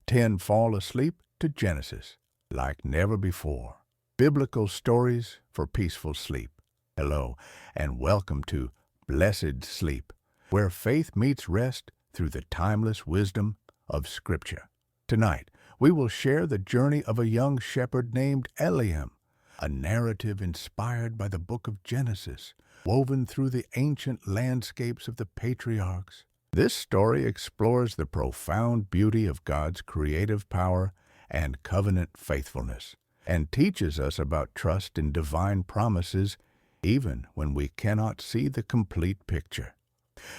10 fall asleep to Genesis like never before. Biblical stories for peaceful sleep. Hello, and welcome to Blessed Sleep, where faith meets rest through the timeless wisdom of Scripture. Tonight, we will share the journey of a young shepherd named Eliam, a narrative inspired by the book of Genesis, woven through the ancient landscapes of the patriarchs. This story explores the profound beauty of God's creative power and covenant faithfulness, and teaches us about trust in divine promises even when we cannot see the complete picture.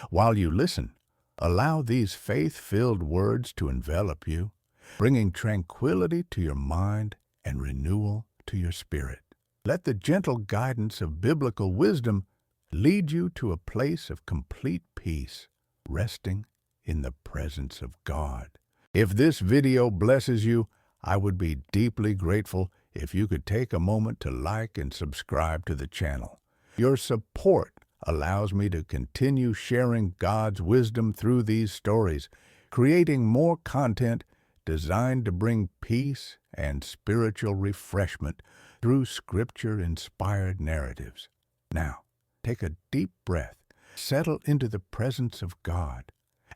While you listen, allow these faith-filled words to envelop you, bringing tranquility to your mind and renewal to your spirit. Let the gentle guidance of biblical wisdom lead you to a place of complete peace, resting in the presence of God. If this video blesses you, I would be deeply grateful if you could take a moment to like and subscribe to the channel. Your support allows me to continue sharing God's wisdom through these stories, creating more content designed to bring peace and spiritual refreshment through Scripture-inspired narratives. Now, take a deep breath, settle into the presence of God,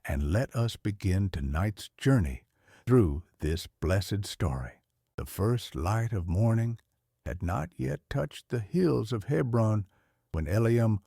and let us begin tonight's journey through this blessed story. The first light of morning had not yet touched the hills of Hebron when Eliam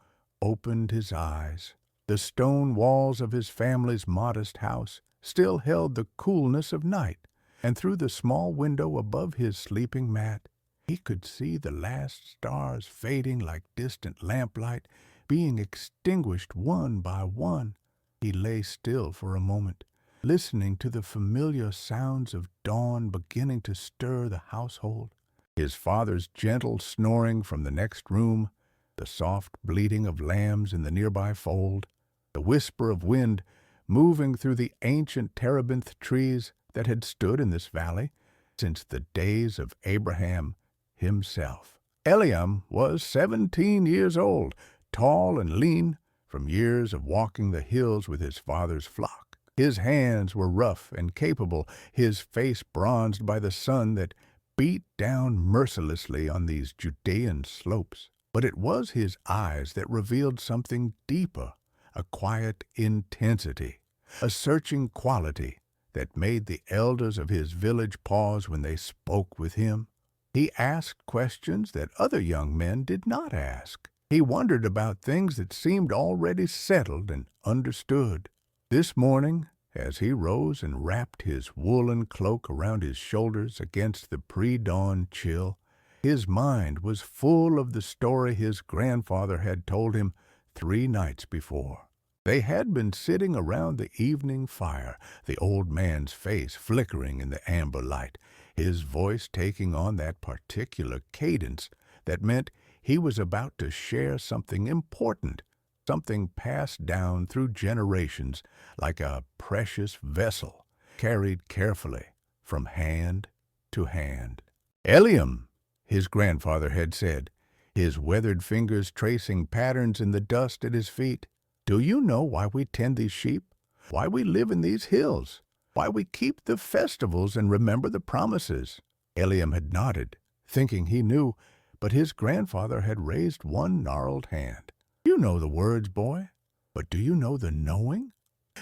opened his eyes. The stone walls of his family's modest house still held the coolness of night, and through the small window above his sleeping mat, he could see the last stars fading like distant lamplight, being extinguished one by one. He lay still for a moment, listening to the familiar sounds of dawn beginning to stir the household. His father's gentle snoring from the next room, the soft bleating of lambs in the nearby fold, the whisper of wind moving through the ancient terebinth trees that had stood in this valley since the days of Abraham himself. Eliam was 17 years old, tall and lean from years of walking the hills with his father's flock. His hands were rough and capable, his face bronzed by the sun that beat down mercilessly on these Judean slopes. But it was his eyes that revealed something deeper, a quiet intensity, a searching quality that made the elders of his village pause when they spoke with him. He asked questions that other young men did not ask. He wondered about things that seemed already settled and understood. This morning, as he rose and wrapped his woolen cloak around his shoulders against the pre-dawn chill, his mind was full of the story his grandfather had told him 3 nights before. They had been sitting around the evening fire, the old man's face flickering in the amber light, his voice taking on that particular cadence that meant he was about to share something important, something passed down through generations like a precious vessel, carried carefully from hand to hand. "Eliam," his grandfather had said, his weathered fingers tracing patterns in the dust at his feet, "do you know why we tend these sheep? Why we live in these hills? Why we keep the festivals and remember the promises?" Eliam had nodded, thinking he knew, but his grandfather had raised one gnarled hand. "You know the words, boy, but do you know the knowing?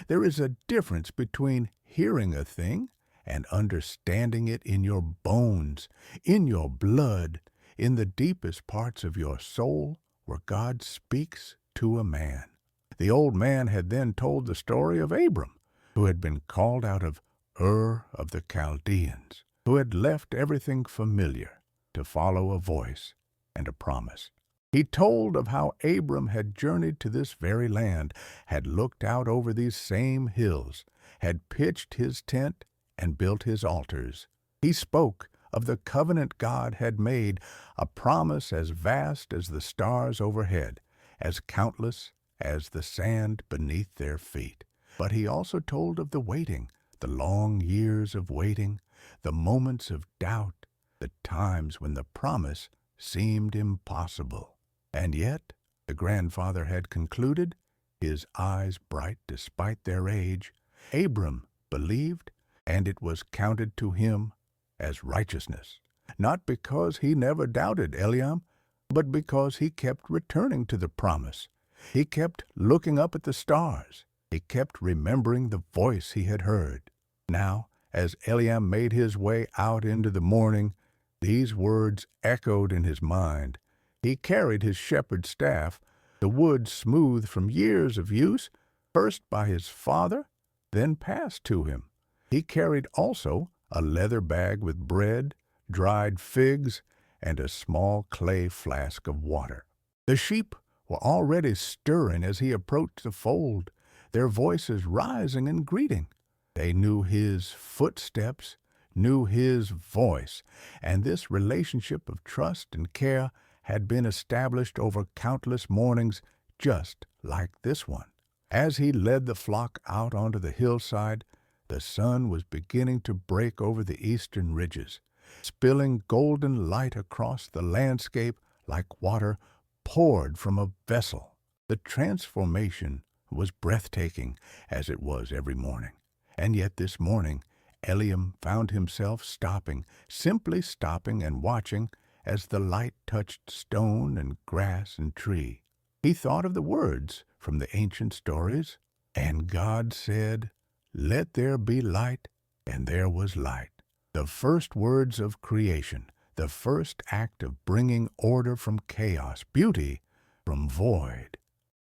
There is a difference between hearing a thing and understanding it in your bones, in your blood, in the deepest parts of your soul where God speaks to a man." The old man had then told the story of Abram, who had been called out of Ur of the Chaldeans, who had left everything familiar to follow a voice and a promise. He told of how Abram had journeyed to this very land, had looked out over these same hills, had pitched his tent and built his altars. He spoke of the covenant God had made, a promise as vast as the stars overhead, as countless as the sand beneath their feet. But he also told of the waiting, the long years of waiting, the moments of doubt, the times when the promise seemed impossible. And yet, the grandfather had concluded, his eyes bright despite their age, Abram believed and it was counted to him as righteousness, not because he never doubted Eliam, but because he kept returning to the promise. He kept looking up at the stars. He kept remembering the voice he had heard. Now, as Eliam made his way out into the morning, these words echoed in his mind. He carried his shepherd's staff, the wood smooth from years of use, first by his father, then passed to him. He carried also a leather bag with bread, dried figs, and a small clay flask of water. The sheep were already stirring as he approached the fold, their voices rising in greeting. They knew his footsteps, knew his voice, and this relationship of trust and care had been established over countless mornings just like this one. As he led the flock out onto the hillside, the sun was beginning to break over the eastern ridges, spilling golden light across the landscape like water poured from a vessel. The transformation was breathtaking, as it was every morning. And yet this morning, Eliam found himself stopping, simply stopping and watching as the light touched stone and grass and tree. He thought of the words from the ancient stories, "And God said, 'Let there be light,' and there was light." The first words of creation, the first act of bringing order from chaos, beauty from void.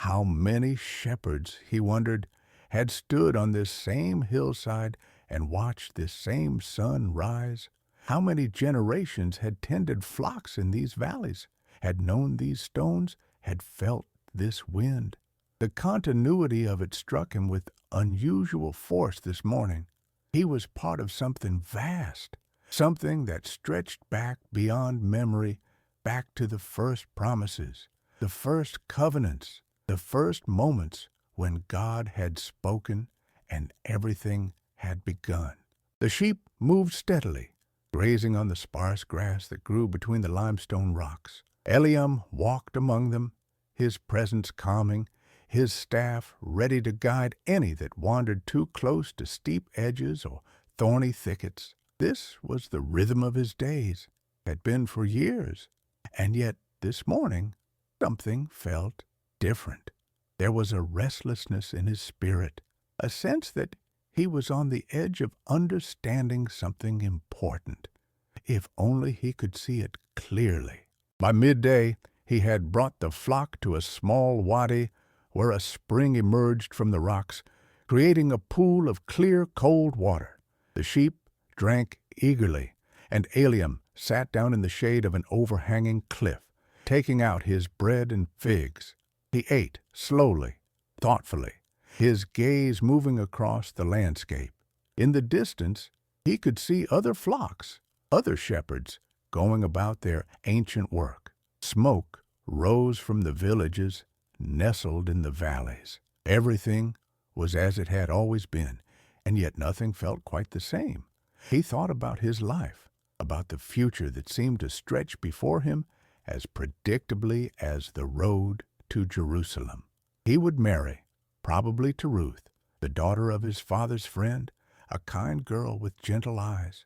How many shepherds, he wondered, had stood on this same hillside and watched this same sun rise? How many generations had tended flocks in these valleys, had known these stones, had felt this wind? The continuity of it struck him with unusual force this morning. He was part of something vast, something that stretched back beyond memory, back to the first promises, the first covenants, the first moments when God had spoken and everything had begun. The sheep moved steadily, grazing on the sparse grass that grew between the limestone rocks. Eliam walked among them, his presence calming, his staff ready to guide any that wandered too close to steep edges or thorny thickets. This was the rhythm of his days, had been for years, and yet this morning something felt different. There was a restlessness in his spirit, a sense that he was on the edge of understanding something important, if only he could see it clearly. By midday, he had brought the flock to a small wadi where a spring emerged from the rocks, creating a pool of clear, cold water. The sheep drank eagerly, and Eliam sat down in the shade of an overhanging cliff, taking out his bread and figs. He ate slowly, thoughtfully, his gaze moving across the landscape. In the distance, he could see other flocks, other shepherds, going about their ancient work. Smoke rose from the villages nestled in the valleys. Everything was as it had always been, and yet nothing felt quite the same. He thought about his life, about the future that seemed to stretch before him as predictably as the road to Jerusalem. He would marry, probably to Ruth, the daughter of his father's friend, a kind girl with gentle eyes.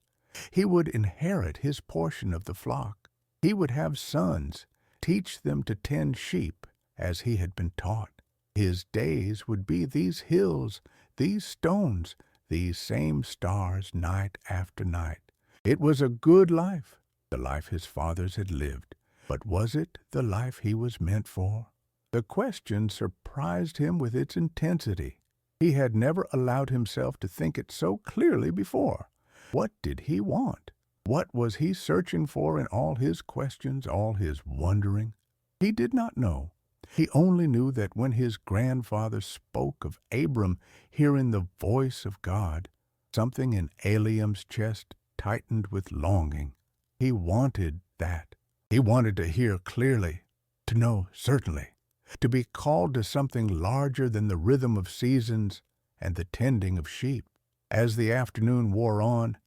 He would inherit his portion of the flock. He would have sons, teach them to tend sheep as he had been taught. His days would be these hills, these stones, these same stars night after night. It was a good life, the life his fathers had lived. But was it the life he was meant for? The question surprised him with its intensity. He had never allowed himself to think it so clearly before. What did he want? What was he searching for in all his questions, all his wondering? He did not know. He only knew that when his grandfather spoke of Abram hearing the voice of God, something in Eliam's chest tightened with longing. He wanted that. He wanted to hear clearly, to know certainly, to be called to something larger than the rhythm of seasons and the tending of sheep. As the afternoon wore on,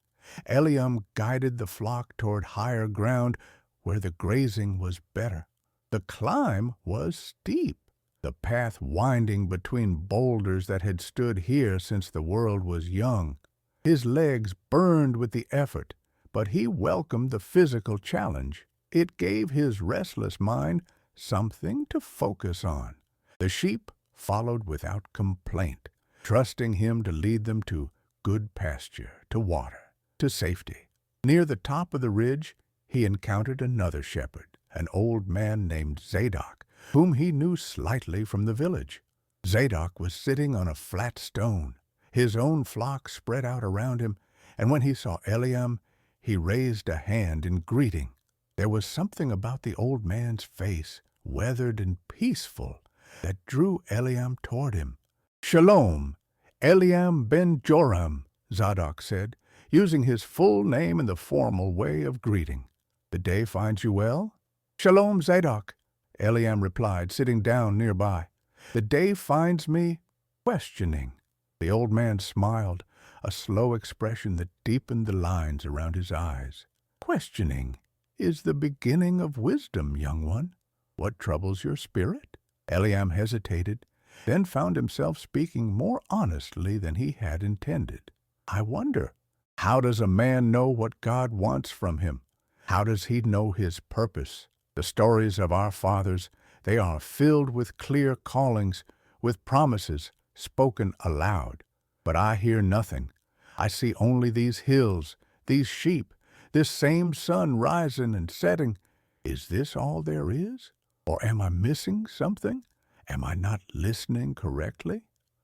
Eliam guided the flock toward higher ground where the grazing was better. The climb was steep, the path winding between boulders that had stood here since the world was young. His legs burned with the effort, but he welcomed the physical challenge. It gave his restless mind something to focus on. The sheep followed without complaint, trusting him to lead them to good pasture, to water, to safety. Near the top of the ridge, he encountered another shepherd, an old man named Zadok, whom he knew slightly from the village. Zadok was sitting on a flat stone, his own flock spread out around him, and when he saw Eliam, he raised a hand in greeting. There was something about the old man's face, weathered and peaceful, that drew Eliam toward him. "Shalom, Eliam ben Joram," Zadok said, using his full name in the formal way of greeting. "The day finds you well?" "Shalom, Zadok," Eliam replied, sitting down nearby. "The day finds me questioning." The old man smiled, a slow expression that deepened the lines around his eyes. "Questioning is the beginning of wisdom, young one. What troubles your spirit?" Eliam hesitated, then found himself speaking more honestly than he had intended. "I wonder, how does a man know what God wants from him? How does he know his purpose? The stories of our fathers, they are filled with clear callings, with promises spoken aloud. But I hear nothing. I see only these hills, these sheep, this same sun rising and setting. Is this all there is? Or am I missing something? Am I not listening correctly?"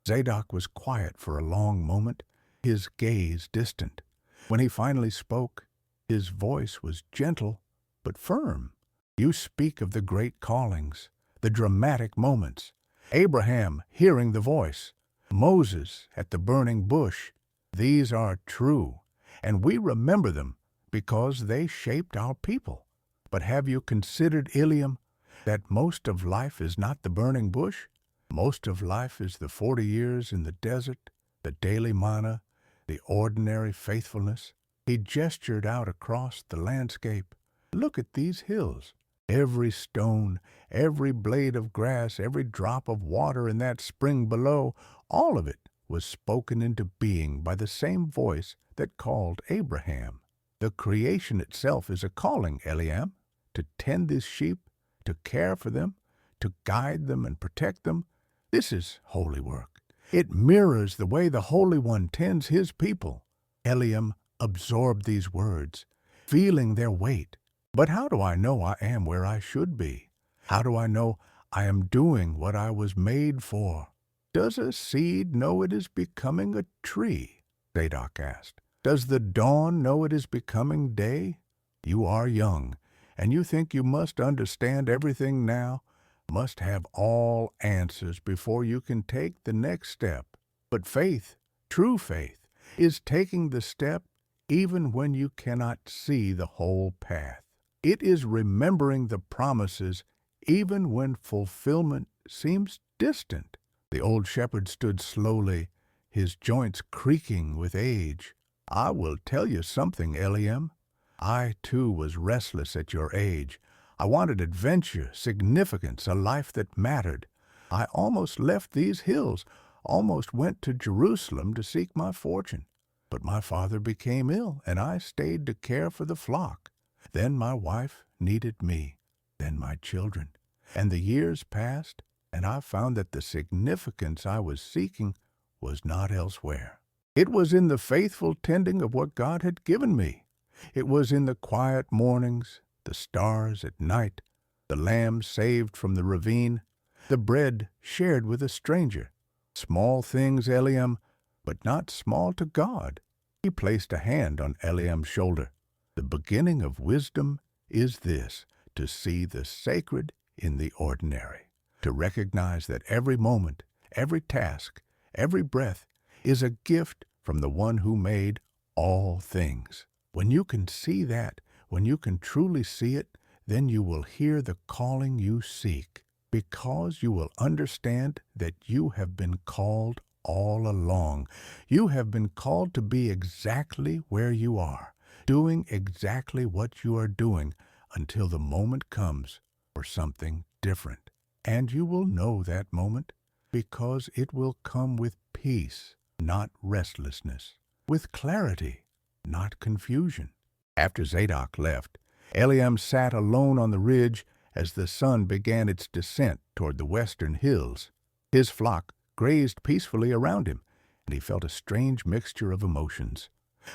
Zadok was quiet for a long moment, his gaze distant. When he finally spoke, his voice was gentle but firm. "You speak of the great callings, the dramatic moments. Abraham hearing the voice, Moses at the burning bush. These are true, and we remember them because they shaped our people. But have you considered, Eliam, that most of life is not the burning bush? Most of life is the 40 years in the desert, the daily manna, the ordinary faithfulness." He gestured out across the landscape. "Look at these hills. Every stone, every blade of grass, every drop of water in that spring below, all of it was spoken into being by the same voice that called Abraham. The creation itself is a calling, Eliam, to tend these sheep, to care for them, to guide them and protect them. This is holy work. It mirrors the way the Holy One tends his people." Eliam absorbed these words, feeling their weight. "But how do I know I am where I should be? How do I know I am doing what I was made for?" "Does a seed know it is becoming a tree?" Zadok asked. "Does the dawn know it is becoming day? You are young, and you think you must understand everything now, must have all answers before you can take the next step. But faith, true faith, is taking the step even when you cannot see the whole path. It is remembering the promises even when fulfillment seems distant." The old shepherd stood slowly, his joints creaking with age. "I will tell you something, Eliam. I, too, was restless at your age. I wanted adventure, significance, a life that mattered. I almost left these hills, almost went to Jerusalem to seek my fortune. But my father became ill, and I stayed to care for the flock. Then my wife needed me, then my children. And the years passed, and I found that the significance I was seeking was not elsewhere. It was in the faithful tending of what God had given me. It was in the quiet mornings, the stars at night, the lamb saved from the ravine, the bread shared with a stranger. Small things, Eliam, but not small to God." He placed a hand on Eliam's shoulder. "The beginning of wisdom is this, to see the sacred in the ordinary, to recognize that every moment, every task, every breath is a gift from the one who made all things. When you can see that, when you can truly see it, then you will hear the calling you seek, because you will understand that you have been called all along. You have been called to be exactly where you are, doing exactly what you are doing until the moment comes for something different. And you will know that moment because it will come with peace, not restlessness, with clarity, not confusion. After Zadok left, Eliam sat alone on the ridge as the sun began its descent toward the western hills. His flock grazed peacefully around him, and he felt a strange mixture of emotions.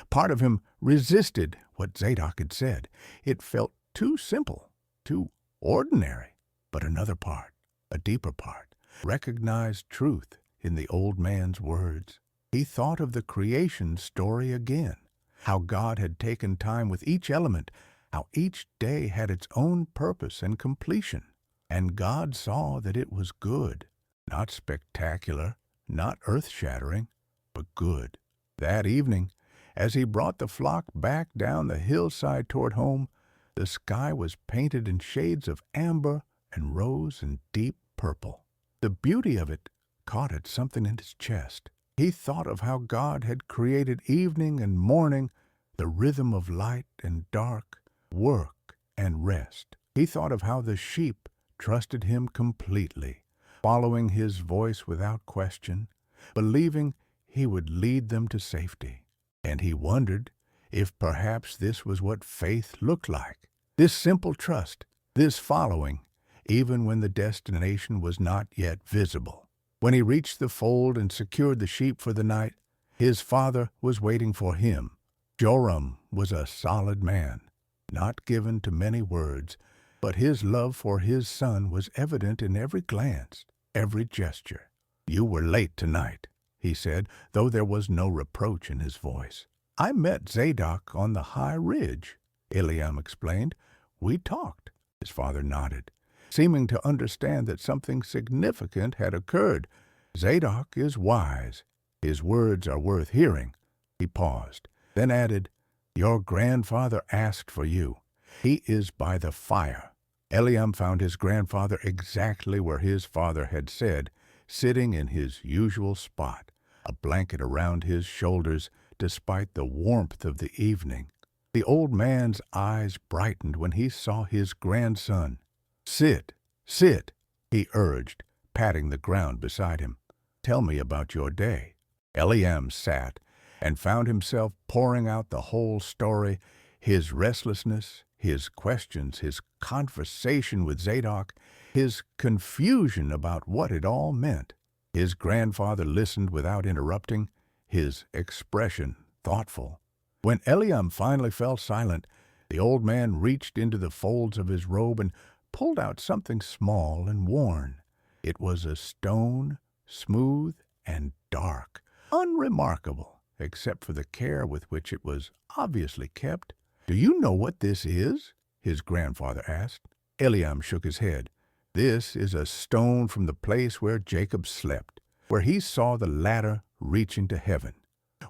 Part of him resisted what Zadok had said. It felt too simple, too ordinary. But another part, a deeper part, recognized truth in the old man's words. He thought of the creation story again, how God had taken time with each element, how each day had its own purpose and completion. And God saw that it was good, not spectacular, not earth-shattering, but good. That evening, as he brought the flock back down the hillside toward home, the sky was painted in shades of amber and rose and deep purple. The beauty of it caught at something in his chest. He thought of how God had created evening and morning, the rhythm of light and dark, work and rest. He thought of how the sheep trusted him completely, following his voice without question, believing he would lead them to safety. And he wondered if perhaps this was what faith looked like. This simple trust, this following, even when the destination was not yet visible. When he reached the fold and secured the sheep for the night, his father was waiting for him. Joram was a solid man, not given to many words, but his love for his son was evident in every glance, every gesture. "You were late tonight," he said, though there was no reproach in his voice. "I met Zadok on the high ridge," Eliam explained. "We talked." His father nodded, seeming to understand that something significant had occurred. "Zadok is wise. His words are worth hearing." He paused, then added, "Your grandfather asked for you. He is by the fire." Eliam found his grandfather exactly where his father had said, sitting in his usual spot, a blanket around his shoulders despite the warmth of the evening. The old man's eyes brightened when he saw his grandson. "Sit, sit," he urged, patting the ground beside him. "Tell me about your day." Eliam sat and found himself pouring out the whole story, his restlessness, his questions, his conversation with Zadok, his confusion about what it all meant. His grandfather listened without interrupting, his expression thoughtful. When Eliam finally fell silent, the old man reached into the folds of his robe and pulled out something small and worn. It was a stone, smooth and dark, unremarkable, except for the care with which it was obviously kept. "Do you know what this is?" his grandfather asked. Eliam shook his head. "This is a stone from the place where Jacob slept, where he saw the ladder reaching to heaven,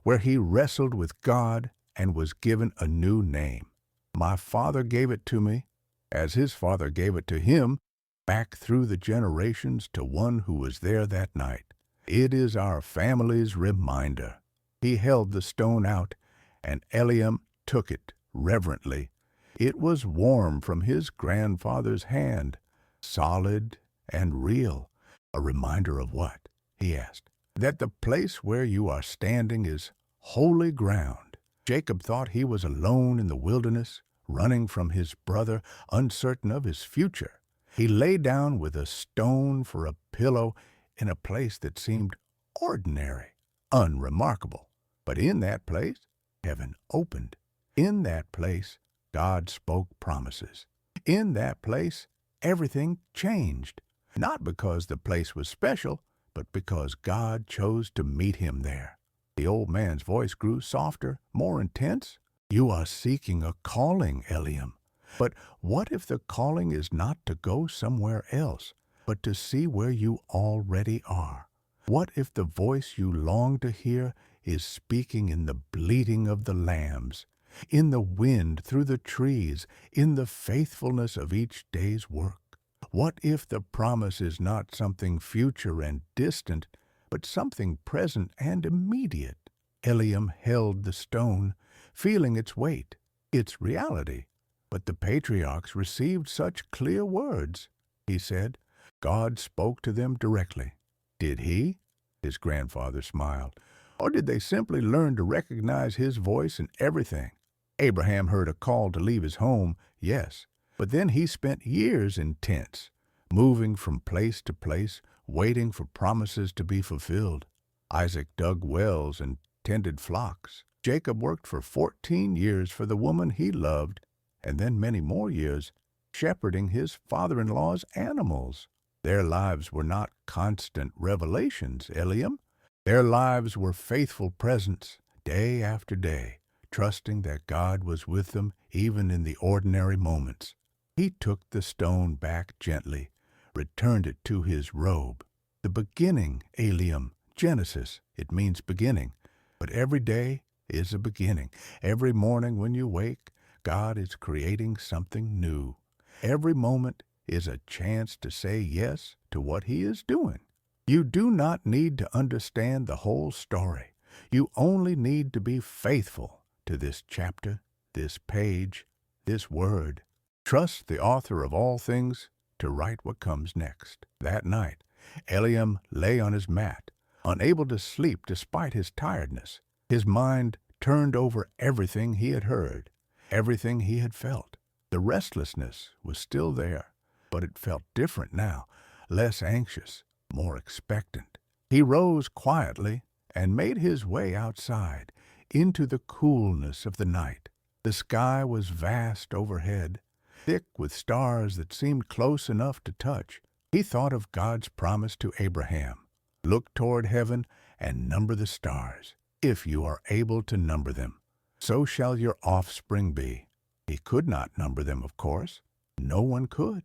where he wrestled with God and was given a new name. My father gave it to me, as his father gave it to him, back through the generations to one who was there that night. It is our family's reminder." He held the stone out, and Eliam took it reverently. It was warm from his grandfather's hand, solid and real. "A reminder of what?" he asked. "That the place where you are standing is holy ground. Jacob thought he was alone in the wilderness, running from his brother, uncertain of his future. He lay down with a stone for a pillow in a place that seemed ordinary, unremarkable. But in that place, heaven opened. In that place, God spoke promises. In that place, everything changed. Not because the place was special, but because God chose to meet him there." The old man's voice grew softer, more intense. "You are seeking a calling, Eliam. But what if the calling is not to go somewhere else, but to see where you already are? What if the voice you long to hear is speaking in the bleating of the lambs, in the wind through the trees, in the faithfulness of each day's work? What if the promise is not something future and distant, but something present and immediate?" Eliam held the stone, feeling its weight, its reality. "But the patriarchs received such clear words," he said. "God spoke to them directly." "Did he?" His grandfather smiled. Or did they simply learn to recognize his voice in everything? Abraham heard a call to leave his home, yes, but then he spent years in tents, moving from place to place, waiting for promises to be fulfilled. Isaac dug wells and tended flocks. Jacob worked for 14 years for the woman he loved, and then many more years shepherding his father-in-law's animals. Their lives were not constant revelations, Eliam. Their lives were faithful presence, day after day, trusting that God was with them even in the ordinary moments. He took the stone back gently, returned it to his robe. The beginning, Eliam, Genesis, it means beginning. But every day is a beginning. Every morning when you wake, God is creating something new. Every moment is a chance to say yes to what He is doing. You do not need to understand the whole story. You only need to be faithful to this chapter, this page, this word. Trust the author of all things to write what comes next. That night, Eliam lay on his mat, unable to sleep despite his tiredness. His mind turned over everything he had heard, everything he had felt. The restlessness was still there, but it felt different now, less anxious, more expectant. He rose quietly and made his way outside, into the coolness of the night. The sky was vast overhead, thick with stars that seemed close enough to touch. He thought of God's promise to Abraham. Look toward heaven and number the stars. If you are able to number them, so shall your offspring be. He could not number them, of course. No one could.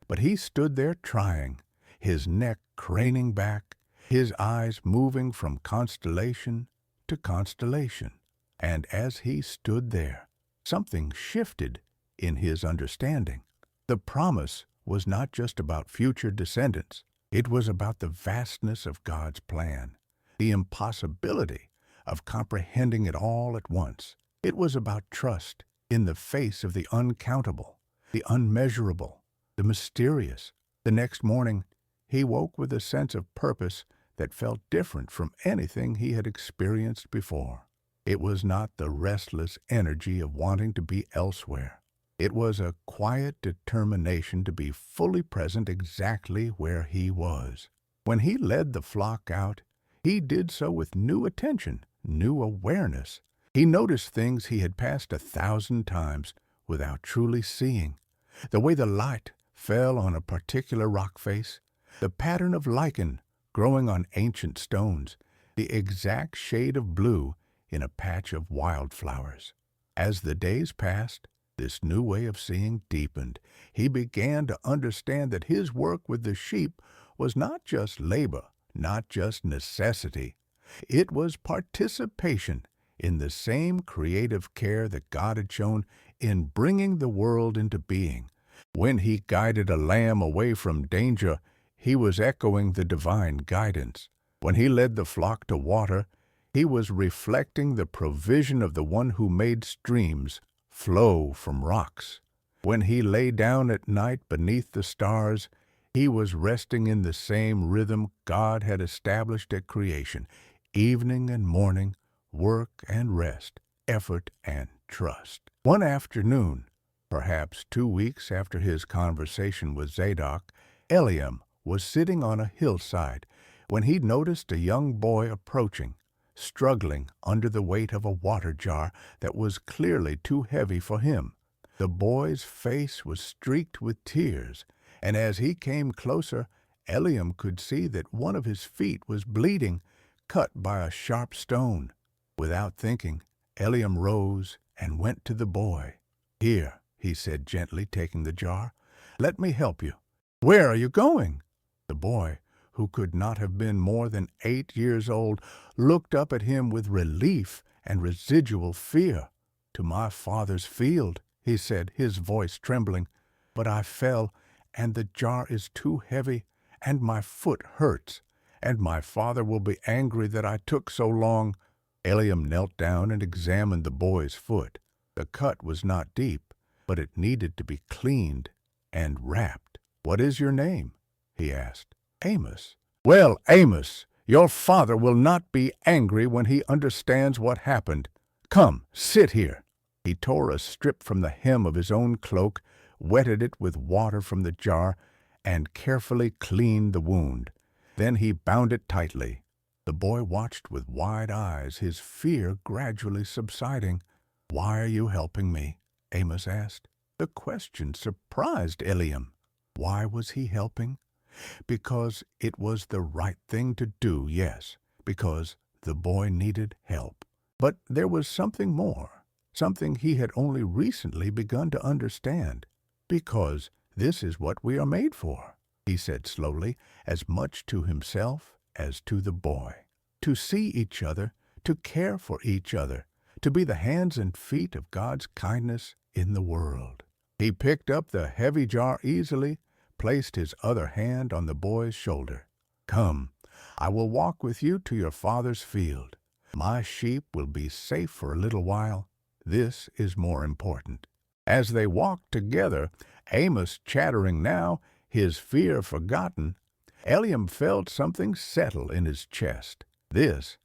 But he stood there trying, his neck craning back, his eyes moving from constellation to constellation. And as he stood there, something shifted in his understanding. The promise was not just about future descendants. It was about the vastness of God's plan, the impossibility of comprehending it all at once. It was about trust in the face of the uncountable, the unmeasurable, the mysterious. The next morning, he woke with a sense of purpose that felt different from anything he had experienced before. It was not the restless energy of wanting to be elsewhere. It was a quiet determination to be fully present exactly where he was. When he led the flock out, he did so with new attention, new awareness. He noticed things he had passed 1,000 times without truly seeing. The way the light fell on a particular rock face, the pattern of lichen growing on ancient stones, the exact shade of blue in a patch of wildflowers. As the days passed, this new way of seeing deepened. He began to understand that his work with the sheep was not just labor, not just necessity. It was participation in the same creative care that God had shown in bringing the world into being. When he guided a lamb away from danger, he was echoing the divine guidance. When he led the flock to water, he was reflecting the provision of the one who made streams flow from rocks. When he lay down at night beneath the stars, he was resting in the same rhythm God had established at creation, evening and morning, work and rest, effort and trust. One afternoon, perhaps 2 weeks after his conversation with Zadok, Eliam was sitting on a hillside when he noticed a young boy approaching, struggling under the weight of a water jar that was clearly too heavy for him. The boy's face was streaked with tears, and as he came closer, Eliam could see that one of his feet was bleeding, cut by a sharp stone. Without thinking, Eliam rose and went to the boy. "Here," he said gently, taking the jar. "Let me help you." "Where are you going?" The boy, who could not have been more than 8 years old, looked up at him with relief and residual fear. "To my father's field," he said, his voice trembling. "But I fell, and the jar is too heavy, and my foot hurts, and my father will be angry that I took so long." Eliam knelt down and examined the boy's foot. The cut was not deep, but it needed to be cleaned and wrapped. "What is your name?" he asked. "Amos." "Well, Amos, Your father will not be angry when he understands what happened. Come, sit here." He tore a strip from the hem of his own cloak, wetted it with water from the jar, and carefully cleaned the wound. Then he bound it tightly. The boy watched with wide eyes, his fear gradually subsiding. "Why are you helping me?" Amos asked. The question surprised Eliam. Why was he helping? Because it was the right thing to do, yes, because the boy needed help. But there was something more, something he had only recently begun to understand. "Because this is what we are made for," he said slowly, as much to himself as to the boy. "To see each other, to care for each other, to be the hands and feet of God's kindness in the world." He picked up the heavy jar easily, placed his other hand on the boy's shoulder. "Come, I will walk with you to your father's field. My sheep will be safe for a little while. This is more important." As they walked together, Amos chattering now, his fear forgotten, Eliam felt something settle in his chest. This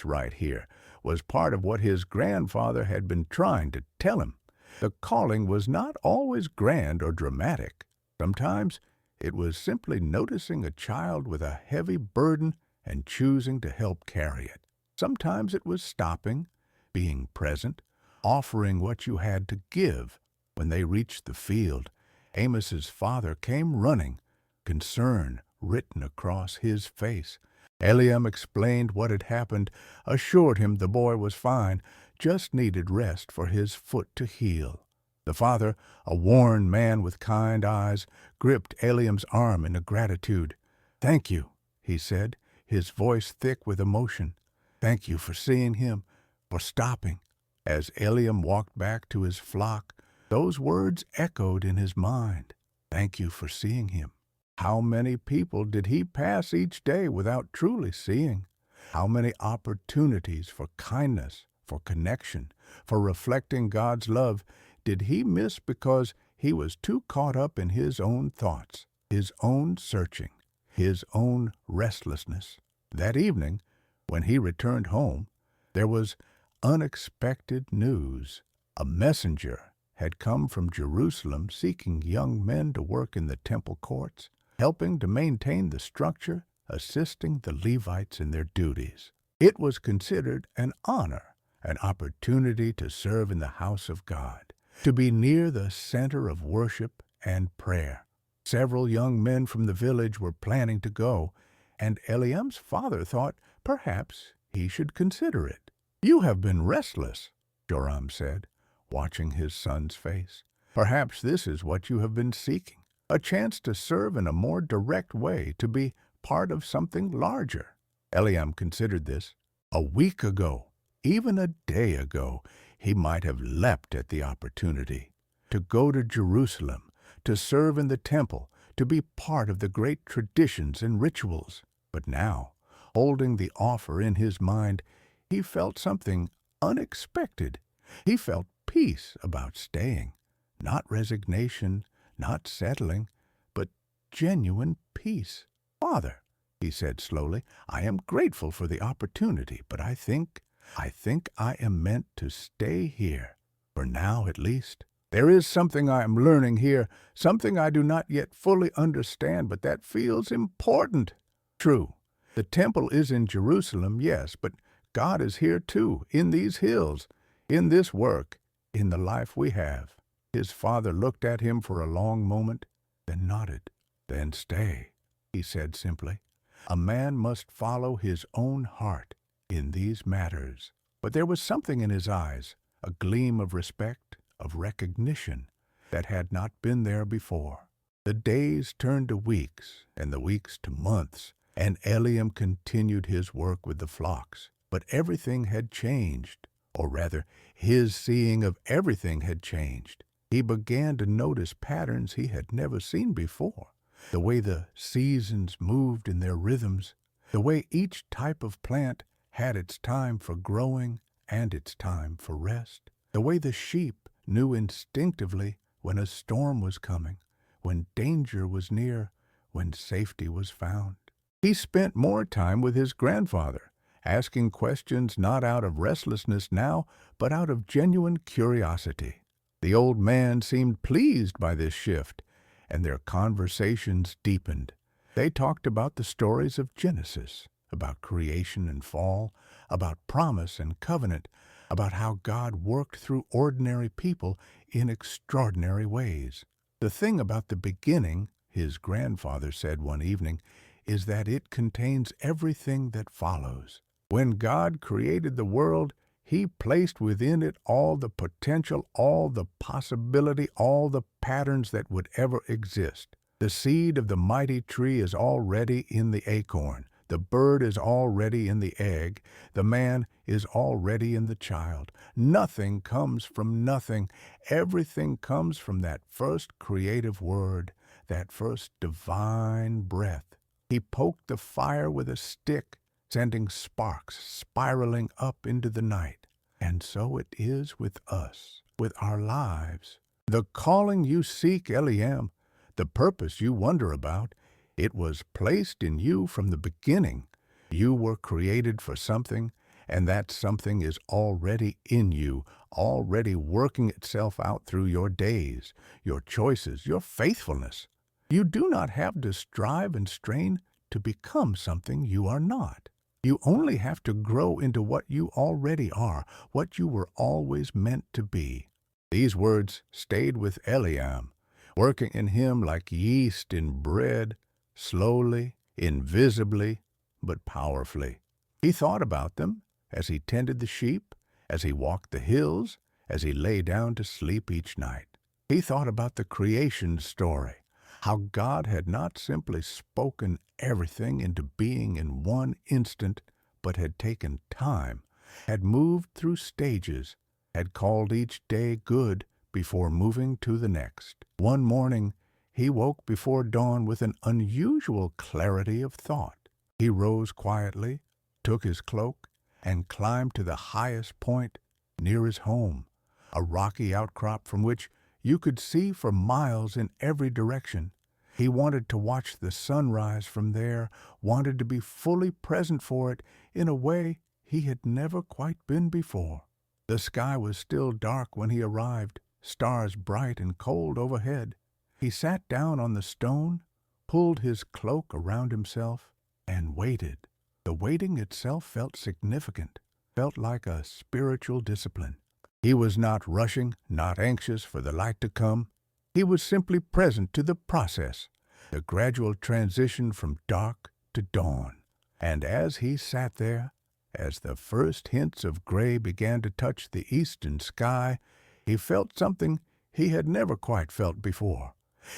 right here, was part of what his grandfather had been trying to tell him. The calling was not always grand or dramatic. Sometimes it was simply noticing a child with a heavy burden and choosing to help carry it. Sometimes it was stopping, being present, offering what you had to give. When they reached the field, Amos's father came running, concern written across his face. Eliam explained what had happened, assured him the boy was fine, just needed rest for his foot to heal. The father, a worn man with kind eyes, gripped Eliam's arm in gratitude. "Thank you," he said, his voice thick with emotion. "Thank you for seeing him, for stopping." As Eliam walked back to his flock, those words echoed in his mind. Thank you for seeing him. How many people did he pass each day without truly seeing? How many opportunities for kindness, for connection, for reflecting God's love did he miss because he was too caught up in his own thoughts, his own searching, his own restlessness? That evening, when he returned home, there was unexpected news. A messenger had come from Jerusalem seeking young men to work in the temple courts, helping to maintain the structure, assisting the Levites in their duties. It was considered an honor, an opportunity to serve in the house of God, to be near the center of worship and prayer. Several young men from the village were planning to go, and Eliam's father thought perhaps he should consider it. "You have been restless," Joram said, watching his son's face. "Perhaps this is what you have been seeking. A chance to serve in a more direct way, to be part of something larger." Eliam considered this. A week ago, even a day ago, he might have leapt at the opportunity to go to Jerusalem, to serve in the temple, to be part of the great traditions and rituals. But now, holding the offer in his mind, he felt something unexpected. He felt peace about staying, not resignation, not settling, but genuine peace. "Father," he said slowly, "I am grateful for the opportunity, but I think I am meant to stay here, for now at least. There is something I am learning here, something I do not yet fully understand, but that feels important. True, the temple is in Jerusalem, yes, but God is here too, in these hills, in this work, in the life we have." His father looked at him for a long moment, then nodded. "Then stay," he said simply. "A man must follow his own heart in these matters." But there was something in his eyes, a gleam of respect, of recognition, that had not been there before. The days turned to weeks, and the weeks to months, and Eliam continued his work with the flocks. But everything had changed, or rather, his seeing of everything had changed. He began to notice patterns he had never seen before, the way the seasons moved in their rhythms, the way each type of plant had its time for growing and its time for rest, the way the sheep knew instinctively when a storm was coming, when danger was near, when safety was found. He spent more time with his grandfather, asking questions not out of restlessness now, but out of genuine curiosity. The old man seemed pleased by this shift, and their conversations deepened. They talked about the stories of Genesis, about creation and fall, about promise and covenant, about how God worked through ordinary people in extraordinary ways. The thing about the beginning, his grandfather said one evening, is that it contains everything that follows. When God created the world, He placed within it all the potential, all the possibility, all the patterns that would ever exist. The seed of the mighty tree is already in the acorn. The bird is already in the egg. The man is already in the child. Nothing comes from nothing. Everything comes from that first creative word, that first divine breath. He poked the fire with a stick, sending sparks spiraling up into the night. And so it is with us, with our lives. The calling you seek, Eliam, the purpose you wonder about, it was placed in you from the beginning. You were created for something, and that something is already in you, already working itself out through your days, your choices, your faithfulness. You do not have to strive and strain to become something you are not. You only have to grow into what you already are, what you were always meant to be. These words stayed with Eliam, working in him like yeast in bread, slowly, invisibly, but powerfully. He thought about them as he tended the sheep, as he walked the hills, as he lay down to sleep each night. He thought about the creation story, how God had not simply spoken everything into being in one instant, but had taken time, had moved through stages, had called each day good before moving to the next. One morning, he woke before dawn with an unusual clarity of thought. He rose quietly, took his cloak, and climbed to the highest point near his home, a rocky outcrop from which you could see for miles in every direction. He wanted to watch the sunrise from there, wanted to be fully present for it in a way he had never quite been before. The sky was still dark when he arrived, stars bright and cold overhead. He sat down on the stone, pulled his cloak around himself, and waited. The waiting itself felt significant, felt like a spiritual discipline. He was not rushing, not anxious for the light to come. He was simply present to the process, the gradual transition from dark to dawn. And as he sat there, as the first hints of gray began to touch the eastern sky, he felt something he had never quite felt before.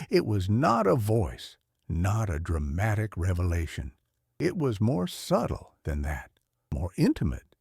It was not a voice, not a dramatic revelation. It was more subtle than that, more intimate.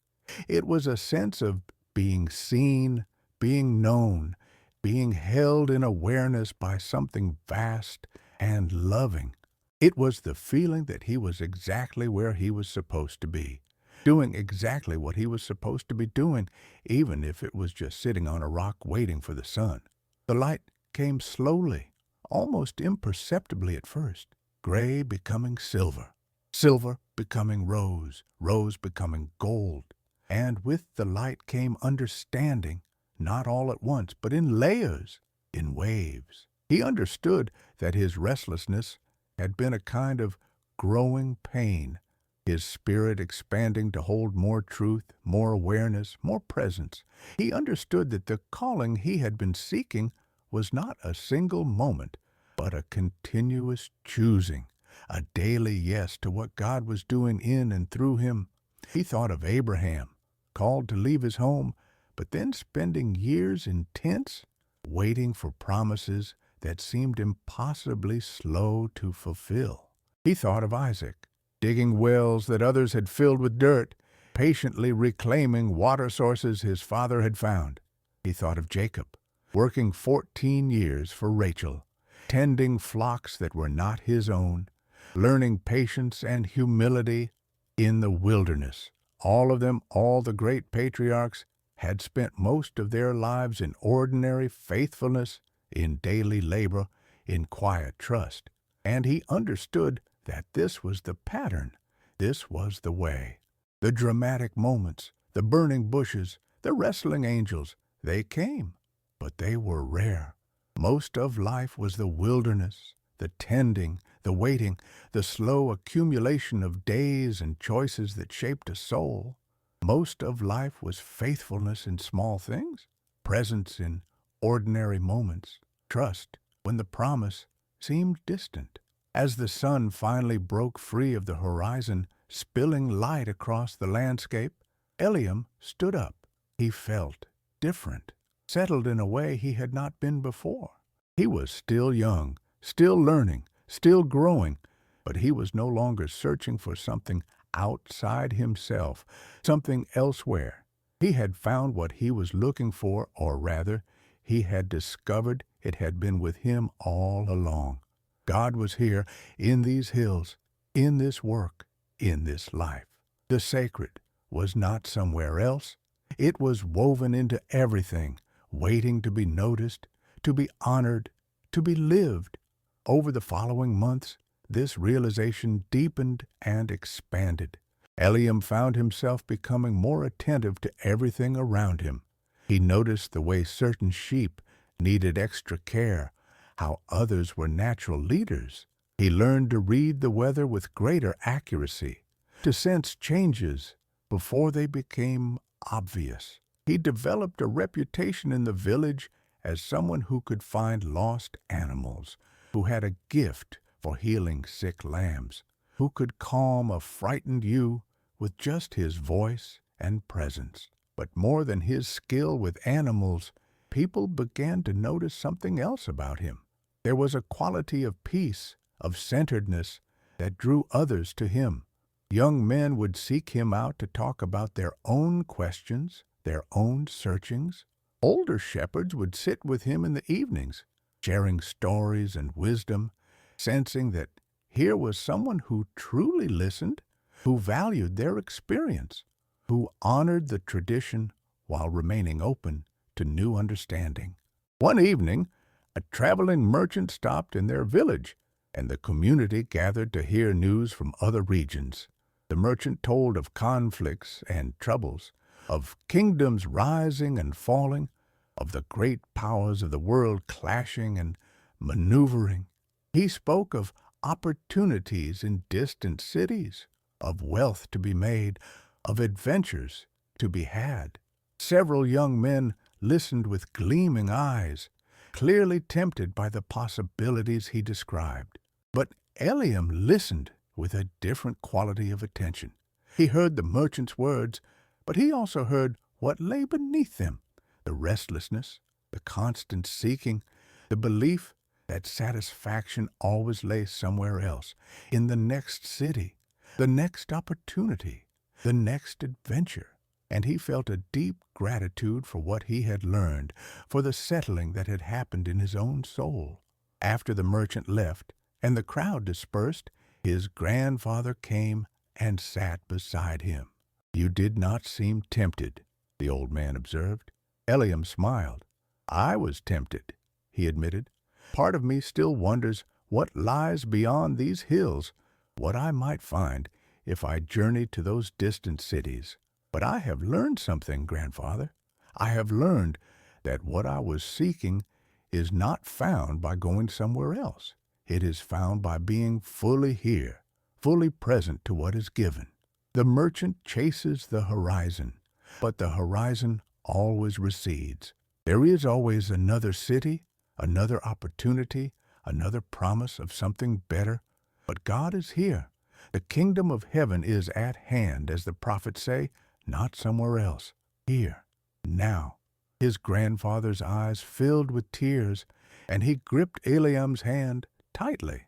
It was a sense of being seen, being known, being held in awareness by something vast and loving. It was the feeling that he was exactly where he was supposed to be, doing exactly what he was supposed to be doing, even if it was just sitting on a rock waiting for the sun. The light came slowly, almost imperceptibly at first, gray becoming silver, silver becoming rose, rose becoming gold. And with the light came understanding, not all at once, but in layers, in waves. He understood that his restlessness had been a kind of growing pain, his spirit expanding to hold more truth, more awareness, more presence. He understood that the calling he had been seeking was not a single moment, but a continuous choosing, a daily yes to what God was doing in and through him. He thought of Abraham, called to leave his home, but then spending years in tents, waiting for promises that seemed impossibly slow to fulfill. He thought of Isaac, digging wells that others had filled with dirt, patiently reclaiming water sources his father had found. He thought of Jacob, working 14 years for Rachel, tending flocks that were not his own, learning patience and humility in the wilderness. All of them, all the great patriarchs, had spent most of their lives in ordinary faithfulness, in daily labor, in quiet trust. And he understood that this was the pattern, this was the way. The dramatic moments, the burning bushes, the wrestling angels, they came, but they were rare. Most of life was the wilderness, the tending, the waiting, the slow accumulation of days and choices that shaped a soul. Most of life was faithfulness in small things, presence in ordinary moments, trust when the promise seemed distant. As the sun finally broke free of the horizon, spilling light across the landscape, Eliam stood up. He felt different, settled in a way he had not been before. He was still young, still learning, still growing, but he was no longer searching for something outside himself, something elsewhere. He had found what he was looking for, or rather, he had discovered it had been with him all along. God was here, in these hills, in this work, in this life. The sacred was not somewhere else. It was woven into everything, waiting to be noticed, to be honored, to be lived. Over the following months, this realization deepened and expanded. Eliam found himself becoming more attentive to everything around him. He noticed the way certain sheep needed extra care, how others were natural leaders. He learned to read the weather with greater accuracy, to sense changes before they became obvious. He developed a reputation in the village as someone who could find lost animals, who had a gift for healing sick lambs, who could calm a frightened ewe with just his voice and presence. But more than his skill with animals, people began to notice something else about him. There was a quality of peace, of centeredness, that drew others to him. Young men would seek him out to talk about their own questions, their own searchings. Older shepherds would sit with him in the evenings, sharing stories and wisdom, sensing that here was someone who truly listened, who valued their experience, who honored the tradition while remaining open to new understanding. One evening, a traveling merchant stopped in their village, and the community gathered to hear news from other regions. The merchant told of conflicts and troubles, of kingdoms rising and falling, of the great powers of the world clashing and maneuvering. He spoke of opportunities in distant cities, of wealth to be made, of adventures to be had. Several young men listened with gleaming eyes, clearly tempted by the possibilities he described. But Eliam listened with a different quality of attention. He heard the merchant's words, but he also heard what lay beneath them, the restlessness, the constant seeking, the belief that satisfaction always lay somewhere else, in the next city, the next opportunity, the next adventure. And he felt a deep gratitude for what he had learned, for the settling that had happened in his own soul. After the merchant left and the crowd dispersed, his grandfather came and sat beside him. "You did not seem tempted," the old man observed. Eliam smiled. "I was tempted," he admitted. "Part of me still wonders what lies beyond these hills, what I might find if I journeyed to those distant cities. But I have learned something, grandfather. I have learned that what I was seeking is not found by going somewhere else. It is found by being fully here, fully present to what is given. The merchant chases the horizon, but the horizon always recedes. There is always another city, another opportunity, another promise of something better. But God is here. The kingdom of heaven is at hand, as the prophets say, not somewhere else. Here, now." His grandfather's eyes filled with tears, and he gripped Eliam's hand tightly.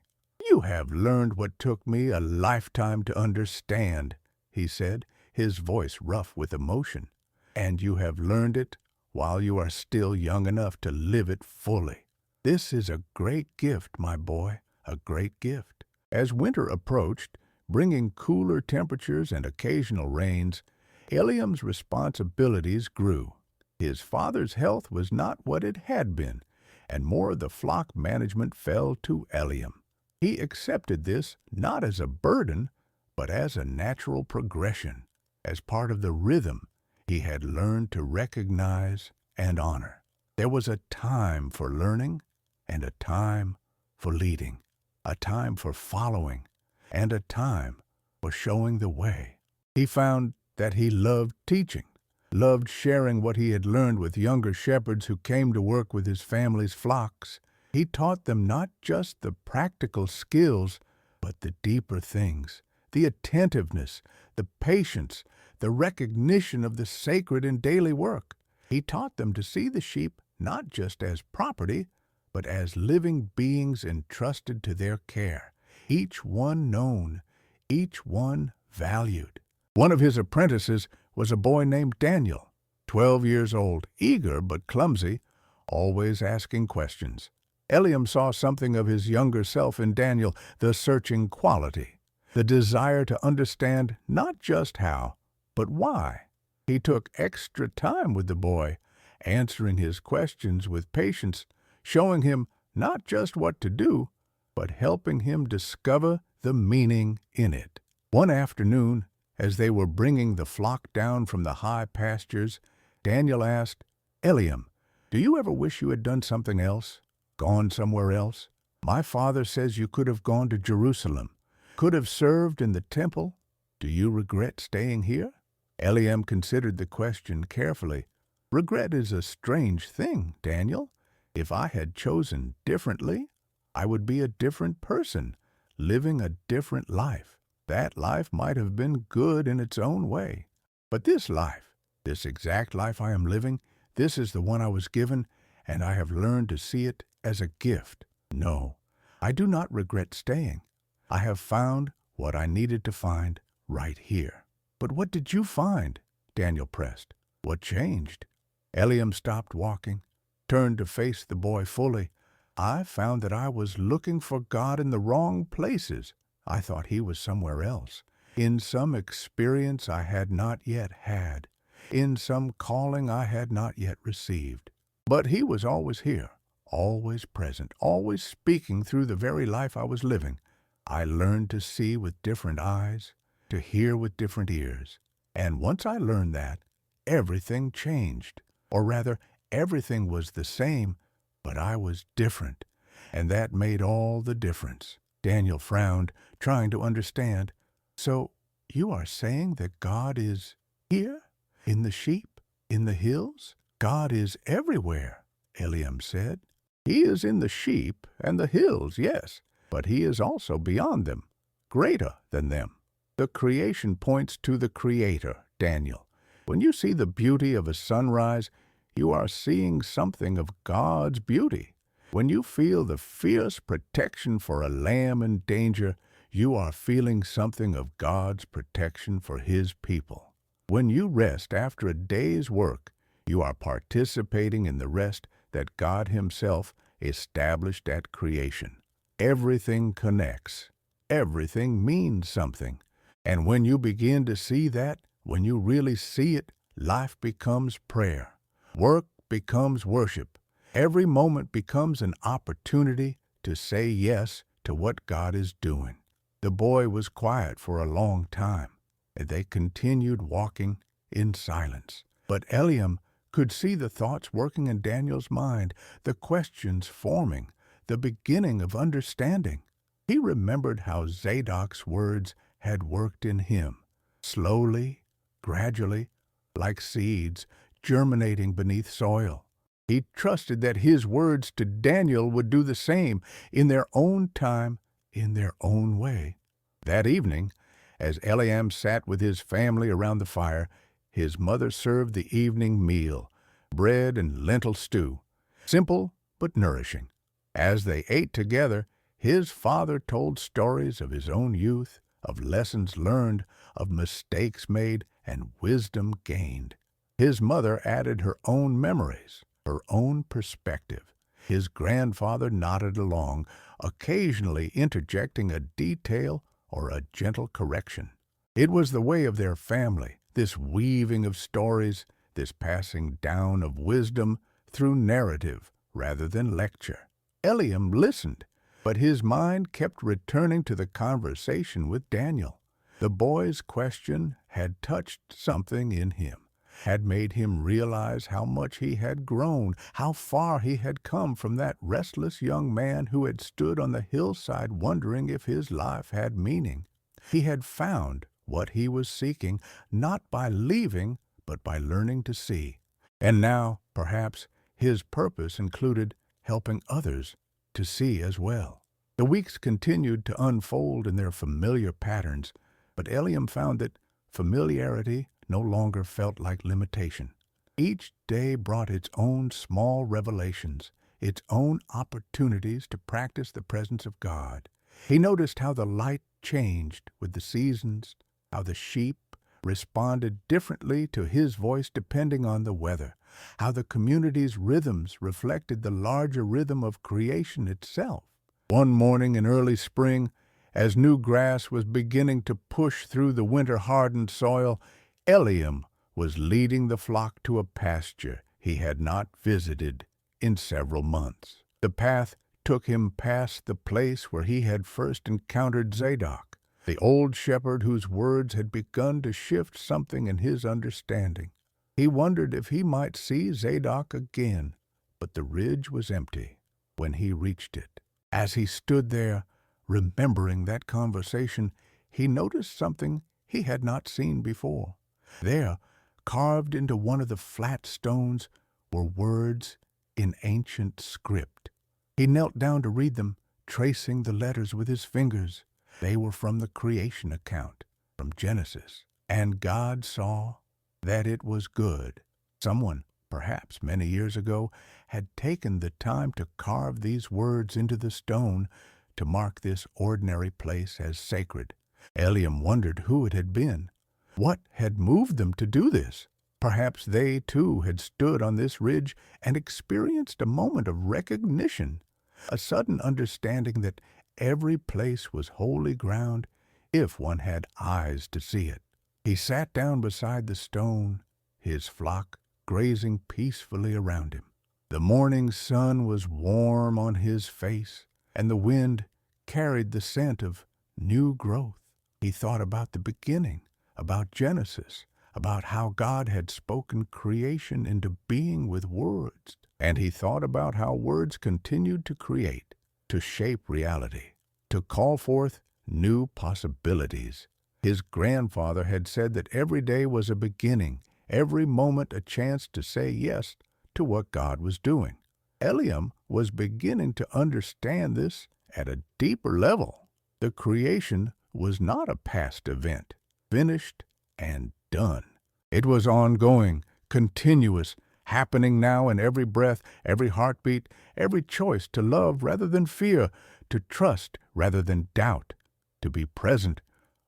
"You have learned what took me a lifetime to understand," he said, his voice rough with emotion. "And you have learned it while you are still young enough to live it fully. This is a great gift, my boy, a great gift." As winter approached, bringing cooler temperatures and occasional rains, Eliam's responsibilities grew. His father's health was not what it had been, and more of the flock management fell to Eliam. He accepted this not as a burden, but as a natural progression, as part of the rhythm he had learned to recognize and honor. There was a time for learning and a time for leading, a time for following and a time for showing the way. He found that he loved teaching, loved sharing what he had learned with younger shepherds who came to work with his family's flocks. He taught them not just the practical skills, but the deeper things, the attentiveness, the patience, the recognition of the sacred in daily work. He taught them to see the sheep not just as property, but as living beings entrusted to their care, each one known, each one valued. One of his apprentices was a boy named Daniel, 12 years old, eager but clumsy, always asking questions. Eliam saw something of his younger self in Daniel, the searching quality, the desire to understand not just how, but why. He took extra time with the boy, answering his questions with patience, showing him not just what to do, but helping him discover the meaning in it. One afternoon, as they were bringing the flock down from the high pastures, Daniel asked, "Eliam, do you ever wish you had done something else? Gone somewhere else? My father says you could have gone to Jerusalem, could have served in the temple. Do you regret staying here?" Eliam considered the question carefully. "Regret is a strange thing, Daniel. If I had chosen differently, I would be a different person, living a different life. That life might have been good in its own way. But this life, this exact life I am living, this is the one I was given, and I have learned to see it as a gift. No, I do not regret staying. I have found what I needed to find right here." "But what did you find?" Daniel pressed. "What changed?" Eliam stopped walking, turned to face the boy fully. "I found that I was looking for God in the wrong places. I thought he was somewhere else, in some experience I had not yet had, in some calling I had not yet received. But he was always here, always present, always speaking through the very life I was living. I learned to see with different eyes, to hear with different ears. And once I learned that, everything changed. Or rather, everything was the same, but I was different. And that made all the difference." Daniel frowned, trying to understand. "So you are saying that God is here? In the sheep? In the hills?" "God is everywhere," Eliam said. "He is in the sheep and the hills, yes, but he is also beyond them, greater than them. The creation points to the Creator, Daniel. When you see the beauty of a sunrise, you are seeing something of God's beauty. When you feel the fierce protection for a lamb in danger, you are feeling something of God's protection for His people. When you rest after a day's work, you are participating in the rest that God Himself established at creation. Everything connects. Everything means something. And when you begin to see that, when you really see it, life becomes prayer. Work becomes worship. Every moment becomes an opportunity to say yes to what God is doing." The boy was quiet for a long time, and they continued walking in silence. But Eliam could see the thoughts working in Daniel's mind, the questions forming, the beginning of understanding. He remembered how Zadok's words had worked in him, slowly, gradually, like seeds germinating beneath soil. He trusted that his words to Daniel would do the same, in their own time, in their own way. That evening, as Eliam sat with his family around the fire, his mother served the evening meal, bread and lentil stew, simple but nourishing. As they ate together, his father told stories of his own youth, of lessons learned, of mistakes made, and wisdom gained. His mother added her own memories, her own perspective. His grandfather nodded along, occasionally interjecting a detail or a gentle correction. It was the way of their family, this weaving of stories, this passing down of wisdom through narrative rather than lecture. Eliam listened, But his mind kept returning to the conversation with Daniel. The boy's question had touched something in him, had made him realize how much he had grown, how far he had come from that restless young man who had stood on the hillside wondering if his life had meaning. He had found what he was seeking, not by leaving, but by learning to see. And now, perhaps, his purpose included helping others to see as well. The weeks continued to unfold in their familiar patterns, but Eliam found that familiarity no longer felt like limitation. Each day brought its own small revelations, its own opportunities to practice the presence of God. He noticed how the light changed with the seasons, how the sheep responded differently to his voice depending on the weather, how the community's rhythms reflected the larger rhythm of creation itself. One morning in early spring, as new grass was beginning to push through the winter-hardened soil, Eliam was leading the flock to a pasture he had not visited in several months. The path took him past the place where he had first encountered Zadok, the old shepherd whose words had begun to shift something in his understanding. He wondered if he might see Zadok again, but the ridge was empty when he reached it. As he stood there, remembering that conversation, he noticed something he had not seen before. There, carved into one of the flat stones, were words in ancient script. He knelt down to read them, tracing the letters with his fingers. They were from the creation account, from Genesis. And God saw that it was good. Someone, perhaps many years ago, had taken the time to carve these words into the stone to mark this ordinary place as sacred. Eliam wondered who it had been. What had moved them to do this? Perhaps they, too, had stood on this ridge and experienced a moment of recognition, a sudden understanding that every place was holy ground if one had eyes to see it. He sat down beside the stone, his flock grazing peacefully around him. The morning sun was warm on his face, and the wind carried the scent of new growth. He thought about the beginning, about Genesis, about how God had spoken creation into being with words, and he thought about how words continued to create, to shape reality, to call forth new possibilities. His grandfather had said that every day was a beginning, every moment a chance to say yes to what God was doing. Eliam was beginning to understand this at a deeper level. The creation was not a past event, finished and done. It was ongoing, continuous, happening now in every breath, every heartbeat, every choice to love rather than fear, to trust rather than doubt, to be present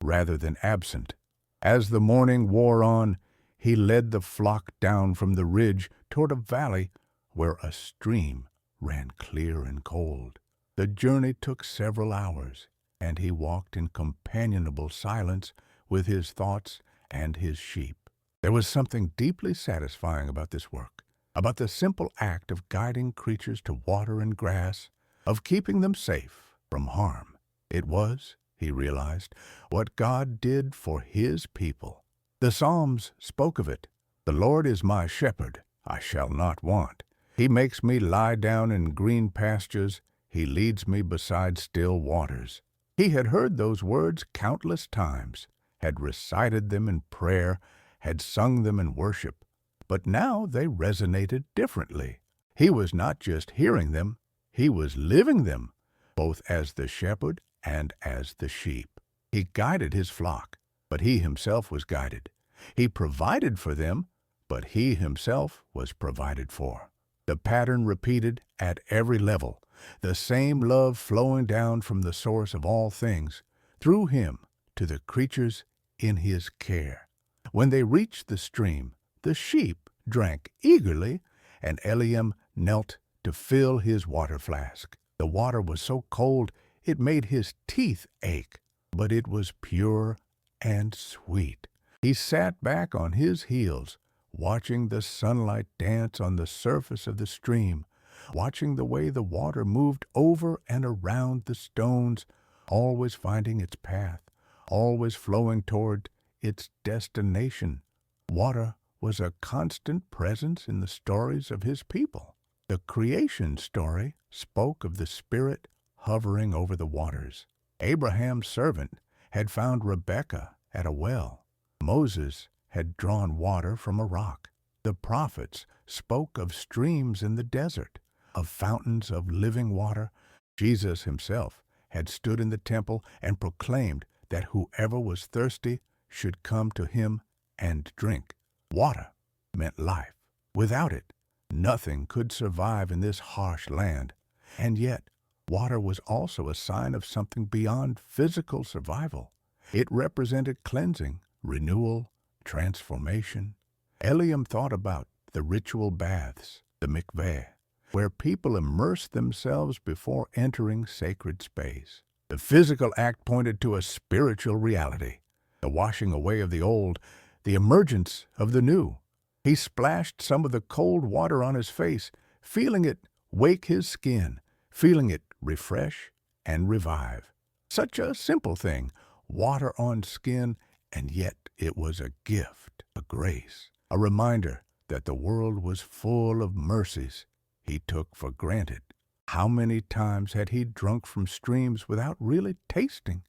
rather than absent. As the morning wore on, he led the flock down from the ridge toward a valley where a stream ran clear and cold. The journey took several hours, and he walked in companionable silence with his thoughts and his sheep. There was something deeply satisfying about this work, about the simple act of guiding creatures to water and grass, of keeping them safe from harm. It was, he realized, what God did for his people. The Psalms spoke of it. The Lord is my shepherd, I shall not want. He makes me lie down in green pastures. He leads me beside still waters. He had heard those words countless times, had recited them in prayer, had sung them in worship, but now they resonated differently. He was not just hearing them, he was living them, both as the shepherd and as the sheep. He guided his flock, but he himself was guided. He provided for them, but he himself was provided for. The pattern repeated at every level, the same love flowing down from the source of all things, through him to the creatures in his care. When they reached the stream, the sheep drank eagerly, and Eliam knelt to fill his water flask. The water was so cold it made his teeth ache, but it was pure and sweet. He sat back on his heels, watching the sunlight dance on the surface of the stream, watching the way the water moved over and around the stones, always finding its path, always flowing toward its destination. Water was a constant presence in the stories of his people. The creation story spoke of the Spirit hovering over the waters. Abraham's servant had found Rebekah at a well. Moses had drawn water from a rock. The prophets spoke of streams in the desert, of fountains of living water. Jesus himself had stood in the temple and proclaimed that whoever was thirsty should come to him and drink. Water meant life. Without it, nothing could survive in this harsh land. And yet, water was also a sign of something beyond physical survival. It represented cleansing, renewal, transformation. Eliam thought about the ritual baths, the mikveh, where people immersed themselves before entering sacred space. The physical act pointed to a spiritual reality, the washing away of the old, the emergence of the new. He splashed some of the cold water on his face, feeling it wake his skin, feeling it refresh and revive. Such a simple thing, water on skin, and yet it was a gift, a grace, a reminder that the world was full of mercies he took for granted. How many times had he drunk from streams without really tasting?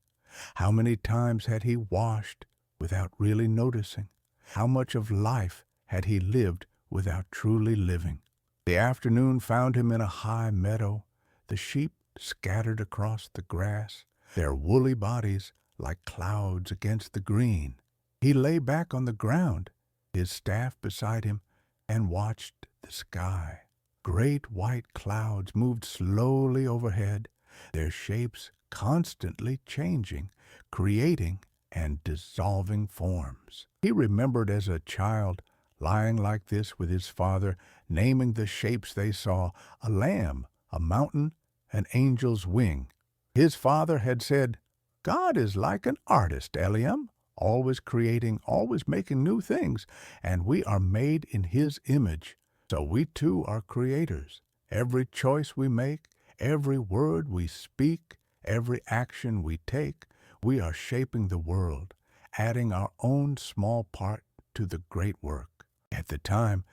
How many times had he washed without really noticing? How much of life had he lived without truly living? The afternoon found him in a high meadow, the sheep scattered across the grass, their woolly bodies like clouds against the green. He lay back on the ground, his staff beside him, and watched the sky. Great white clouds moved slowly overhead, their shapes constantly changing, creating and dissolving forms. He remembered as a child, lying like this with his father, naming the shapes they saw, a lamb, a mountain, an angel's wing. His father had said, "God is like an artist, Eliam, always creating, always making new things, and we are made in his image. So we too are creators. Every choice we make, every word we speak, every action we take, we are shaping the world, adding our own small part to the great work." At the time,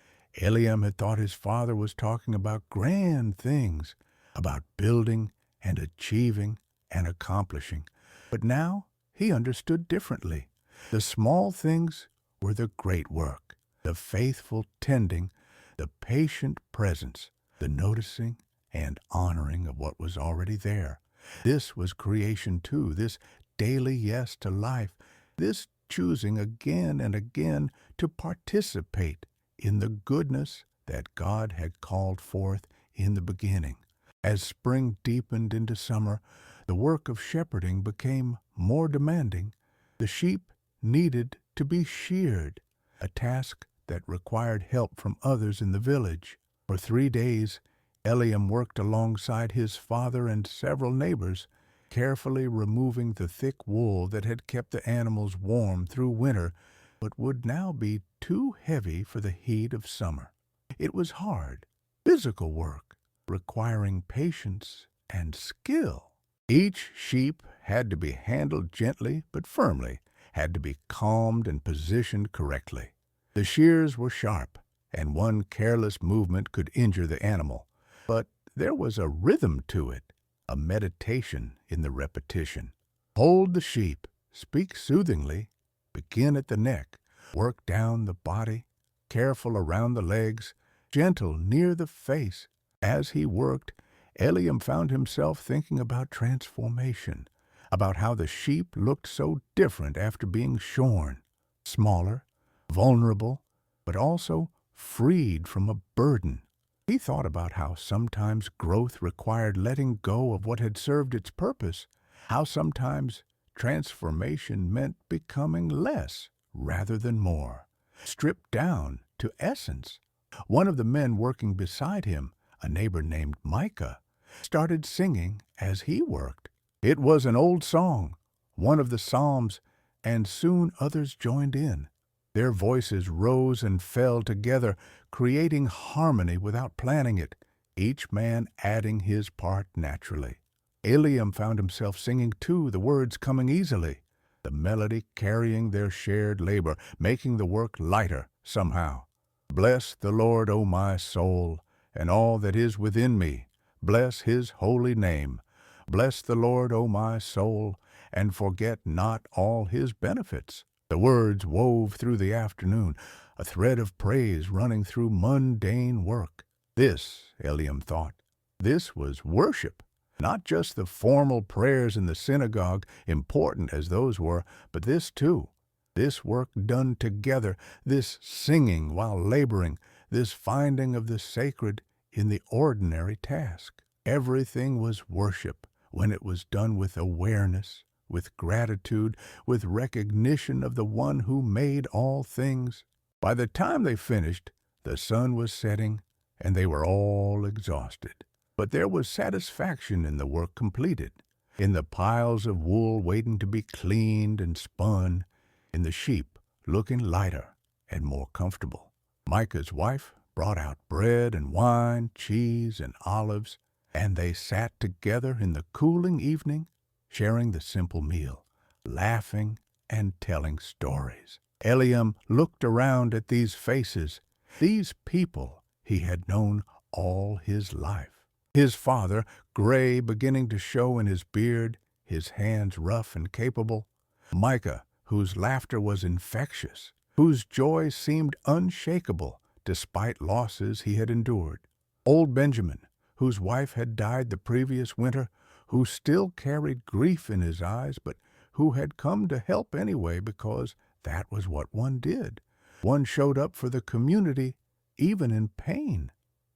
Eliam had thought his father was talking about grand things, about building and achieving and accomplishing. But now he understood differently. The small things were the great work, the faithful tending, the patient presence, the noticing and honoring of what was already there. This was creation too, this daily yes to life, this choosing again and again to participate in the goodness that God had called forth in the beginning. As spring deepened into summer, the work of shepherding became more demanding. The sheep needed to be sheared, a task that required help from others in the village. For 3 days, Eliam worked alongside his father and several neighbors, carefully removing the thick wool that had kept the animals warm through winter, but would now be too heavy for the heat of summer. It was hard, physical work, requiring patience and skill. Each sheep had to be handled gently but firmly, had to be calmed and positioned correctly. The shears were sharp, and one careless movement could injure the animal. But there was a rhythm to it, a meditation in the repetition. Hold the sheep, speak soothingly, begin at the neck, work down the body, careful around the legs, gentle near the face. As he worked, Eliam found himself thinking about transformation, about how the sheep looked so different after being shorn, smaller, vulnerable, but also freed from a burden. He thought about how sometimes growth required letting go of what had served its purpose, how sometimes transformation meant becoming less rather than more, stripped down to essence. One of the men working beside him, a neighbor named Micah, started singing as he worked. It was an old song, one of the Psalms, and soon others joined in. Their voices rose and fell together, creating harmony without planning it. each man adding his part naturally. Eliam found himself singing too, the words coming easily, the melody carrying their shared labor, making the work lighter somehow. Bless the Lord, O my soul, and all that is within me. Bless his holy name. Bless the Lord, O my soul, and forget not all his benefits. The words wove through the afternoon, a thread of praise running through mundane work. This, Eliam thought, this was worship. Not just the formal prayers in the synagogue, important as those were, but this too. This work done together, this singing while laboring, this finding of the sacred in the ordinary task. Everything was worship when it was done with awareness, with gratitude, with recognition of the one who made all things. By the time they finished, the sun was setting, and they were all exhausted. But there was satisfaction in the work completed, in the piles of wool waiting to be cleaned and spun, in the sheep looking lighter and more comfortable. Micah's wife brought out bread and wine, cheese and olives, and they sat together in the cooling evening, sharing the simple meal, laughing and telling stories. Eliam looked around at these faces, these people he had known all his life. His father, gray beginning to show in his beard, his hands rough and capable. Micah, whose laughter was infectious, whose joy seemed unshakable despite losses he had endured. Old Benjamin, whose wife had died the previous winter, who still carried grief in his eyes, but who had come to help anyway because that was what one did. One showed up for the community, even in pain.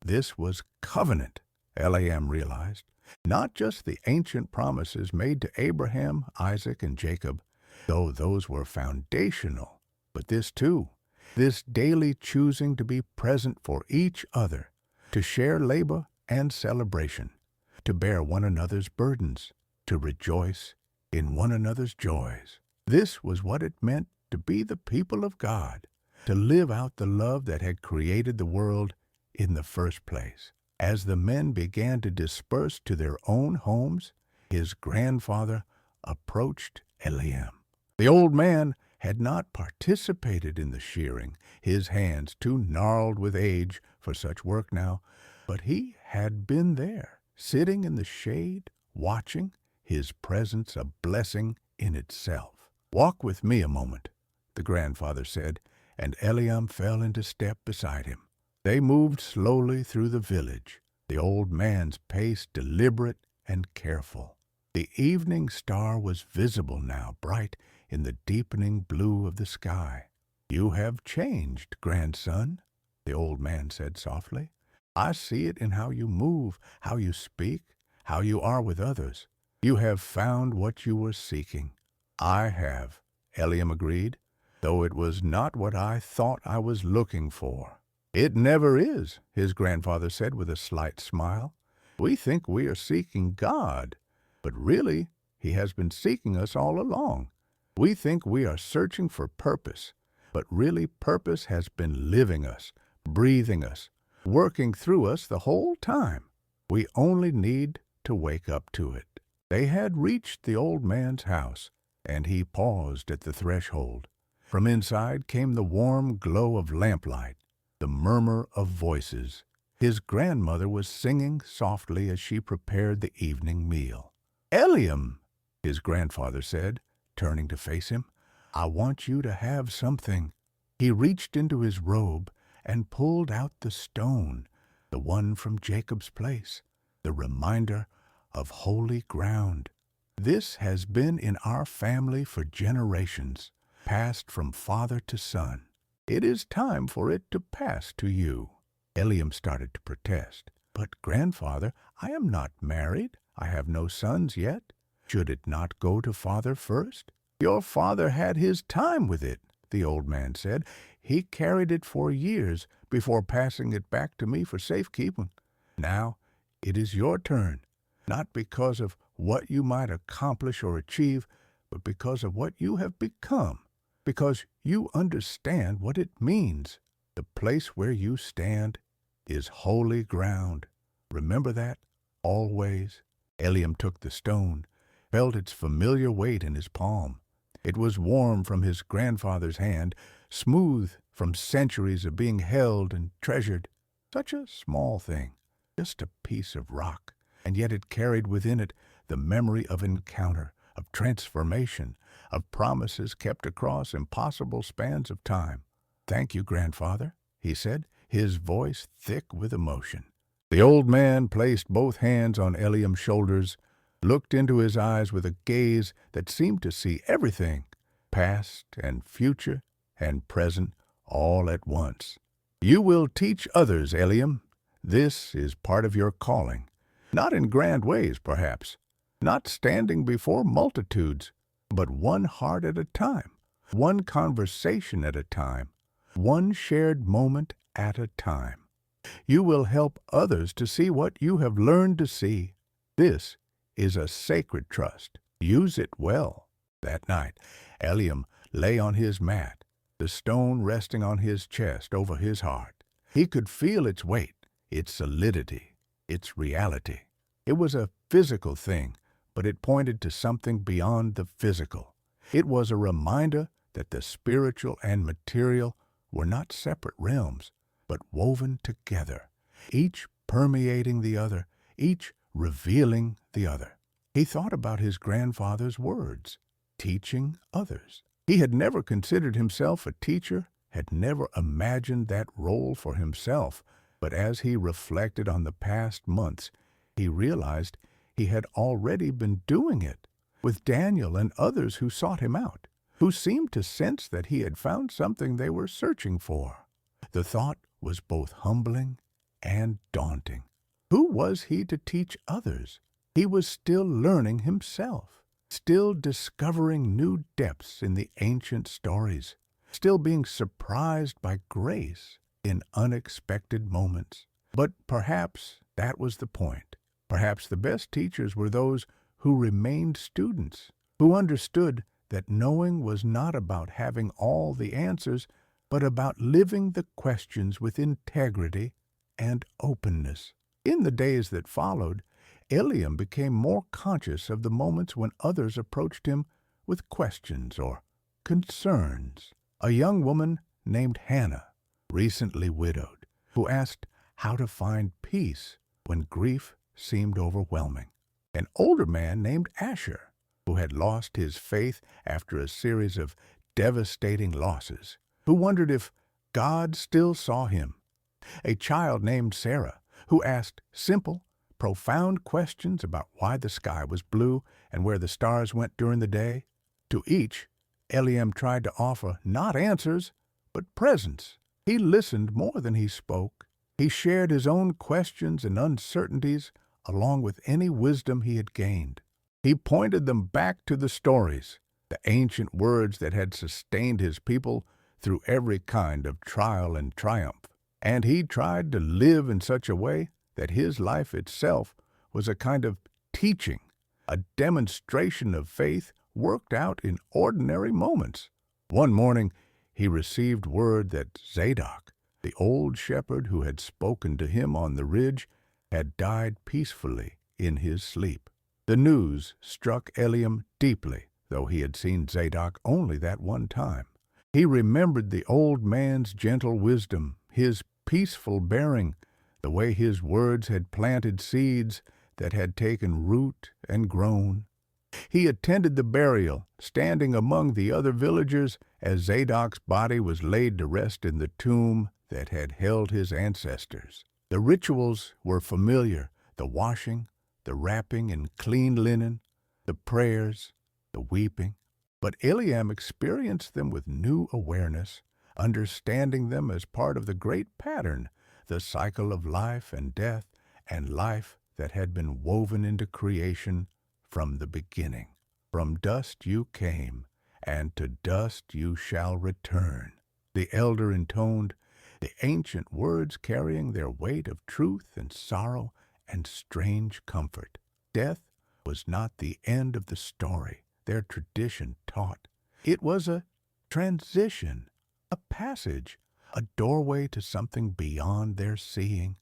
This was covenant, Eliam realized. Not just the ancient promises made to Abraham, Isaac, and Jacob, though those were foundational, but this too, this daily choosing to be present for each other, to share labor and celebration, to bear one another's burdens, to rejoice in one another's joys. This was what it meant to be the people of God, to live out the love that had created the world in the first place. As the men began to disperse to their own homes, his grandfather approached Eliam. The old man had not participated in the shearing, his hands too gnarled with age for such work now, but he had been there, sitting in the shade, watching, his presence a blessing in itself. "Walk with me a moment," the grandfather said, and Eliam fell into step beside him. They moved slowly through the village, the old man's pace deliberate and careful. The evening star was visible now, bright in the deepening blue of the sky. "You have changed, grandson," the old man said softly. "I see it in how you move, how you speak, how you are with others. You have found what you were seeking." "I have," Eliam agreed, "though it was not what I thought I was looking for." "It never is," his grandfather said with a slight smile. "We think we are seeking God, but really he has been seeking us all along. We think we are searching for purpose, but really purpose has been living us, breathing us, working through us the whole time. We only need to wake up to it." They had reached the old man's house, and he paused at the threshold. From inside came the warm glow of lamplight, the murmur of voices. His grandmother was singing softly as she prepared the evening meal. "Eliam," his grandfather said, turning to face him, "I want you to have something." He reached into his robe and pulled out the stone, the one from Jacob's place, the reminder of holy ground. "This has been in our family for generations, passed from father to son. It is time for it to pass to you." Eliam started to protest. "But, grandfather, I am not married. I have no sons yet. Should it not go to father first?" "Your father had his time with it," the old man said. "He carried it for years before passing it back to me for safekeeping. Now it is your turn, not because of what you might accomplish or achieve, but because of what you have become, because you understand what it means. The place where you stand is holy ground. Remember that? Always. Eliam took the stone, felt its familiar weight in his palm. It was warm from his grandfather's hand, smooth from centuries of being held and treasured. Such a small thing, just a piece of rock, and yet it carried within it the memory of encounter, of transformation, of promises kept across impossible spans of time. "Thank you, grandfather," he said, his voice thick with emotion. The old man placed both hands on Eliam's shoulders, looked into his eyes with a gaze that seemed to see everything, past and future and present, all at once. "You will teach others, Eliam. This is part of your calling. Not in grand ways, perhaps, not standing before multitudes, but one heart at a time, one conversation at a time, one shared moment at a time. You will help others to see what you have learned to see. This is a sacred trust. Use it well." That night, Eliam lay on his mat, the stone resting on his chest over his heart. He could feel its weight, its solidity, its reality. It was a physical thing, but it pointed to something beyond the physical. It was a reminder that the spiritual and material were not separate realms, but woven together, each permeating the other, each revealing the other. He thought about his grandfather's words, teaching others. He had never considered himself a teacher, had never imagined that role for himself, but as he reflected on the past months, he realized he had already been doing it, with Daniel and others who sought him out, who seemed to sense that he had found something they were searching for. The thought was both humbling and daunting. Who was he to teach others? He was still learning himself, still discovering new depths in the ancient stories, still being surprised by grace in unexpected moments. But perhaps that was the point. Perhaps the best teachers were those who remained students, who understood that knowing was not about having all the answers, but about living the questions with integrity and openness. In the days that followed, Eliam became more conscious of the moments when others approached him with questions or concerns. A young woman named Hannah, recently widowed, who asked how to find peace when grief seemed overwhelming. An older man named Asher, who had lost his faith after a series of devastating losses, who wondered if God still saw him. A child named Sarah, who asked simple, profound questions about why the sky was blue and where the stars went during the day. To each, Eliam tried to offer not answers, but presence. He listened more than he spoke. He shared his own questions and uncertainties along with any wisdom he had gained. He pointed them back to the stories, the ancient words that had sustained his people through every kind of trial and triumph. And he tried to live in such a way that his life itself was a kind of teaching, a demonstration of faith worked out in ordinary moments. One morning, he received word that Zadok, the old shepherd who had spoken to him on the ridge, had died peacefully in his sleep. The news struck Eliam deeply, though he had seen Zadok only that one time. He remembered the old man's gentle wisdom, his peaceful bearing, the way his words had planted seeds that had taken root and grown. He attended the burial, standing among the other villagers as Zadok's body was laid to rest in the tomb that had held his ancestors. The rituals were familiar, the washing, the wrapping in clean linen, the prayers, the weeping. But Eliam experienced them with new awareness, understanding them as part of the great pattern, the cycle of life and death, and life that had been woven into creation from the beginning. From dust you came, and to dust you shall return, the elder intoned, the ancient words carrying their weight of truth and sorrow and strange comfort. Death was not the end of the story their tradition taught. It was a transition, a passage, a doorway to something beyond their seeing.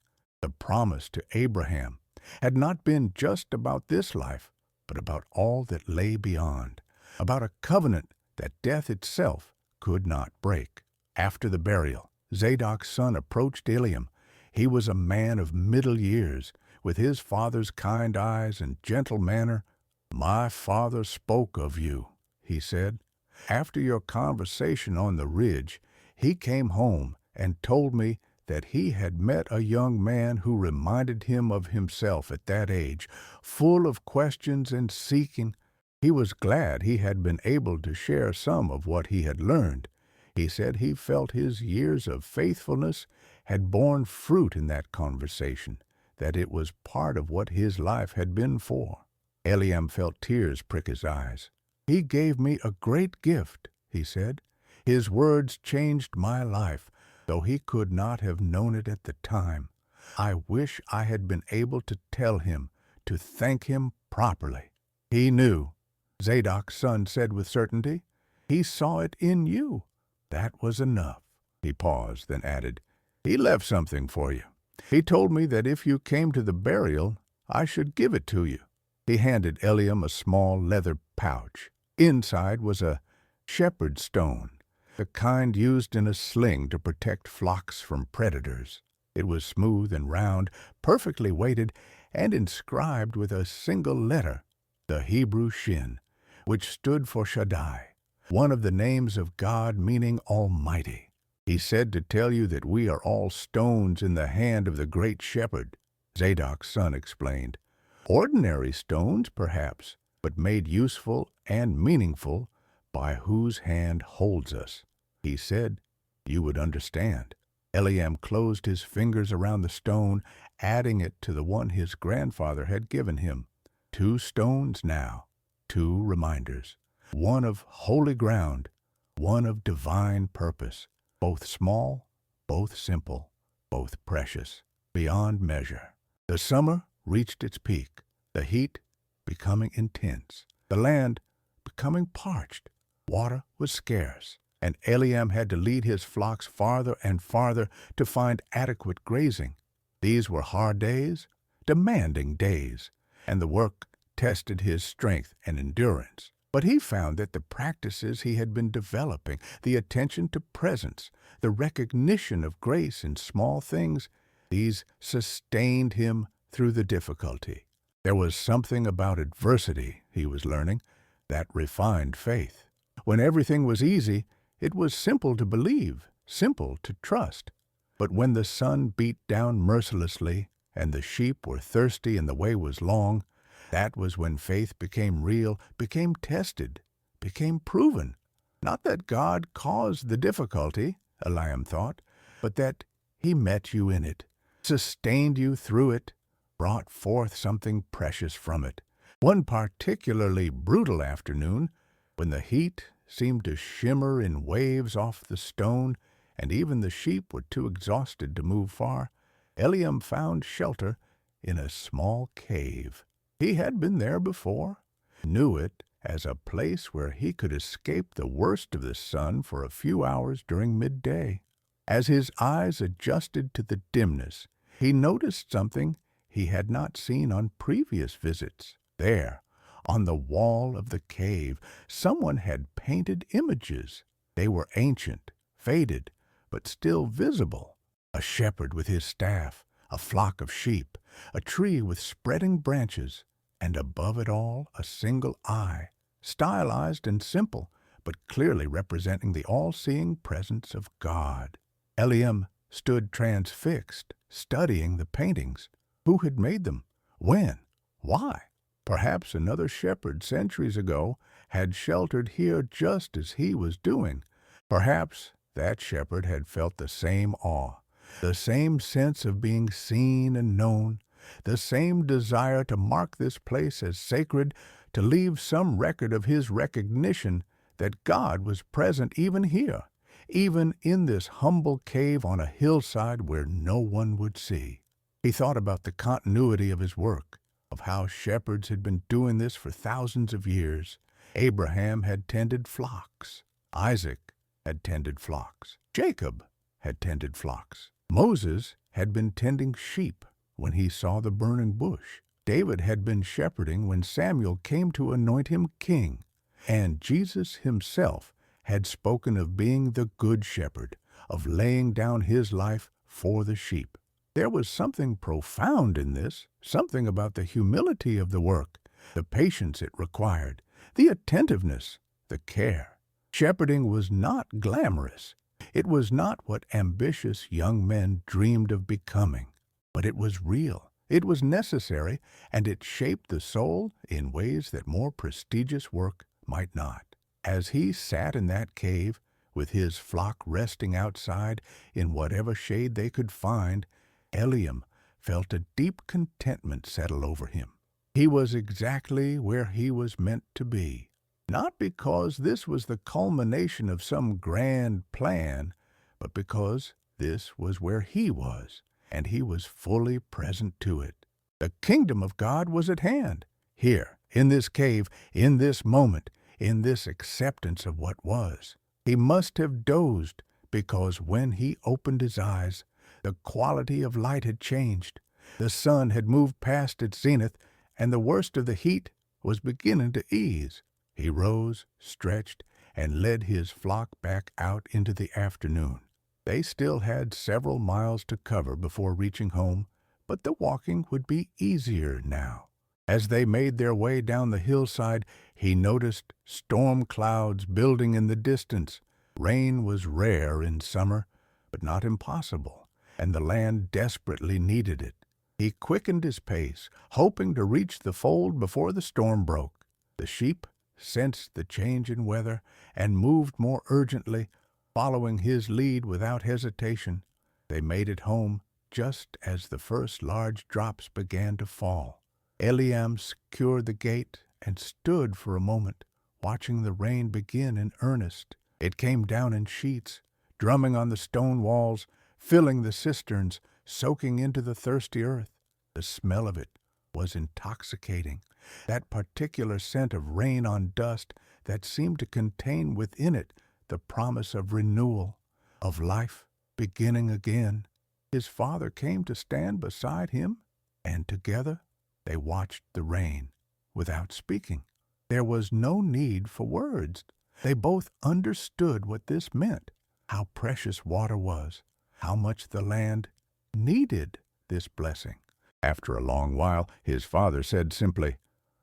The promise to Abraham had not been just about this life, but about all that lay beyond, about a covenant that death itself could not break. After the burial, Zadok's son approached Eliam. He was a man of middle years, with his father's kind eyes and gentle manner. "My father spoke of you," he said. "After your conversation on the ridge, he came home and told me that he had met a young man who reminded him of himself at that age, full of questions and seeking. He was glad he had been able to share some of what he had learned. He said he felt his years of faithfulness had borne fruit in that conversation, that it was part of what his life had been for." Eliam felt tears prick his eyes. "He gave me a great gift," he said. "His words changed my life, though he could not have known it at the time. I wish I had been able to tell him, to thank him properly." "He knew," Zadok's son said with certainty. "He saw it in you. That was enough." He paused, then added, "He left something for you. He told me that if you came to the burial, I should give it to you." He handed Eliam a small leather pouch. Inside was a shepherd's stone, the kind used in a sling to protect flocks from predators. It was smooth and round, perfectly weighted, and inscribed with a single letter, the Hebrew Shin, which stood for Shaddai, one of the names of God meaning Almighty. "He said to tell you that we are all stones in the hand of the great shepherd," Zadok's son explained. "Ordinary stones, perhaps, but made useful and meaningful by whose hand holds us. He said you would understand." Eliam closed his fingers around the stone, adding it to the one his grandfather had given him. 2 stones now, 2 reminders, one of holy ground, one of divine purpose, both small, both simple, both precious, beyond measure. The summer reached its peak, the heat becoming intense, the land becoming parched. Water was scarce, and Eliam had to lead his flocks farther and farther to find adequate grazing. These were hard days, demanding days, and the work tested his strength and endurance. But he found that the practices he had been developing, the attention to presence, the recognition of grace in small things, these sustained him through the difficulty. There was something about adversity, he was learning, that refined faith. When everything was easy, it was simple to believe, simple to trust. But when the sun beat down mercilessly, and the sheep were thirsty and the way was long, that was when faith became real, became tested, became proven. Not that God caused the difficulty, Eliam thought, but that he met you in it, sustained you through it, brought forth something precious from it. One particularly brutal afternoon, when the heat seemed to shimmer in waves off the stone, and even the sheep were too exhausted to move far, Eliam found shelter in a small cave. He had been there before, knew it as a place where he could escape the worst of the sun for a few hours during midday. As his eyes adjusted to the dimness, he noticed something he had not seen on previous visits. There, on the wall of the cave, someone had painted images. They were ancient, faded, but still visible. A shepherd with his staff, a flock of sheep, a tree with spreading branches, and above it all a single eye, stylized and simple, but clearly representing the all-seeing presence of God. Eliam stood transfixed, studying the paintings. Who had made them? When? Why? Perhaps another shepherd centuries ago had sheltered here just as he was doing. Perhaps that shepherd had felt the same awe, the same sense of being seen and known, the same desire to mark this place as sacred, to leave some record of his recognition that God was present even here, even in this humble cave on a hillside where no one would see. He thought about the continuity of his work, of how shepherds had been doing this for thousands of years. Abraham had tended flocks. Isaac had tended flocks. Jacob had tended flocks. Moses had been tending sheep. when he saw the burning bush. David had been shepherding when Samuel came to anoint him king. And Jesus himself had spoken of being the good shepherd, of laying down his life for the sheep. There was something profound in this, something about the humility of the work, the patience it required, the attentiveness, the care. Shepherding was not glamorous. It was not what ambitious young men dreamed of becoming. But it was real, it was necessary, and it shaped the soul in ways that more prestigious work might not. As he sat in that cave, with his flock resting outside in whatever shade they could find, Eliam felt a deep contentment settle over him. He was exactly where he was meant to be. Not because this was the culmination of some grand plan, but because this was where he was, and he was fully present to it. The kingdom of God was at hand, here, in this cave, in this moment, in this acceptance of what was. He must have dozed, because when he opened his eyes, the quality of light had changed. The sun had moved past its zenith, and the worst of the heat was beginning to ease. He rose, stretched, and led his flock back out into the afternoon. They still had several miles to cover before reaching home, but the walking would be easier now. As they made their way down the hillside, he noticed storm clouds building in the distance. Rain was rare in summer, but not impossible, and the land desperately needed it. He quickened his pace, hoping to reach the fold before the storm broke. The sheep sensed the change in weather and moved more urgently, following his lead without hesitation. They made it home just as the first large drops began to fall. Eliam secured the gate and stood for a moment, watching the rain begin in earnest. It came down in sheets, drumming on the stone walls, filling the cisterns, soaking into the thirsty earth. The smell of it was intoxicating, that particular scent of rain on dust that seemed to contain within it the promise of renewal, of life beginning again. His father came to stand beside him, and together they watched the rain without speaking. There was no need for words. They both understood what this meant, how precious water was, how much the land needed this blessing. After a long while, his father said simply,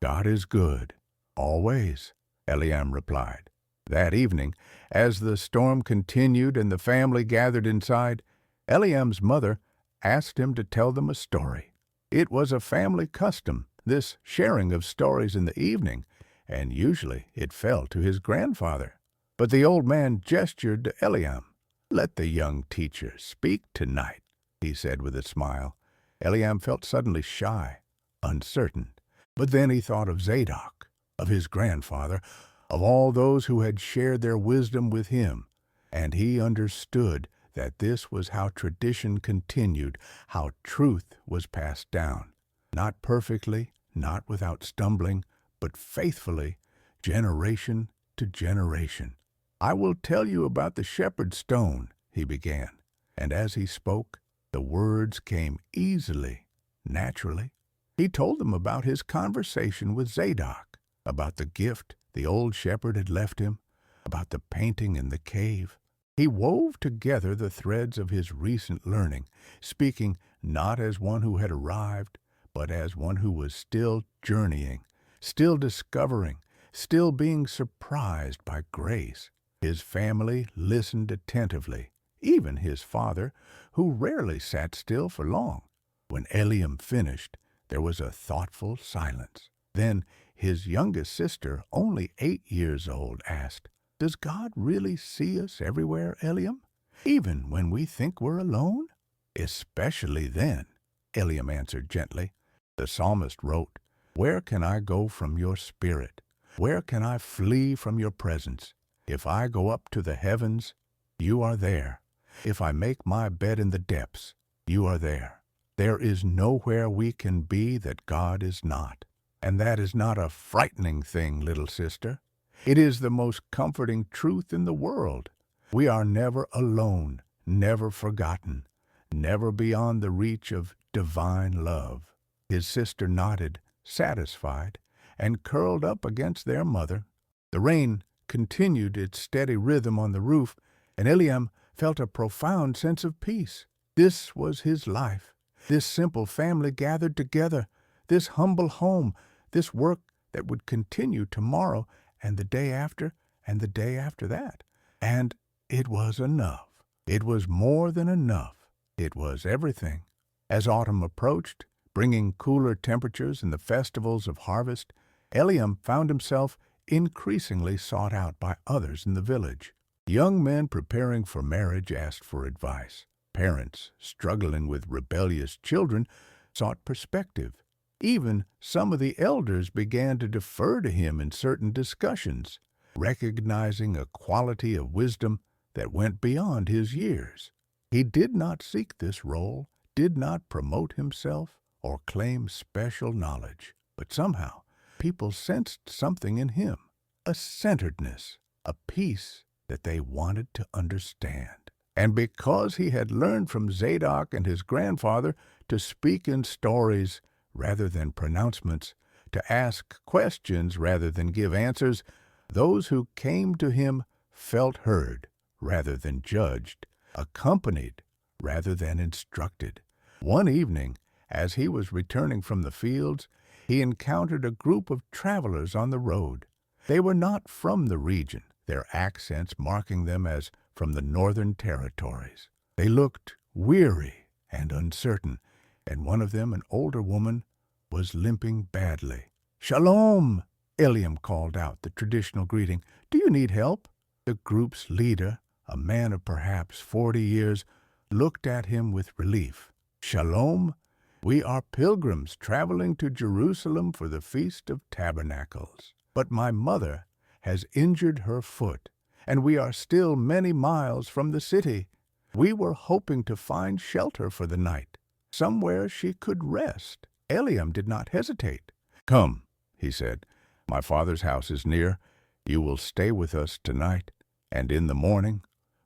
"God is good, always," Eliam replied. That evening, as the storm continued and the family gathered inside, Eliam's mother asked him to tell them a story. It was a family custom, this sharing of stories in the evening, and usually it fell to his grandfather. But the old man gestured to Eliam. "Let the young teacher speak tonight," he said with a smile. Eliam felt suddenly shy, uncertain. But then he thought of Zadok, of his grandfather, of all those who had shared their wisdom with him, and he understood that this was how tradition continued, how truth was passed down. Not perfectly, not without stumbling, but faithfully, generation to generation. "I will tell you about the shepherd's stone," he began, and as he spoke, the words came easily, naturally. He told them about his conversation with Zadok, about the gift the old shepherd had left him, about the painting in the cave. He wove together the threads of his recent learning, speaking not as one who had arrived, but as one who was still journeying, still discovering, still being surprised by grace. His family listened attentively, even his father, who rarely sat still for long. When Eliam finished, there was a thoughtful silence. Then his youngest sister, only 8 years old, asked, "Does God really see us everywhere, Eliam? Even when we think we're alone?" "Especially then," Eliam answered gently. The psalmist wrote, "Where can I go from your spirit? Where can I flee from your presence? If I go up to the heavens, you are there. If I make my bed in the depths, you are there. There is nowhere we can be that God is not." And that is not a frightening thing, little sister. It is the most comforting truth in the world. We are never alone, never forgotten, never beyond the reach of divine love. His sister nodded, satisfied, and curled up against their mother. The rain continued its steady rhythm on the roof, and Eliam felt a profound sense of peace. This was his life, this simple family gathered together, this humble home, this work that would continue tomorrow and the day after and the day after that. And it was enough. It was more than enough. It was everything. As autumn approached, bringing cooler temperatures and the festivals of harvest, Eliam found himself increasingly sought out by others in the village. Young men preparing for marriage asked for advice. Parents struggling with rebellious children sought perspective. Even some of the elders began to defer to him in certain discussions, recognizing a quality of wisdom that went beyond his years. He did not seek this role, did not promote himself, or claim special knowledge, but somehow people sensed something in him, a centeredness, a peace that they wanted to understand. And because he had learned from Zadok and his grandfather to speak in stories rather than pronouncements, to ask questions rather than give answers, those who came to him felt heard rather than judged, accompanied rather than instructed. One evening, as he was returning from the fields, he encountered a group of travelers on the road. They were not from the region, their accents marking them as from the northern territories. They looked weary and uncertain, and one of them, an older woman, was limping badly. "Shalom!" Eliam called out the traditional greeting. "Do you need help?" The group's leader, a man of perhaps 40 years, looked at him with relief. "Shalom! We are pilgrims traveling to Jerusalem for the Feast of Tabernacles. But my mother has injured her foot, and we are still many miles from the city. We were hoping to find shelter for the night, somewhere she could rest." Eliam did not hesitate. "Come," he said, "my father's house is near. You will stay with us tonight, and in the morning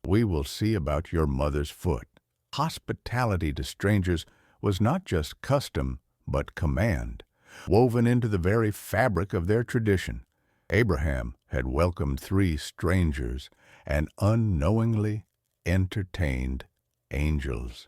we will see about your mother's foot." Hospitality to strangers was not just custom, but command, woven into the very fabric of their tradition. Abraham had welcomed 3 strangers and unknowingly entertained angels.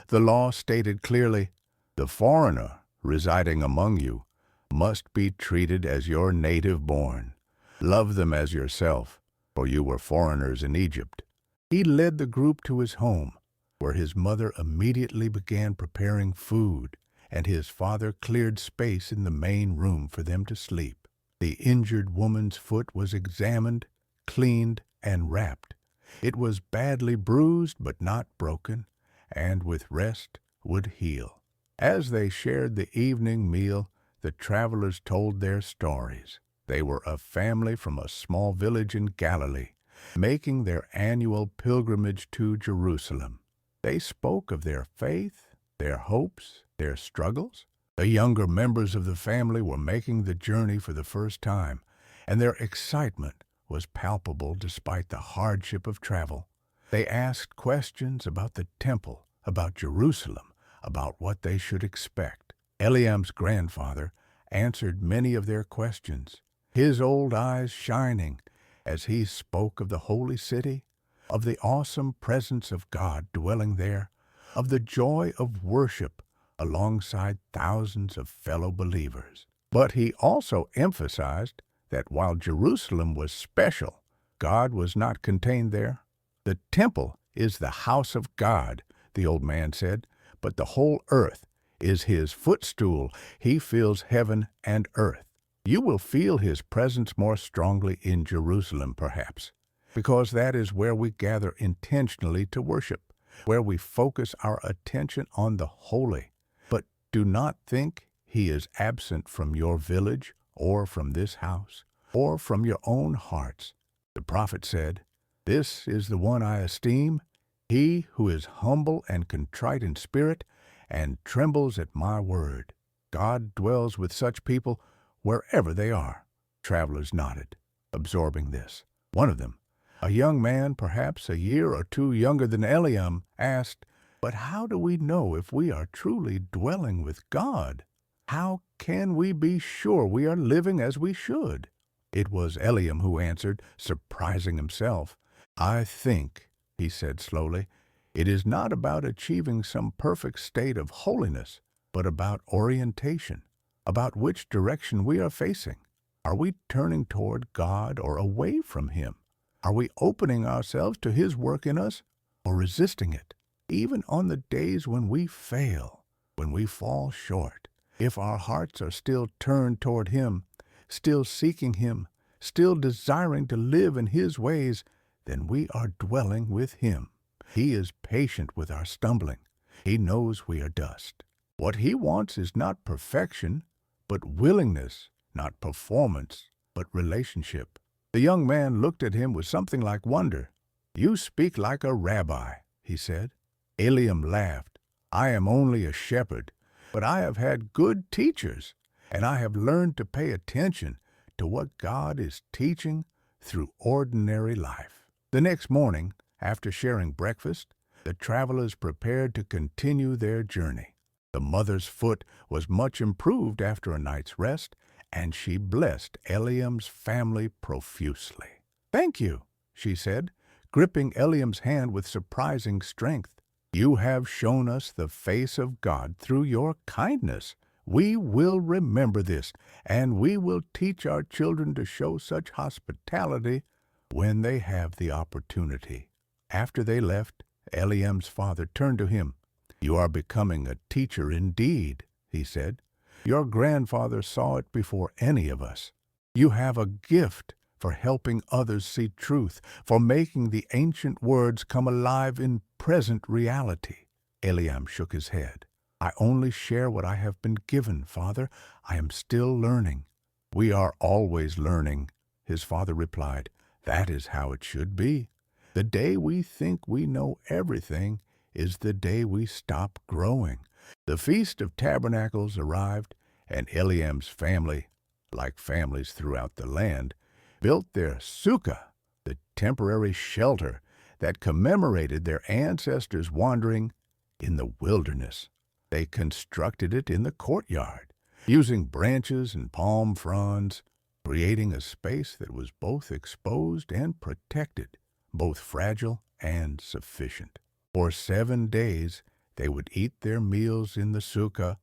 The law stated clearly, "The foreigner residing among you must be treated as your native born. Love them as yourself, for you were foreigners in Egypt." He led the group to his home, where his mother immediately began preparing food, and his father cleared space in the main room for them to sleep. The injured woman's foot was examined, cleaned, and wrapped. It was badly bruised but not broken, and with rest would heal. As they shared the evening meal, the travelers told their stories. They were a family from a small village in Galilee, making their annual pilgrimage to Jerusalem. They spoke of their faith, their hopes, their struggles. The younger members of the family were making the journey for the first time, and their excitement was palpable despite the hardship of travel. They asked questions about the temple, about Jerusalem, about what they should expect. Eliam's grandfather answered many of their questions, his old eyes shining as he spoke of the holy city, of the awesome presence of God dwelling there, of the joy of worship alongside thousands of fellow believers. But he also emphasized that while Jerusalem was special, God was not contained there. "The temple is the house of God," the old man said, "but the whole earth is his footstool. He fills heaven and earth. You will feel his presence more strongly in Jerusalem, perhaps, because that is where we gather intentionally to worship, where we focus our attention on the holy. But do not think he is absent from your village or from this house or from your own hearts. The prophet said, 'This is the one I esteem, he who is humble and contrite in spirit and trembles at my word.' God dwells with such people wherever they are." Travelers nodded, absorbing this. One of them, a young man perhaps a year or 2 younger than Eliam, asked, But how do we know if we are truly dwelling with God? How can we be sure we are living as we should? It was Eliam who answered, surprising himself. I think, he said slowly, it is not about achieving some perfect state of holiness, but about orientation, about which direction we are facing. Are we turning toward God or away from Him? Are we opening ourselves to His work in us or resisting it? Even on the days when we fail, when we fall short, if our hearts are still turned toward Him, still seeking Him, still desiring to live in His ways, then we are dwelling with Him. He is patient with our stumbling. He knows we are dust. What He wants is not perfection, but willingness, not performance, but relationship. The young man looked at him with something like wonder. You speak like a rabbi, he said. Eliam laughed. I am only a shepherd, but I have had good teachers, and I have learned to pay attention to what God is teaching through ordinary life. The next morning, after sharing breakfast, the travelers prepared to continue their journey. The mother's foot was much improved after a night's rest, and she blessed Eliam's family profusely. Thank you, she said, gripping Eliam's hand with surprising strength. You have shown us the face of God through your kindness. We will remember this, and we will teach our children to show such hospitality when they have the opportunity. After they left, Eliam's father turned to him. You are becoming a teacher indeed, he said. Your grandfather saw it before any of us. You have a gift for helping others see truth, for making the ancient words come alive in present reality. Eliam shook his head. I only share what I have been given, Father. I am still learning. We are always learning, his father replied. That is how it should be. The day we think we know everything is the day we stop growing. The Feast of Tabernacles arrived, and Eliam's family, like families throughout the land, built their sukkah, the temporary shelter that commemorated their ancestors' wandering in the wilderness. They constructed it in the courtyard, using branches and palm fronds, creating a space that was both exposed and protected, both fragile and sufficient. For 7 days, they would eat their meals in the sukkah,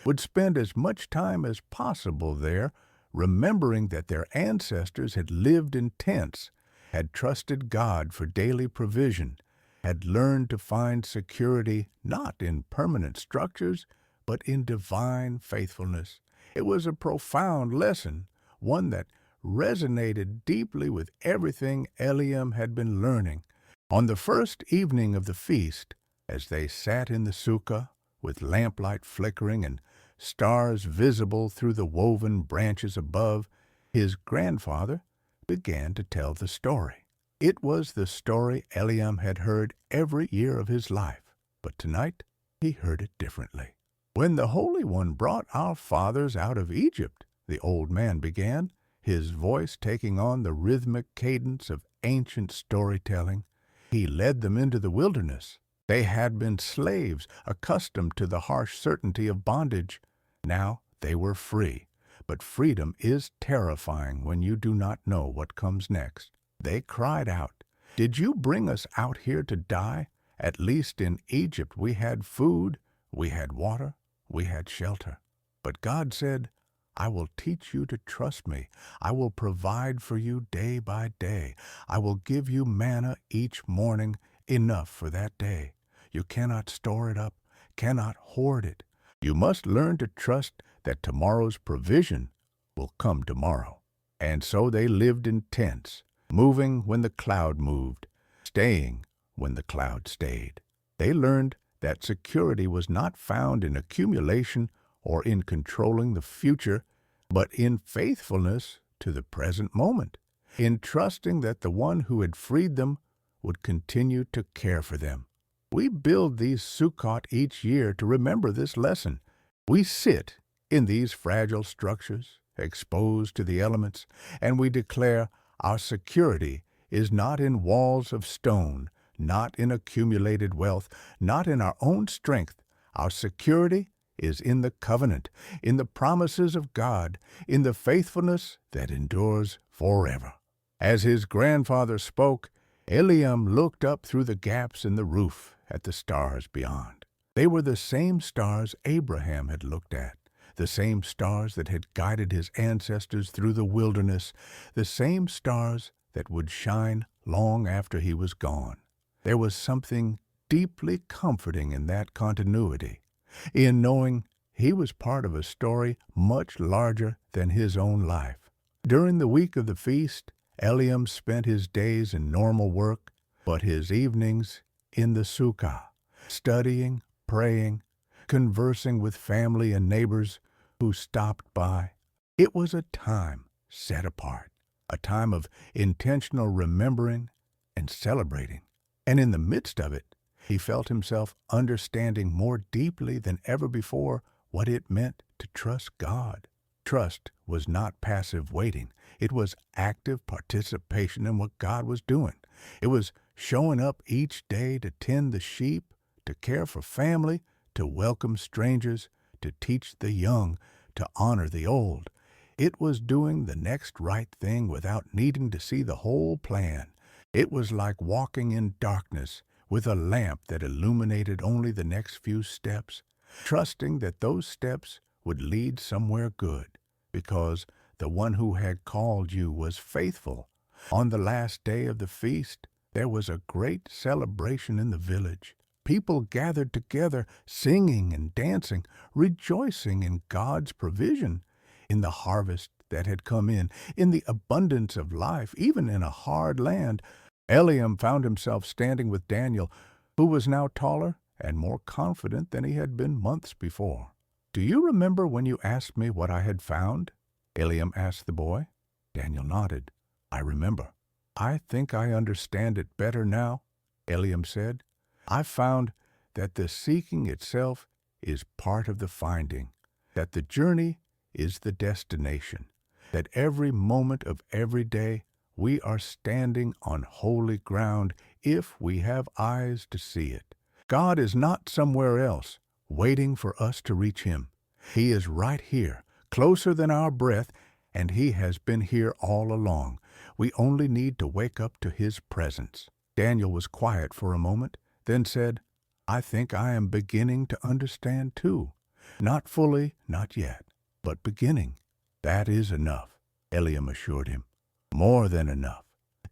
would spend as much time as possible there, remembering that their ancestors had lived in tents, had trusted God for daily provision, had learned to find security not in permanent structures, but in divine faithfulness. It was a profound lesson, one that resonated deeply with everything Eliam had been learning. On the first evening of the feast, as they sat in the sukkah, with lamplight flickering and stars visible through the woven branches above, his grandfather began to tell the story. It was the story Eliam had heard every year of his life, but tonight he heard it differently. When the Holy One brought our fathers out of Egypt, the old man began, his voice taking on the rhythmic cadence of ancient storytelling. He led them into the wilderness. They had been slaves, accustomed to the harsh certainty of bondage. Now they were free, but freedom is terrifying when you do not know what comes next. They cried out, "Did you bring us out here to die? At least in Egypt we had food, we had water, we had shelter." But God said, I will teach you to trust me. I will provide for you day by day. I will give you manna each morning, enough for that day. You cannot store it up, cannot hoard it. You must learn to trust that tomorrow's provision will come tomorrow. And so they lived in tents, moving when the cloud moved, staying when the cloud stayed. They learned that security was not found in accumulation or in controlling the future, but in faithfulness to the present moment, in trusting that the one who had freed them would continue to care for them. We build these sukkot each year to remember this lesson. We sit in these fragile structures, exposed to the elements, and we declare our security is not in walls of stone, not in accumulated wealth, not in our own strength. Our security is in the covenant, in the promises of God, in the faithfulness that endures forever. As his grandfather spoke, Eliam looked up through the gaps in the roof at the stars beyond. They were the same stars Abraham had looked at, the same stars that had guided his ancestors through the wilderness, the same stars that would shine long after he was gone. There was something deeply comforting in that continuity, in knowing he was part of a story much larger than his own life. During the week of the feast, Eliam spent his days in normal work, but his evenings in the sukkah, studying, praying, conversing with family and neighbors who stopped by. It was a time set apart, a time of intentional remembering and celebrating. And in the midst of it, he felt himself understanding more deeply than ever before what it meant to trust God. Trust was not passive waiting. It was active participation in what God was doing. It was showing up each day to tend the sheep, to care for family, to welcome strangers, to teach the young, to honor the old. It was doing the next right thing without needing to see the whole plan. It was like walking in darkness with a lamp that illuminated only the next few steps, trusting that those steps would lead somewhere good, because the one who had called you was faithful. On the last day of the feast, there was a great celebration in the village. People gathered together, singing and dancing, rejoicing in God's provision, in the harvest that had come in the abundance of life, even in a hard land. Eliam found himself standing with Daniel, who was now taller and more confident than he had been months before. "Do you remember when you asked me what I had found?" Eliam asked the boy. Daniel nodded. "I remember." "I think I understand it better now," Eliam said. "I've found that the seeking itself is part of the finding, that the journey is the destination, that every moment of every day we are standing on holy ground if we have eyes to see it. God is not somewhere else, waiting for us to reach Him. He is right here, closer than our breath, and He has been here all along. We only need to wake up to His presence." Daniel was quiet for a moment, then said, "I think I am beginning to understand too. Not fully, not yet, but beginning." "That is enough," Eliam assured him. "More than enough.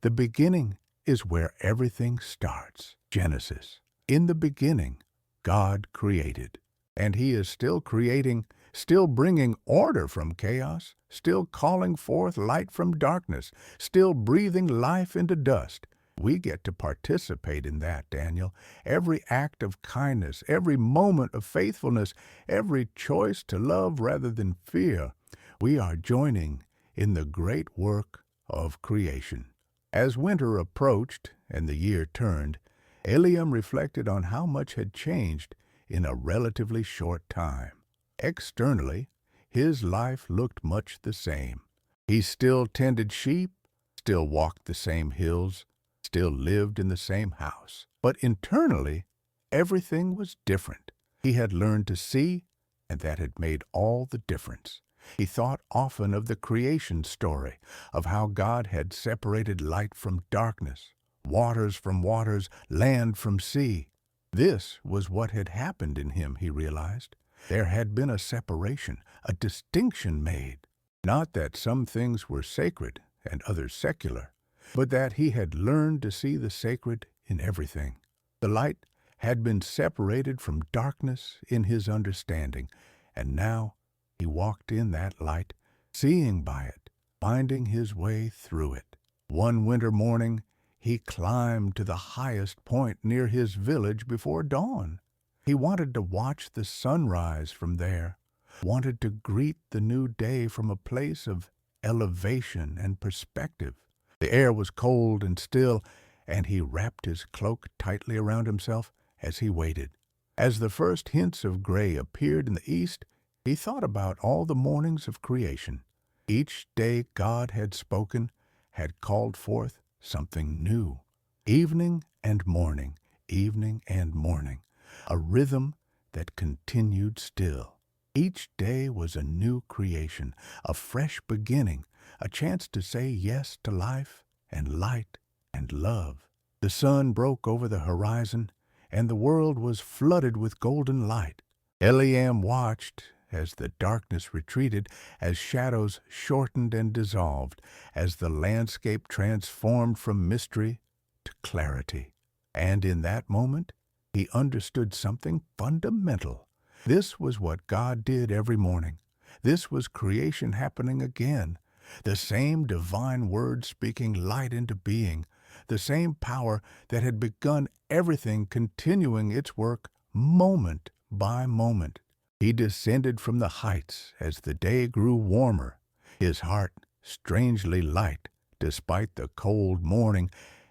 The beginning is where everything starts." Genesis. In the beginning, God created, and He is still creating, still bringing order from chaos, still calling forth light from darkness, still breathing life into dust. We get to participate in that, Daniel. Every act of kindness, every moment of faithfulness, every choice to love rather than fear, we are joining in the great work of creation. As winter approached and the year turned, Eliam reflected on how much had changed in a relatively short time. Externally, his life looked much the same. He still tended sheep, still walked the same hills, still lived in the same house. But internally, everything was different. He had learned to see, and that had made all the difference. He thought often of the creation story, of how God had separated light from darkness, waters from waters, land from sea. This was what had happened in him, he realized. There had been a separation, a distinction made. Not that some things were sacred and others secular, but that he had learned to see the sacred in everything. The light had been separated from darkness in his understanding, and now he walked in that light, seeing by it, finding his way through it. One winter morning, he climbed to the highest point near his village before dawn. He wanted to watch the sunrise from there, wanted to greet the new day from a place of elevation and perspective. The air was cold and still, and he wrapped his cloak tightly around himself as he waited. As the first hints of gray appeared in the east, he thought about all the mornings of creation. Each day God had spoken, had called forth something new. Evening and morning, evening and morning, a rhythm that continued still. Each day was a new creation, a fresh beginning, a chance to say yes to life and light and love. The sun broke over the horizon, and the world was flooded with golden light. Eliam watched as the darkness retreated, as shadows shortened and dissolved, as the landscape transformed from mystery to clarity. And in that moment, he understood something fundamental. This was what God did every morning. This was creation happening again. The same divine word speaking light into being. The same power that had begun everything continuing its work moment by moment. He descended from the heights as the day grew warmer, his heart strangely light despite the cold morning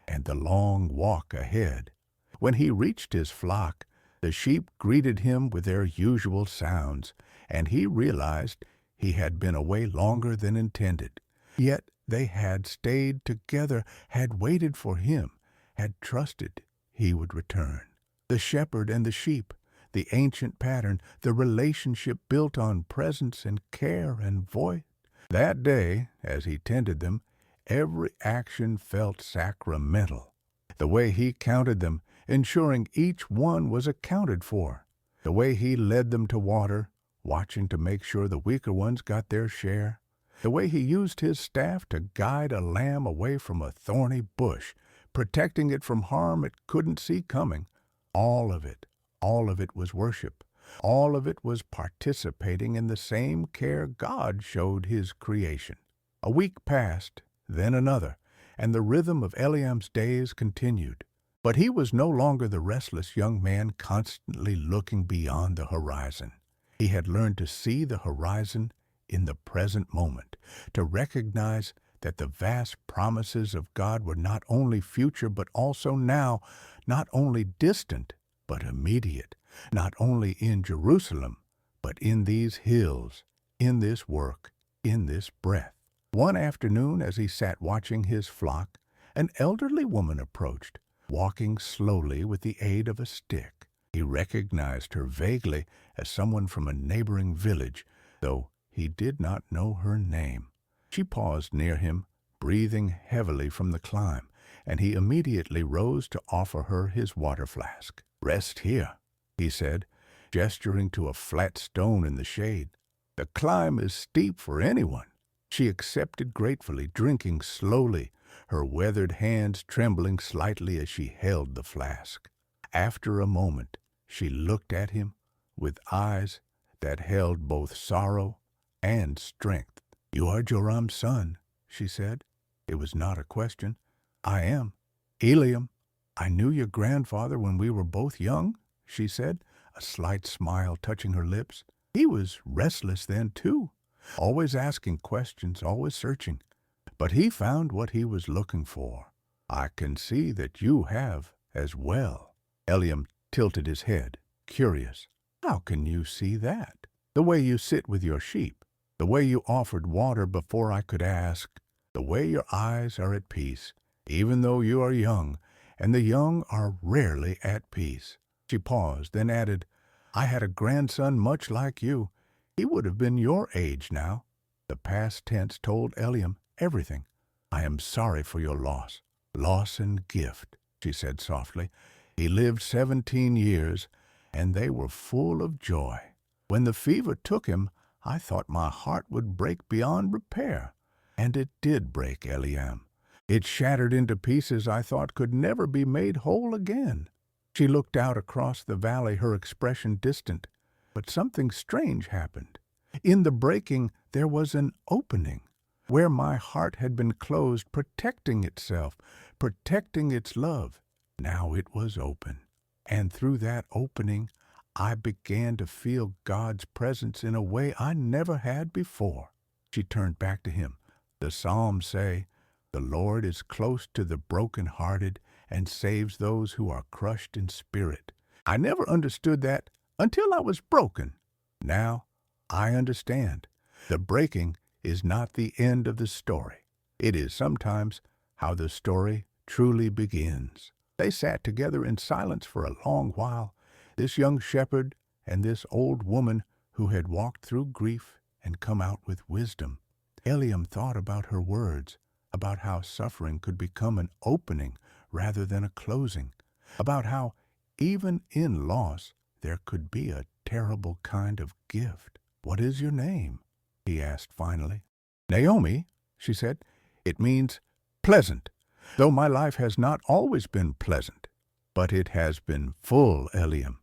and the long walk ahead. When he reached his flock, the sheep greeted him with their usual sounds, and he realized he had been away longer than intended. Yet they had stayed together, had waited for him, had trusted he would return. The shepherd and the sheep, the ancient pattern, the relationship built on presence and care and voice. That day, as he tended them, every action felt sacramental. The way he counted them, ensuring each one was accounted for. The way he led them to water, watching to make sure the weaker ones got their share. The way he used his staff to guide a lamb away from a thorny bush, protecting it from harm it couldn't see coming. All of it was worship. All of it was participating in the same care God showed his creation. A week passed, then another, and the rhythm of Eliam's days continued. But he was no longer the restless young man constantly looking beyond the horizon. He had learned to see the horizon in the present moment, to recognize that the vast promises of God were not only future but also now, not only distant but immediate, not only in Jerusalem but in these hills, in this work, in this breath. One afternoon, as he sat watching his flock, an elderly woman approached, walking slowly with the aid of a stick. He recognized her vaguely as someone from a neighboring village, though he did not know her name. She paused near him, breathing heavily from the climb, and he immediately rose to offer her his water flask. "Rest here," he said, gesturing to a flat stone in the shade. "The climb is steep for anyone." She accepted gratefully, drinking slowly, her weathered hands trembling slightly as she held the flask. After a moment, she looked at him with eyes that held both sorrow and strength. "You are Joram's son," she said. It was not a question. "I am. Eliam, I knew your grandfather when we were both young," she said, a slight smile touching her lips. "He was restless then, too, always asking questions, always searching. But he found what he was looking for. I can see that you have as well." Eliam tilted his head, curious. "How can you see that?" "The way you sit with your sheep, the way you offered water before I could ask, the way your eyes are at peace, even though you are young, and the young are rarely at peace." She paused, then added, "I had a grandson much like you. He would have been your age now." The past tense told Eliam everything. "I am sorry for your loss and gift," she said softly. "He lived 17 years, and they were full of joy. When the fever took him, I thought my heart would break beyond repair. And it did break, Eliam. It shattered into pieces I thought could never be made whole again." She looked out across the valley, her expression distant. But something strange happened. In the breaking, there was an opening. Where my heart had been closed, protecting itself, protecting its love, now it was open. And through that opening, I began to feel God's presence in a way I never had before. She turned back to him. "The Psalms say, 'The Lord is close to the broken-hearted and saves those who are crushed in spirit.' I never understood that until I was broken. Now I understand. The breaking is not the end of the story. It is sometimes how the story truly begins. They sat together in silence for a long while, this young shepherd and this old woman who had walked through grief and come out with wisdom. Eliam thought about her words, about how suffering could become an opening rather than a closing, about how, even in loss, there could be a terrible kind of gift. "What is your name?" he asked finally. "Naomi," she said. "It means pleasant, though my life has not always been pleasant. But it has been full, Eliam.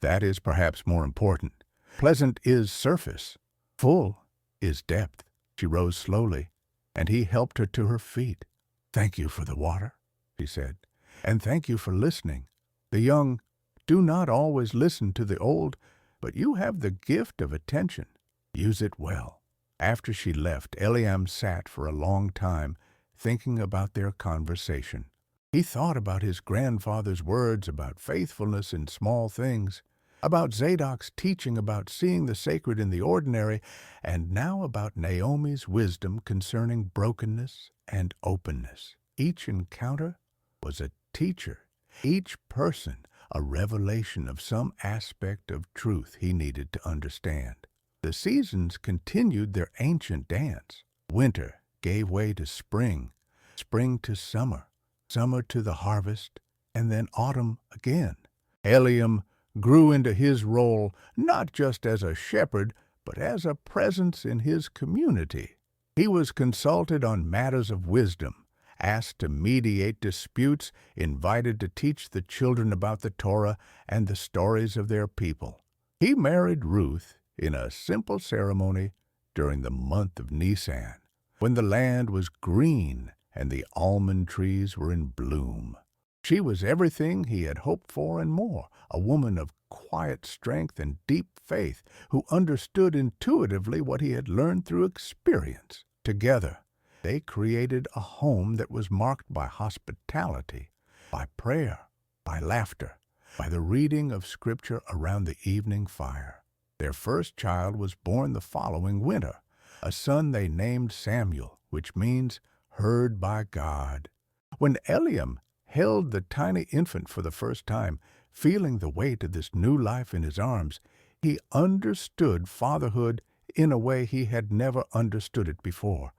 That is perhaps more important. Pleasant is surface. Full is depth." She rose slowly, and he helped her to her feet. "Thank you for the water," she said, "and thank you for listening. The young do not always listen to the old, but you have the gift of attention. Use it well." After she left, Eliam sat for a long time, thinking about their conversation. He thought about his grandfather's words about faithfulness in small things, about Zadok's teaching about seeing the sacred in the ordinary, and now about Naomi's wisdom concerning brokenness and openness. Each encounter was a teacher, each person a revelation of some aspect of truth he needed to understand. The seasons continued their ancient dance. Winter gave way to spring, spring to summer, summer to the harvest, and then autumn again. Eliam grew into his role not just as a shepherd, but as a presence in his community. He was consulted on matters of wisdom, asked to mediate disputes, invited to teach the children about the Torah and the stories of their people. He married Ruth in a simple ceremony during the month of Nisan, when the land was green and the almond trees were in bloom. She was everything he had hoped for and more, a woman of quiet strength and deep faith who understood intuitively what he had learned through experience. Together, they created a home that was marked by hospitality, by prayer, by laughter, by the reading of Scripture around the evening fire. Their first child was born the following winter, a son they named Samuel, which means heard by God. When Eliam held the tiny infant for the first time, feeling the weight of this new life in his arms, he understood fatherhood in a way he had never understood it before.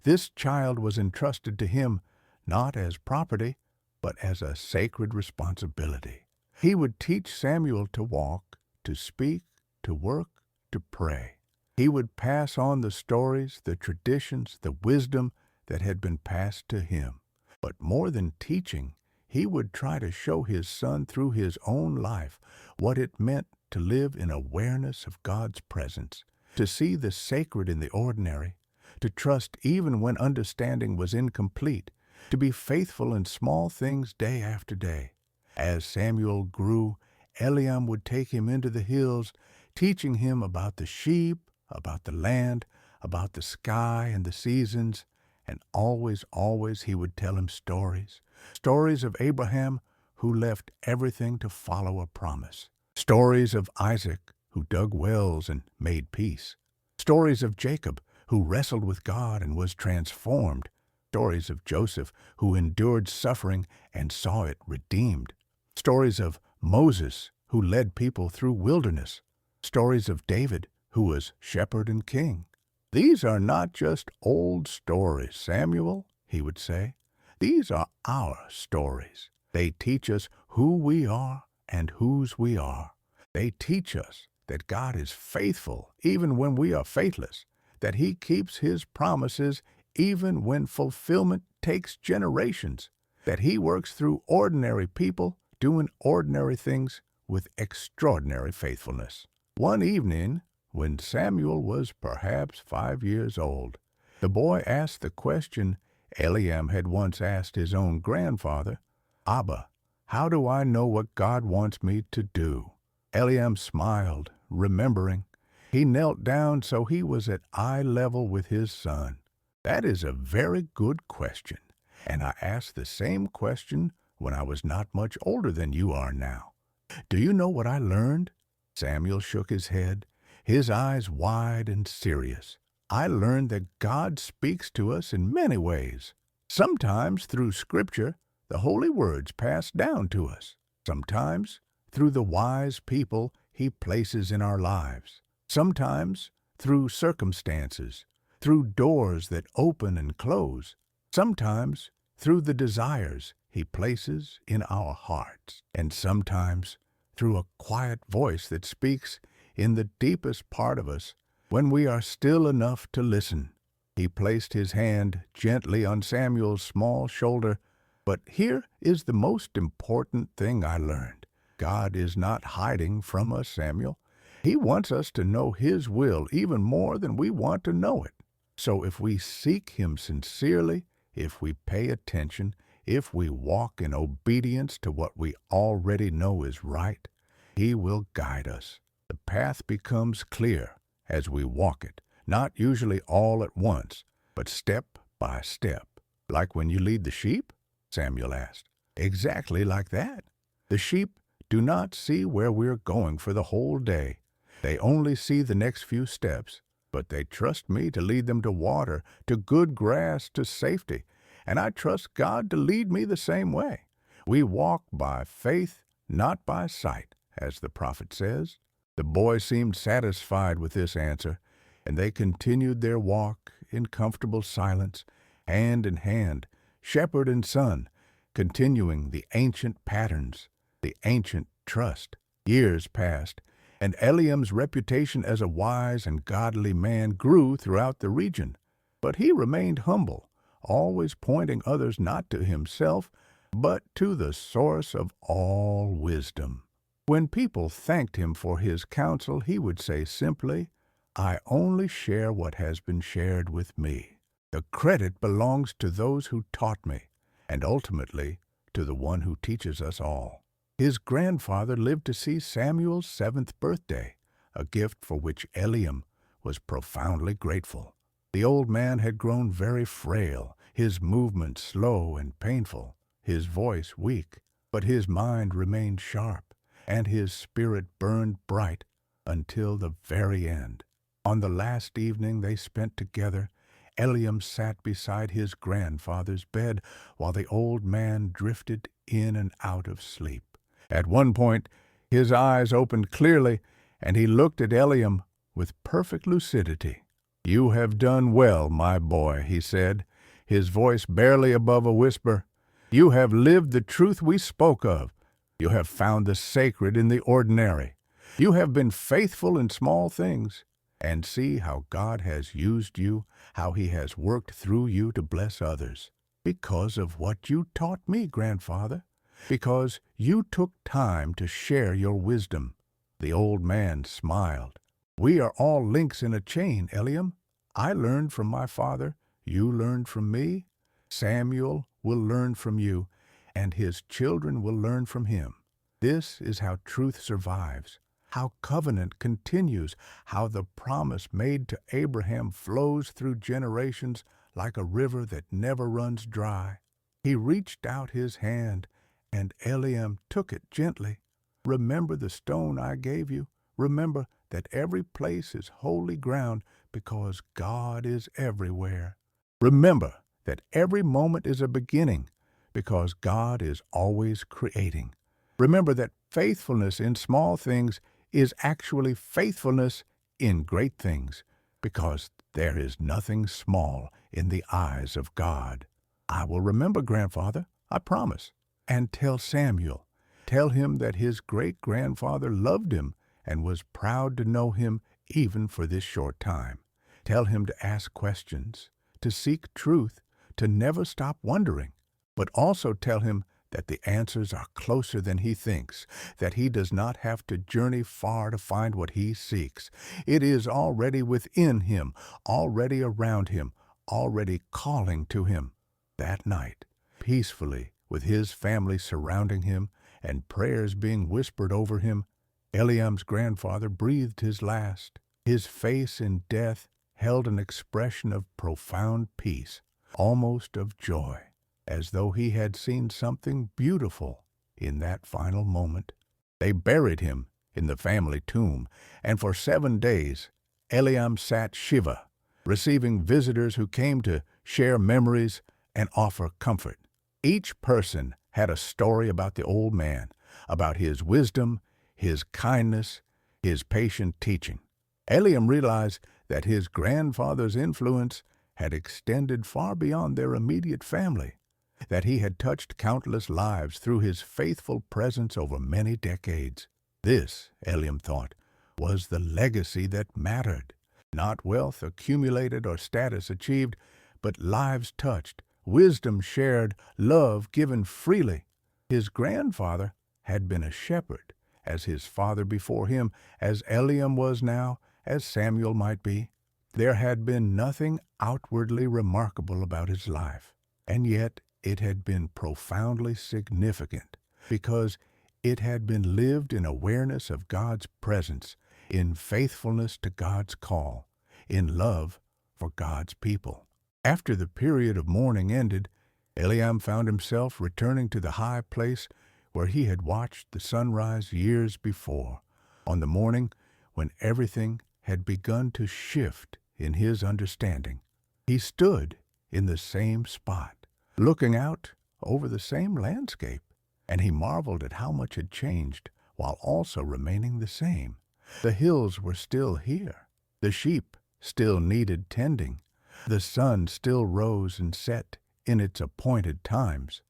This child was entrusted to him not as property, but as a sacred responsibility. He would teach Samuel to walk, to speak, to work, to pray. He would pass on the stories, the traditions, the wisdom that had been passed to him. But more than teaching, he would try to show his son through his own life what it meant to live in awareness of God's presence, to see the sacred in the ordinary, to trust even when understanding was incomplete, to be faithful in small things day after day. As Samuel grew, Eliam would take him into the hills, teaching him about the sheep, about the land, about the sky and the seasons, and always he would tell him stories, stories of Abraham who left everything to follow a promise, stories of Isaac who dug wells and made peace, stories of Jacob who wrestled with God and was transformed, stories of Joseph who endured suffering and saw it redeemed, stories of Moses who led people through wilderness, stories of David who was shepherd and king. "These are not just old stories, Samuel," he would say. "These are our stories. They teach us who we are and whose we are. They teach us that God is faithful even when we are faithless, that He keeps His promises even when fulfillment takes generations, that He works through ordinary people doing ordinary things with extraordinary faithfulness." One evening, when Samuel was perhaps 5 years old, the boy asked the question Eliam had once asked his own grandfather, "Abba, how do I know what God wants me to do?" Eliam smiled, remembering. He knelt down so he was at eye level with his son. "That is a very good question, and I asked the same question when I was not much older than you are now. Do you know what I learned?" Samuel shook his head, his eyes wide and serious. "I learned that God speaks to us in many ways, sometimes through Scripture, the holy words passed down to us, sometimes through the wise people he places in our lives, sometimes through circumstances, through doors that open and close, sometimes through the desires he places in our hearts, and sometimes through a quiet voice that speaks in the deepest part of us when we are still enough to listen. He placed his hand gently on Samuel's small shoulder. But here is the most important thing I learned. God is not hiding from us, Samuel. He wants us to know His will even more than we want to know it. So if we seek Him sincerely, if we pay attention, if we walk in obedience to what we already know is right, He will guide us. The path becomes clear as we walk it, not usually all at once, but step by step. Like when you lead the sheep? Samuel asked. Exactly like that. The sheep do not see where we're going for the whole day. They only see the next few steps, but they trust me to lead them to water, to good grass, to safety, and I trust God to lead me the same way. We walk by faith, not by sight, as the prophet says. The boy seemed satisfied with this answer, and they continued their walk in comfortable silence, hand in hand, shepherd and son, continuing the ancient patterns, the ancient trust. Years passed, and Eliam's reputation as a wise and godly man grew throughout the region. But he remained humble, always pointing others not to himself, but to the source of all wisdom. When people thanked him for his counsel, he would say simply, I only share what has been shared with me. The credit belongs to those who taught me, and ultimately to the one who teaches us all. His grandfather lived to see Samuel's 7th birthday, a gift for which Eliam was profoundly grateful. The old man had grown very frail, his movements slow and painful, his voice weak, but his mind remained sharp, and his spirit burned bright until the very end. On the last evening they spent together, Eliam sat beside his grandfather's bed while the old man drifted in and out of sleep. At one point, his eyes opened clearly, and he looked at Eliam with perfect lucidity. You have done well, my boy, he said, his voice barely above a whisper. You have lived the truth we spoke of. You have found the sacred in the ordinary. You have been faithful in small things. And see how God has used you, how He has worked through you to bless others. Because of what you taught me, grandfather. Because you took time to share your wisdom. The old man smiled. We are all links in a chain, Eliam. I learned from my father. You learned from me. Samuel will learn from you, and his children will learn from him. This is how truth survives, how covenant continues, how the promise made to Abraham flows through generations like a river that never runs dry. He reached out his hand, and Eliam took it gently. Remember the stone I gave you. Remember that every place is holy ground because God is everywhere. Remember that every moment is a beginning because God is always creating. Remember that faithfulness in small things is actually faithfulness in great things because there is nothing small in the eyes of God. I will remember, grandfather, I promise. And tell Samuel, tell him that his great-grandfather loved him and was proud to know him even for this short time. Tell him to ask questions, to seek truth, to never stop wondering, but also tell him that the answers are closer than he thinks, that he does not have to journey far to find what he seeks. It is already within him, already around him, already calling to him. That night, peacefully, with his family surrounding him and prayers being whispered over him, Eliam's grandfather breathed his last. His face in death held an expression of profound peace, almost of joy, as though he had seen something beautiful in that final moment. They buried him in the family tomb, and for 7 days Eliam sat Shiva, receiving visitors who came to share memories and offer comfort. Each person had a story about the old man, about his wisdom, his kindness, his patient teaching. Eliam realized that his grandfather's influence had extended far beyond their immediate family, that he had touched countless lives through his faithful presence over many decades. This, Eliam thought, was the legacy that mattered. Not wealth accumulated or status achieved, but lives touched, wisdom shared, love given freely. His grandfather had been a shepherd, as his father before him, as Eliam was now, as Samuel might be. There had been nothing outwardly remarkable about his life, and yet it had been profoundly significant because it had been lived in awareness of God's presence, in faithfulness to God's call, in love for God's people. After the period of mourning ended, Eliam found himself returning to the high place where he had watched the sunrise years before, on the morning when everything had begun to shift in his understanding. He stood in the same spot, looking out over the same landscape, and he marveled at how much had changed while also remaining the same. The hills were still here. The sheep still needed tending. The sun still rose and set in its appointed times.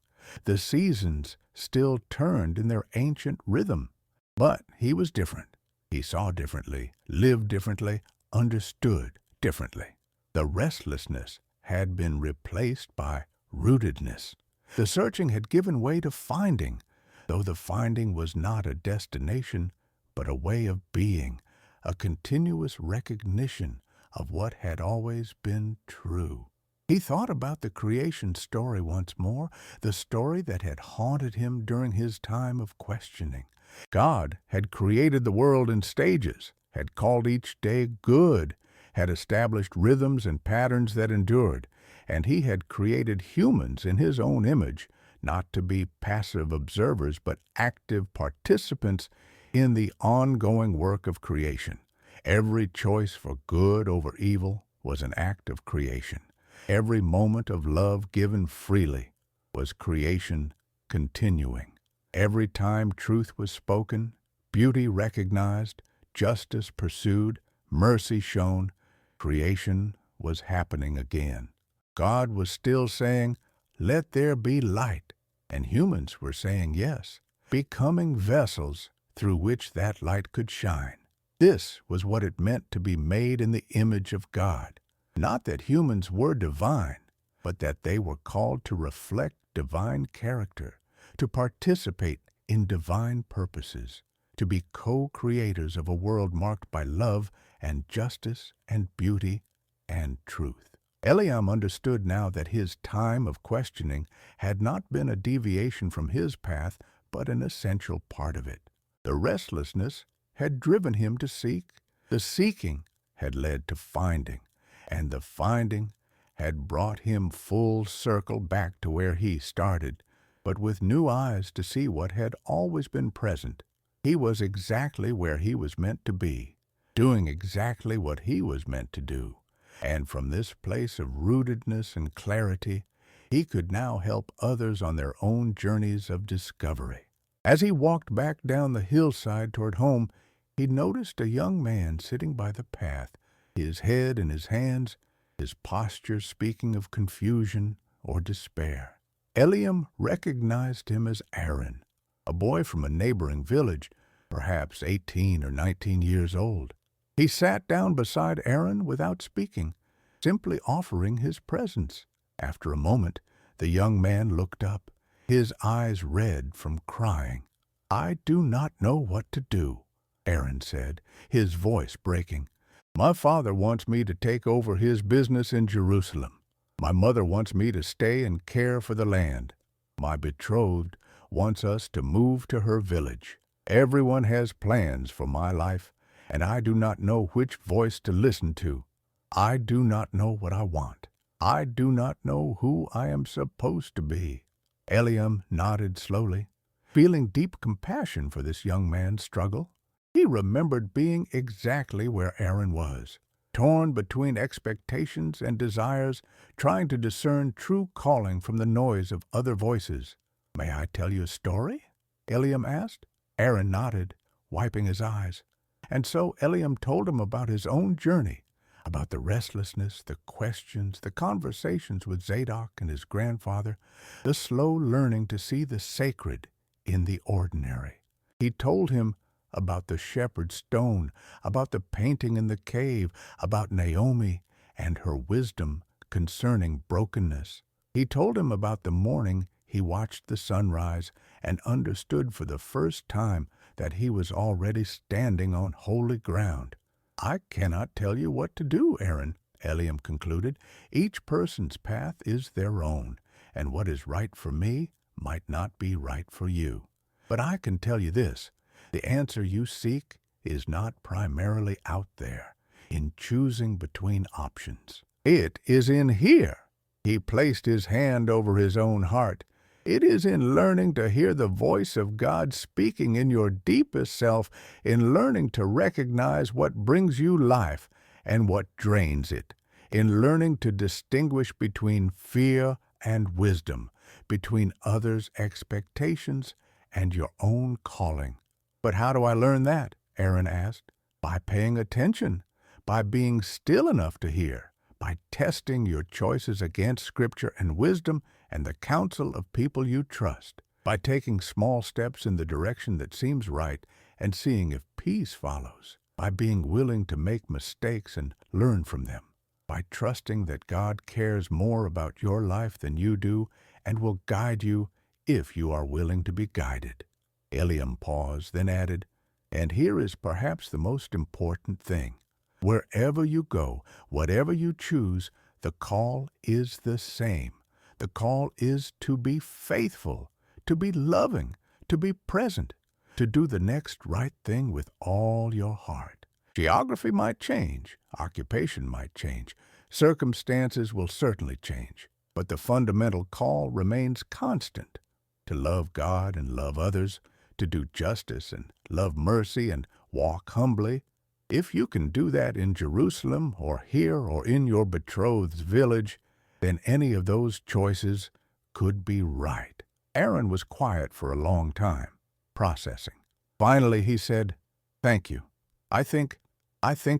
The seasons still turned in their ancient rhythm. But he was different. He saw differently, lived differently, understood differently. The restlessness had been replaced by rootedness. The searching had given way to finding, though the finding was not a destination, but a way of being, a continuous recognition of what had always been true. He thought about the creation story once more, the story that had haunted him during his time of questioning. God had created the world in stages, had called each day good, had established rhythms and patterns that endured, and he had created humans in his own image, not to be passive observers but active participants in the ongoing work of creation. Every choice for good over evil was an act of creation. Every moment of love given freely was creation continuing. Every time truth was spoken, beauty recognized, justice pursued, mercy shown, creation was happening again. God was still saying, "Let there be light," and humans were saying yes, becoming vessels through which that light could shine. This was what it meant to be made in the image of God. Not that humans were divine, but that they were called to reflect divine character, to participate in divine purposes, to be co-creators of a world marked by love and justice and beauty and truth. Eliam understood now that his time of questioning had not been a deviation from his path, but an essential part of it. The restlessness had driven him to seek, the seeking had led to finding, and the finding had brought him full circle back to where he started, but with new eyes to see what had always been present. He was exactly where he was meant to be, doing exactly what he was meant to do. And from this place of rootedness and clarity, he could now help others on their own journeys of discovery. As he walked back down the hillside toward home, he noticed a young man sitting by the path, his head in his hands, his posture speaking of confusion or despair. Eliam recognized him as Aaron, a boy from a neighboring village, perhaps 18 or 19 years old. He sat down beside Aaron without speaking, simply offering his presence. After a moment, the young man looked up, his eyes red from crying. "I do not know what to do," Aaron said, his voice breaking. "My father wants me to take over his business in Jerusalem. My mother wants me to stay and care for the land. My betrothed wants us to move to her village. Everyone has plans for my life, and I do not know which voice to listen to. I do not know what I want. I do not know who I am supposed to be." Eliam nodded slowly, feeling deep compassion for this young man's struggle. He remembered being exactly where Aaron was, torn between expectations and desires, trying to discern true calling from the noise of other voices. "May I tell you a story?" Eliam asked. Aaron nodded, wiping his eyes. And so Eliam told him about his own journey, about the restlessness, the questions, the conversations with Zadok and his grandfather, the slow learning to see the sacred in the ordinary. He told him about the shepherd's stone, about the painting in the cave, about Naomi and her wisdom concerning brokenness. He told him about the morning he watched the sunrise and understood for the first time that he was already standing on holy ground. "I cannot tell you what to do, Aaron," Eliam concluded. "Each person's path is their own, and what is right for me might not be right for you. But I can tell you this, the answer you seek is not primarily out there, in choosing between options. It is in here." He placed his hand over his own heart. "It is in learning to hear the voice of God speaking in your deepest self, in learning to recognize what brings you life and what drains it, in learning to distinguish between fear and wisdom, between others' expectations and your own calling." "But how do I learn that?" Aaron asked. "By paying attention, by being still enough to hear, by testing your choices against Scripture and wisdom and the counsel of people you trust, by taking small steps in the direction that seems right and seeing if peace follows, by being willing to make mistakes and learn from them, by trusting that God cares more about your life than you do and will guide you if you are willing to be guided." Eliam paused, then added, "And here is perhaps the most important thing. Wherever you go, whatever you choose, the call is the same. The call is to be faithful, to be loving, to be present, to do the next right thing with all your heart. Geography might change, occupation might change, circumstances will certainly change, but the fundamental call remains constant, to love God and love others, to do justice and love mercy and walk humbly. If you can do that in Jerusalem or here or in your betrothed's village, then any of those choices could be right." Aaron was quiet for a long time, processing. Finally he said, "Thank you. I think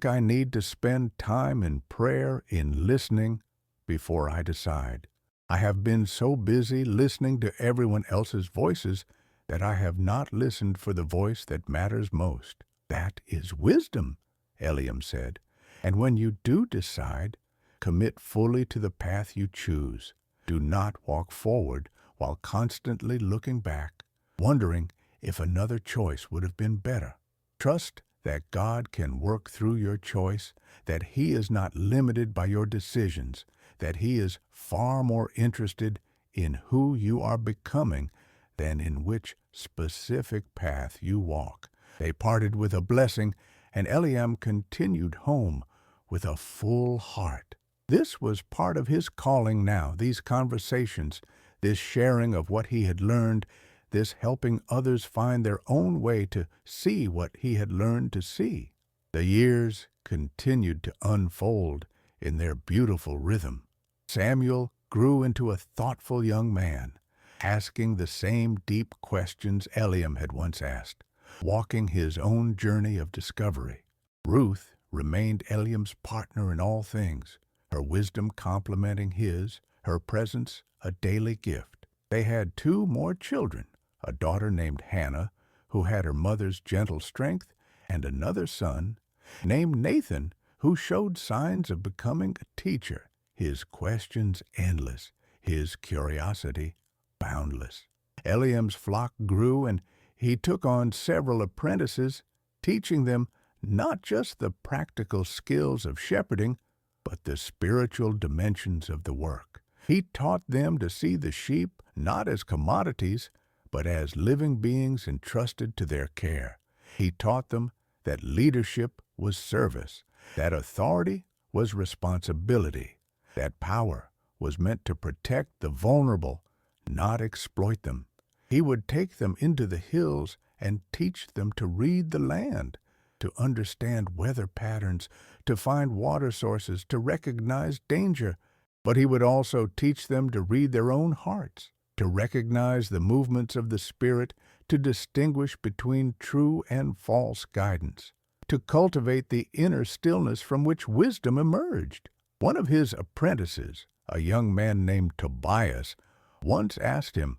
I need to spend time in prayer, in listening, before I decide. I have been so busy listening to everyone else's voices that I have not listened for the voice that matters most." "That is wisdom," Eliam said. "And when you do decide, commit fully to the path you choose. Do not walk forward while constantly looking back, wondering if another choice would have been better. Trust that God can work through your choice, that He is not limited by your decisions, that He is far more interested in who you are becoming than in which specific path you walk." They parted with a blessing, and Eliam continued home with a full heart. This was part of his calling now, these conversations, this sharing of what he had learned, this helping others find their own way to see what he had learned to see. The years continued to unfold in their beautiful rhythm. Samuel grew into a thoughtful young man, asking the same deep questions Eliam had once asked, walking his own journey of discovery. Ruth remained Eliam's partner in all things, her wisdom complementing his, her presence a daily gift. They had 2 more children, a daughter named Hannah, who had her mother's gentle strength, and another son named Nathan, who showed signs of becoming a teacher, his questions endless, his curiosity boundless. Eliam's flock grew, and he took on several apprentices, teaching them not just the practical skills of shepherding, but the spiritual dimensions of the work. He taught them to see the sheep not as commodities, but as living beings entrusted to their care. He taught them that leadership was service, that authority was responsibility, that power was meant to protect the vulnerable, not exploit them. He would take them into the hills and teach them to read the land, to understand weather patterns, to find water sources, to recognize danger. But he would also teach them to read their own hearts, to recognize the movements of the Spirit, to distinguish between true and false guidance, to cultivate the inner stillness from which wisdom emerged. One of his apprentices, a young man named Tobias, once asked him,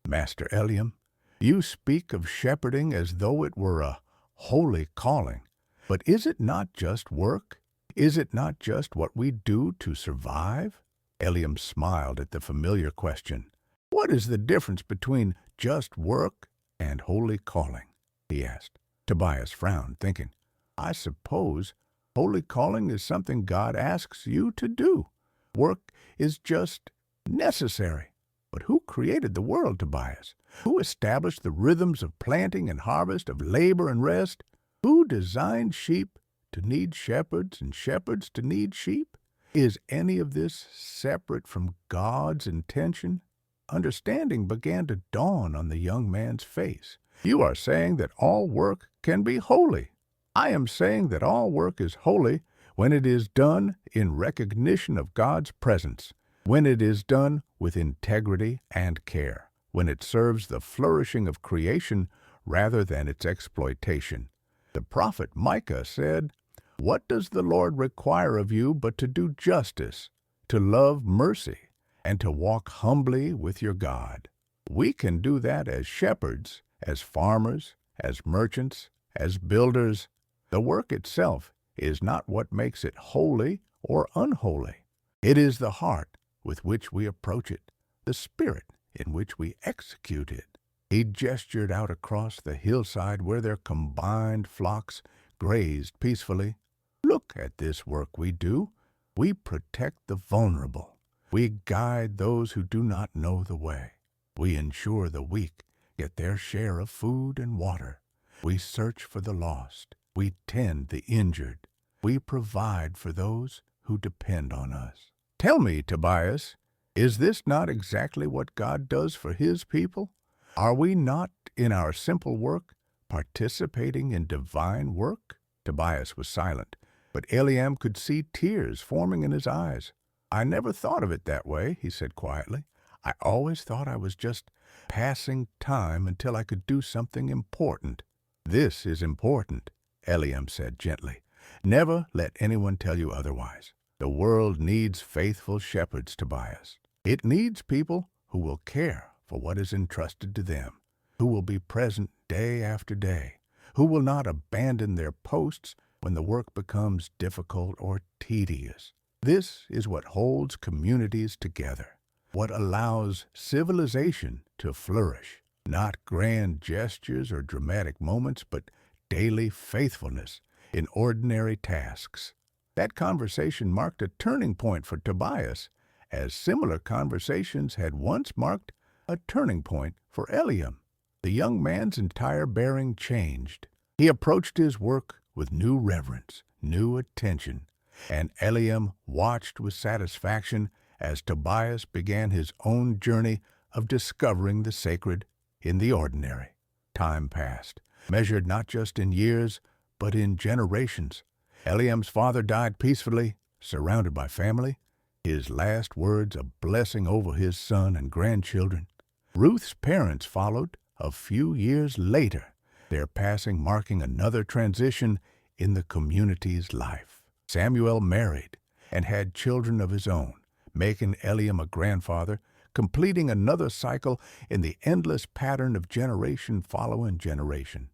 "Master Eliam, you speak of shepherding as though it were a holy calling, but is it not just work? Is it not just what we do to survive?" Eliam smiled at the familiar question. "What is the difference between just work and holy calling?" he asked. Tobias frowned, thinking, "I suppose holy calling is something God asks you to do. Work is just necessary. But who created the world, Tobias? Who established the rhythms of planting and harvest, of labor and rest? Who designed sheep to need shepherds and shepherds to need sheep? Is any of this separate from God's intention?" Understanding began to dawn on the young man's face. "You are saying that all work can be holy. I am saying that all work is holy when it is done in recognition of God's presence, when it is done with integrity and care, when it serves the flourishing of creation rather than its exploitation. The prophet Micah said, 'What does the Lord require of you but to do justice, to love mercy, and to walk humbly with your God?' We can do that as shepherds, as farmers, as merchants, as builders. The work itself is not what makes it holy or unholy. It is the heart with which we approach it, the spirit in which we execute it." He gestured out across the hillside where their combined flocks grazed peacefully. "Look at this work we do. We protect the vulnerable. We guide those who do not know the way. We ensure the weak get their share of food and water. We search for the lost. We tend the injured. We provide for those who depend on us." Tell me, Tobias, is this not exactly what God does for His people? Are we not, in our simple work, participating in divine work? Tobias was silent, but Eliam could see tears forming in his eyes. "I never thought of it that way," he said quietly. "I always thought I was just passing time until I could do something important." "This is important," Eliam said gently. "Never let anyone tell you otherwise. The world needs faithful shepherds, Tobias. It needs people who will care for what is entrusted to them, who will be present day after day, who will not abandon their posts when the work becomes difficult or tedious. This is what holds communities together, what allows civilization to flourish. Not grand gestures or dramatic moments, but daily faithfulness in ordinary tasks." That conversation marked a turning point for Tobias, as similar conversations had once marked a turning point for Eliam. The young man's entire bearing changed. He approached his work with new reverence, new attention, and Eliam watched with satisfaction as Tobias began his own journey of discovering the sacred in the ordinary. Time passed, measured not just in years, but in generations. Eliam's father died peacefully, surrounded by family, his last words a blessing over his son and grandchildren. Ruth's parents followed a few years later, their passing marking another transition in the community's life. Samuel married and had children of his own, making Eliam a grandfather, completing another cycle in the endless pattern of generation following generation.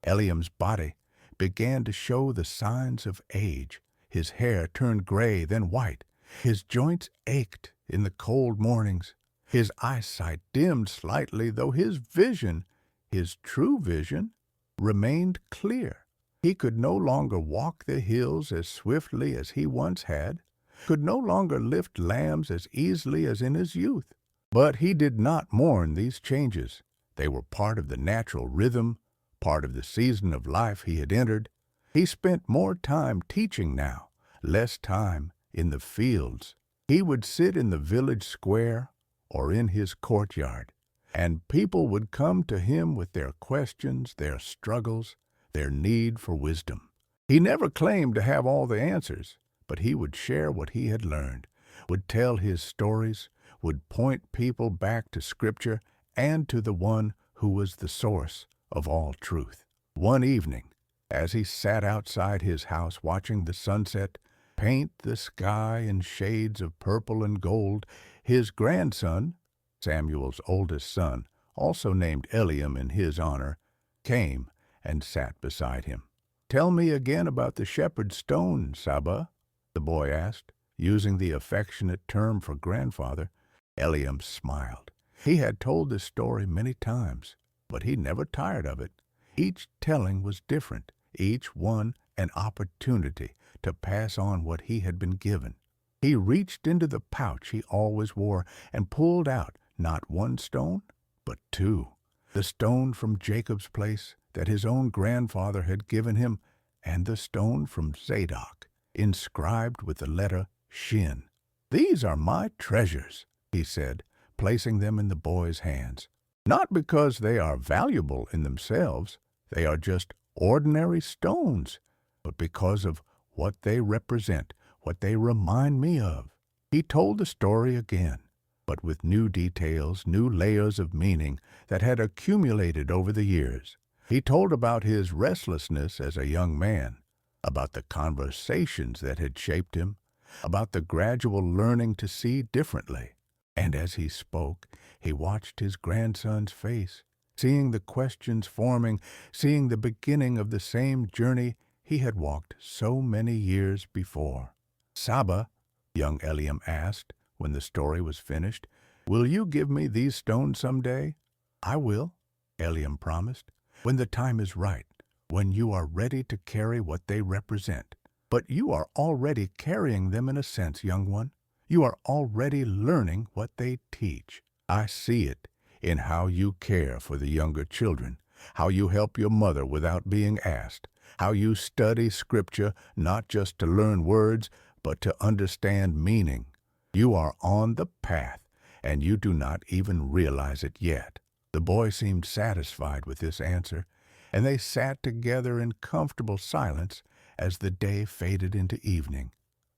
Eliam's body began to show the signs of age. His hair turned gray, then white. His joints ached in the cold mornings. His eyesight dimmed slightly, though his vision, his true vision, remained clear. He could no longer walk the hills as swiftly as he once had, could no longer lift lambs as easily as in his youth. But he did not mourn these changes. They were part of the natural rhythm, part of the season of life he had entered. He spent more time teaching now, less time in the fields. He would sit in the village square or in his courtyard, and people would come to him with their questions, their struggles, their need for wisdom. He never claimed to have all the answers, but he would share what he had learned, would tell his stories, would point people back to Scripture and to the one who was the source of all truth. One evening, as he sat outside his house watching the sunset paint the sky in shades of purple and gold, his grandson, Samuel's oldest son, also named Eliam in his honor, came and sat beside him. "Tell me again about the shepherd's stone, Saba," the boy asked, using the affectionate term for grandfather. Eliam smiled. He had told this story many times, but he never tired of it. Each telling was different, each one an opportunity to pass on what he had been given. He reached into the pouch he always wore and pulled out not one stone, but two. The stone from Jacob's place that his own grandfather had given him, and the stone from Zadok, inscribed with the letter Shin. "These are my treasures," he said, placing them in the boy's hands. "Not because they are valuable in themselves, they are just ordinary stones, but because of what they represent, what they remind me of." He told the story again, but with new details, new layers of meaning that had accumulated over the years. He told about his restlessness as a young man, about the conversations that had shaped him, about the gradual learning to see differently. And as he spoke, he watched his grandson's face, seeing the questions forming, seeing the beginning of the same journey he had walked so many years before. "Saba," young Eliam asked when the story was finished, "will you give me these stones someday?" "I will," Eliam promised, "when the time is right, when you are ready to carry what they represent. But you are already carrying them in a sense, young one. You are already learning what they teach. I see it in how you care for the younger children, how you help your mother without being asked, how you study Scripture not just to learn words, but to understand meaning. You are on the path, and you do not even realize it yet." The boy seemed satisfied with this answer, and they sat together in comfortable silence as the day faded into evening.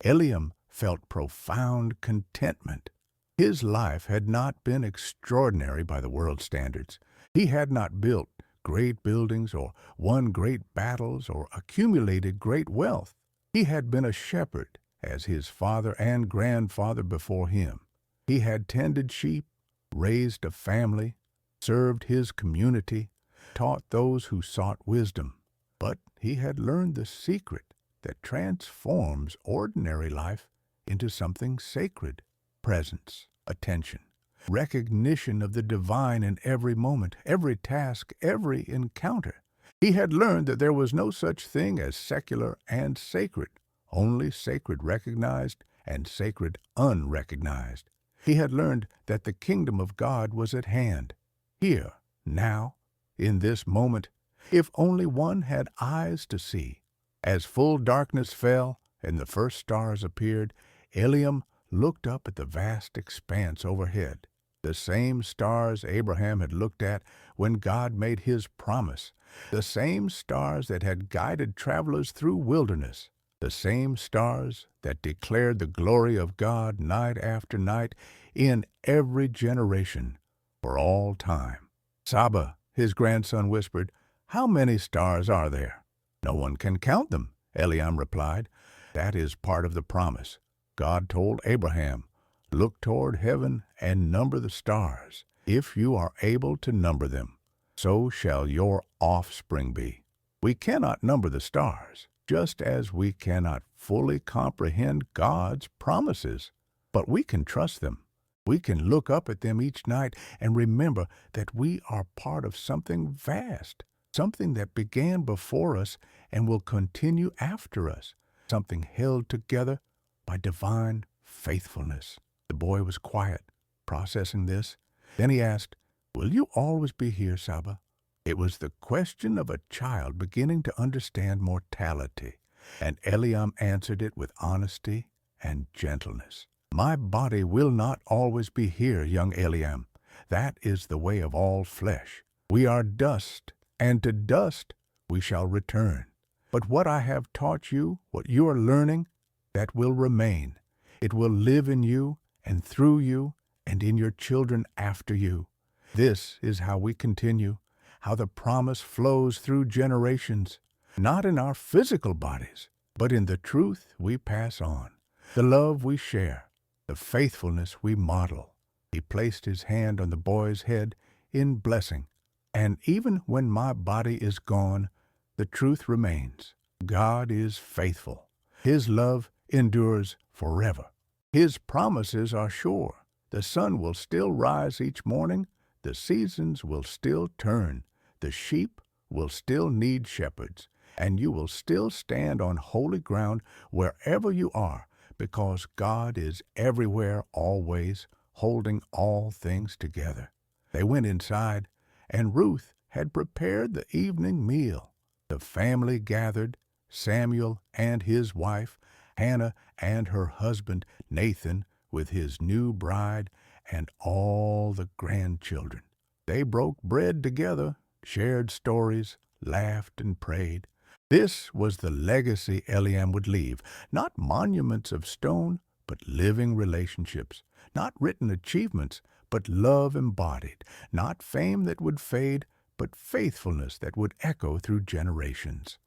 Eliam felt profound contentment. His life had not been extraordinary by the world's standards. He had not built great buildings or won great battles or accumulated great wealth. He had been a shepherd, as his father and grandfather before him. He had tended sheep, raised a family, served his community, taught those who sought wisdom. But he had learned the secret that transforms ordinary life into something sacred: presence, attention, recognition of the divine in every moment, every task, every encounter. He had learned that there was no such thing as secular and sacred, only sacred recognized and sacred unrecognized. He had learned that the kingdom of God was at hand, here, now, in this moment, if only one had eyes to see. As full darkness fell and the first stars appeared, Eliam looked up at the vast expanse overhead, the same stars Abraham had looked at when God made his promise, the same stars that had guided travelers through wilderness, the same stars that declared the glory of God night after night in every generation for all time. "Saba," his grandson whispered, "how many stars are there?" "No one can count them," Eliam replied. "That is part of the promise. God told Abraham, 'Look toward heaven and number the stars. If you are able to number them, so shall your offspring be.' We cannot number the stars, just as we cannot fully comprehend God's promises, but we can trust them. We can look up at them each night and remember that we are part of something vast, something that began before us and will continue after us, something held together by divine faithfulness." The boy was quiet, processing this. Then he asked, "Will you always be here, Saba?" It was the question of a child beginning to understand mortality, and Eliam answered it with honesty and gentleness. "My body will not always be here, young Eliam. That is the way of all flesh. We are dust, and to dust we shall return. But what I have taught you, what you are learning, that will remain. It will live in you and through you and in your children after you. This is how we continue, how the promise flows through generations, not in our physical bodies, but in the truth we pass on, the love we share, the faithfulness we model. He placed his hand on the boy's head in blessing. And even when my body is gone, the truth remains. God is faithful. His love endures forever. His promises are sure. The sun will still rise each morning. The seasons will still turn. The sheep will still need shepherds. And you will still stand on holy ground wherever you are, because God is everywhere always, holding all things together. They went inside, and Ruth had prepared the evening meal. The family gathered, Samuel and his wife, Hannah and her husband Nathan with his new bride, and all the grandchildren. They broke bread together, shared stories, laughed and prayed. This was the legacy Eliam would leave, not monuments of stone, but living relationships, not written achievements, but love embodied, not fame that would fade, but faithfulness that would echo through generations.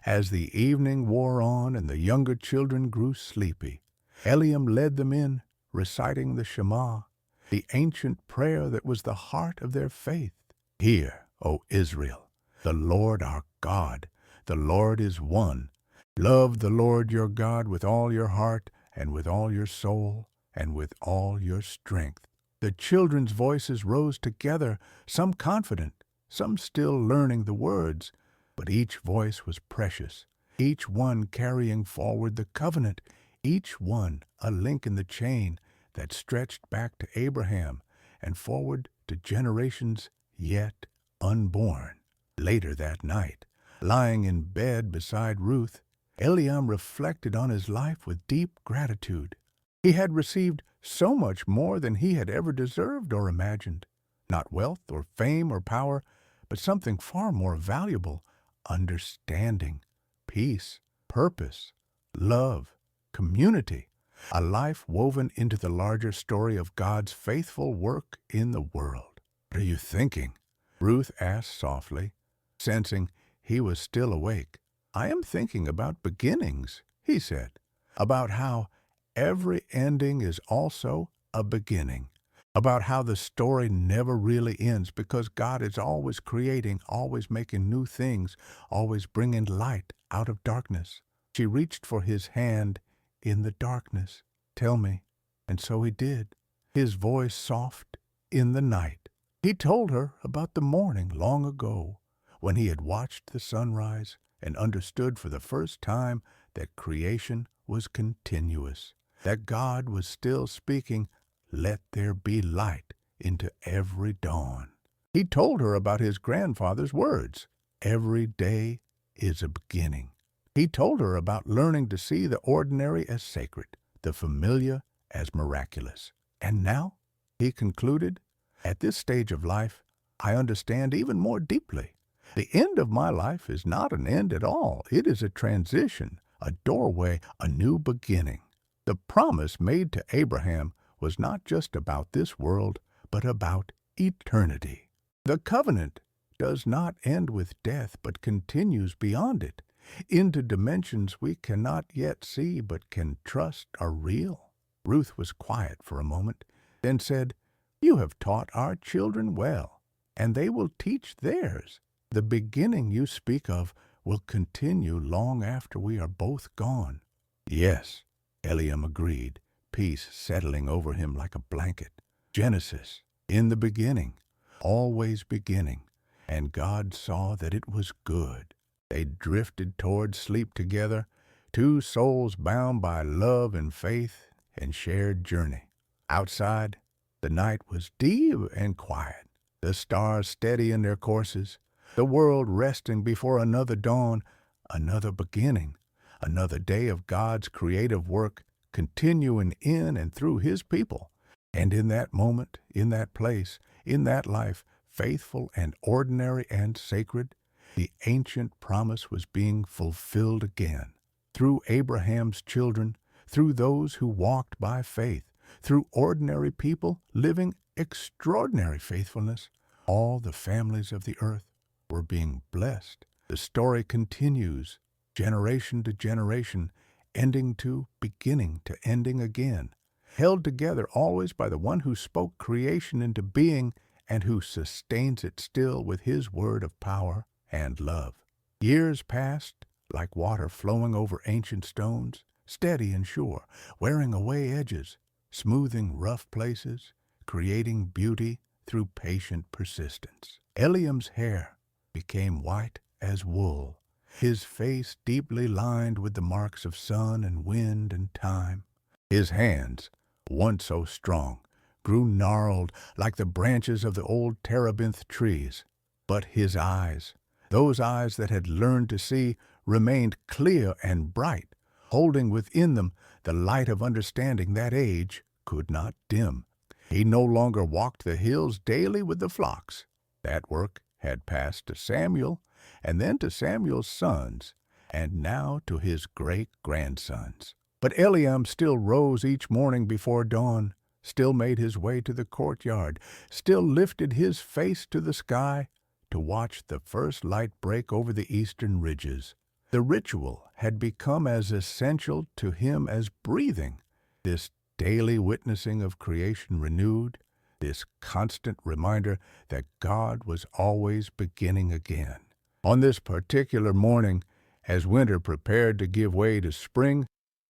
As the evening wore on and the younger children grew sleepy, Eliam led them in, reciting the Shema, the ancient prayer that was the heart of their faith. Hear, O Israel, the Lord our God, the Lord is one. Love the Lord your God with all your heart and with all your soul and with all your strength. The children's voices rose together, some confident, some still learning the words, but each voice was precious, each one carrying forward the covenant, each one a link in the chain that stretched back to Abraham and forward to generations yet unborn. Later that night, lying in bed beside Ruth, Eliam reflected on his life with deep gratitude. He had received so much more than he had ever deserved or imagined. Not wealth or fame or power, but something far more valuable: understanding, peace, purpose, love, community, a life woven into the larger story of God's faithful work in the world. "What are you thinking?" Ruth asked softly, sensing he was still awake. "I am thinking about beginnings," he said, "about how every ending is also a beginning, about how the story never really ends because God is always creating, always making new things, always bringing light out of darkness." She reached for his hand in the darkness. "Tell me." And so he did, his voice soft in the night. He told her about the morning long ago, when he had watched the sunrise and understood for the first time that creation was continuous, that God was still speaking, "Let there be light," into every dawn. He told her about his grandfather's words, "Every day is a beginning." He told her about learning to see the ordinary as sacred, the familiar as miraculous. And now, he concluded, at this stage of life, I understand even more deeply. The end of my life is not an end at all. It is a transition, a doorway, a new beginning. The promise made to Abraham was not just about this world, but about eternity. The covenant does not end with death, but continues beyond it, into dimensions we cannot yet see but can trust are real. Ruth was quiet for a moment, then said, "You have taught our children well, and they will teach theirs. The beginning you speak of will continue long after we are both gone." "Yes," Eliam agreed, peace settling over him like a blanket. "Genesis, in the beginning, always beginning, and God saw that it was good." They drifted toward sleep together, two souls bound by love and faith and shared journey. Outside, the night was deep and quiet, the stars steady in their courses, the world resting before another dawn, another beginning, another day of God's creative work continuing in and through his people. And in that moment, in that place, in that life, faithful and ordinary and sacred, The ancient promise was being fulfilled again. Through Abraham's children, through those who walked by faith, through ordinary people living extraordinary faithfulness, all the families of the earth were being blessed. The story continues, generation to generation, ending to beginning to ending again, held together always by the one who spoke creation into being and who sustains it still with his word of power and love. Years passed like water flowing over ancient stones, steady and sure, wearing away edges, smoothing rough places, creating beauty through patient persistence. Eliam's hair became white as wool, his face deeply lined with the marks of sun and wind and time. His hands, once so strong, grew gnarled like the branches of the old terebinth trees. But his eyes, those eyes that had learned to see, remained clear and bright, holding within them the light of understanding that age could not dim. He no longer walked the hills daily with the flocks. That work had passed to Samuel, and then to Samuel's sons, and now to his great-grandsons. But Eliam still rose each morning before dawn, still made his way to the courtyard, still lifted his face to the sky to watch the first light break over the eastern ridges. The ritual had become as essential to him as breathing, this daily witnessing of creation renewed, this constant reminder that God was always beginning again. On this particular morning, as winter prepared to give way to spring,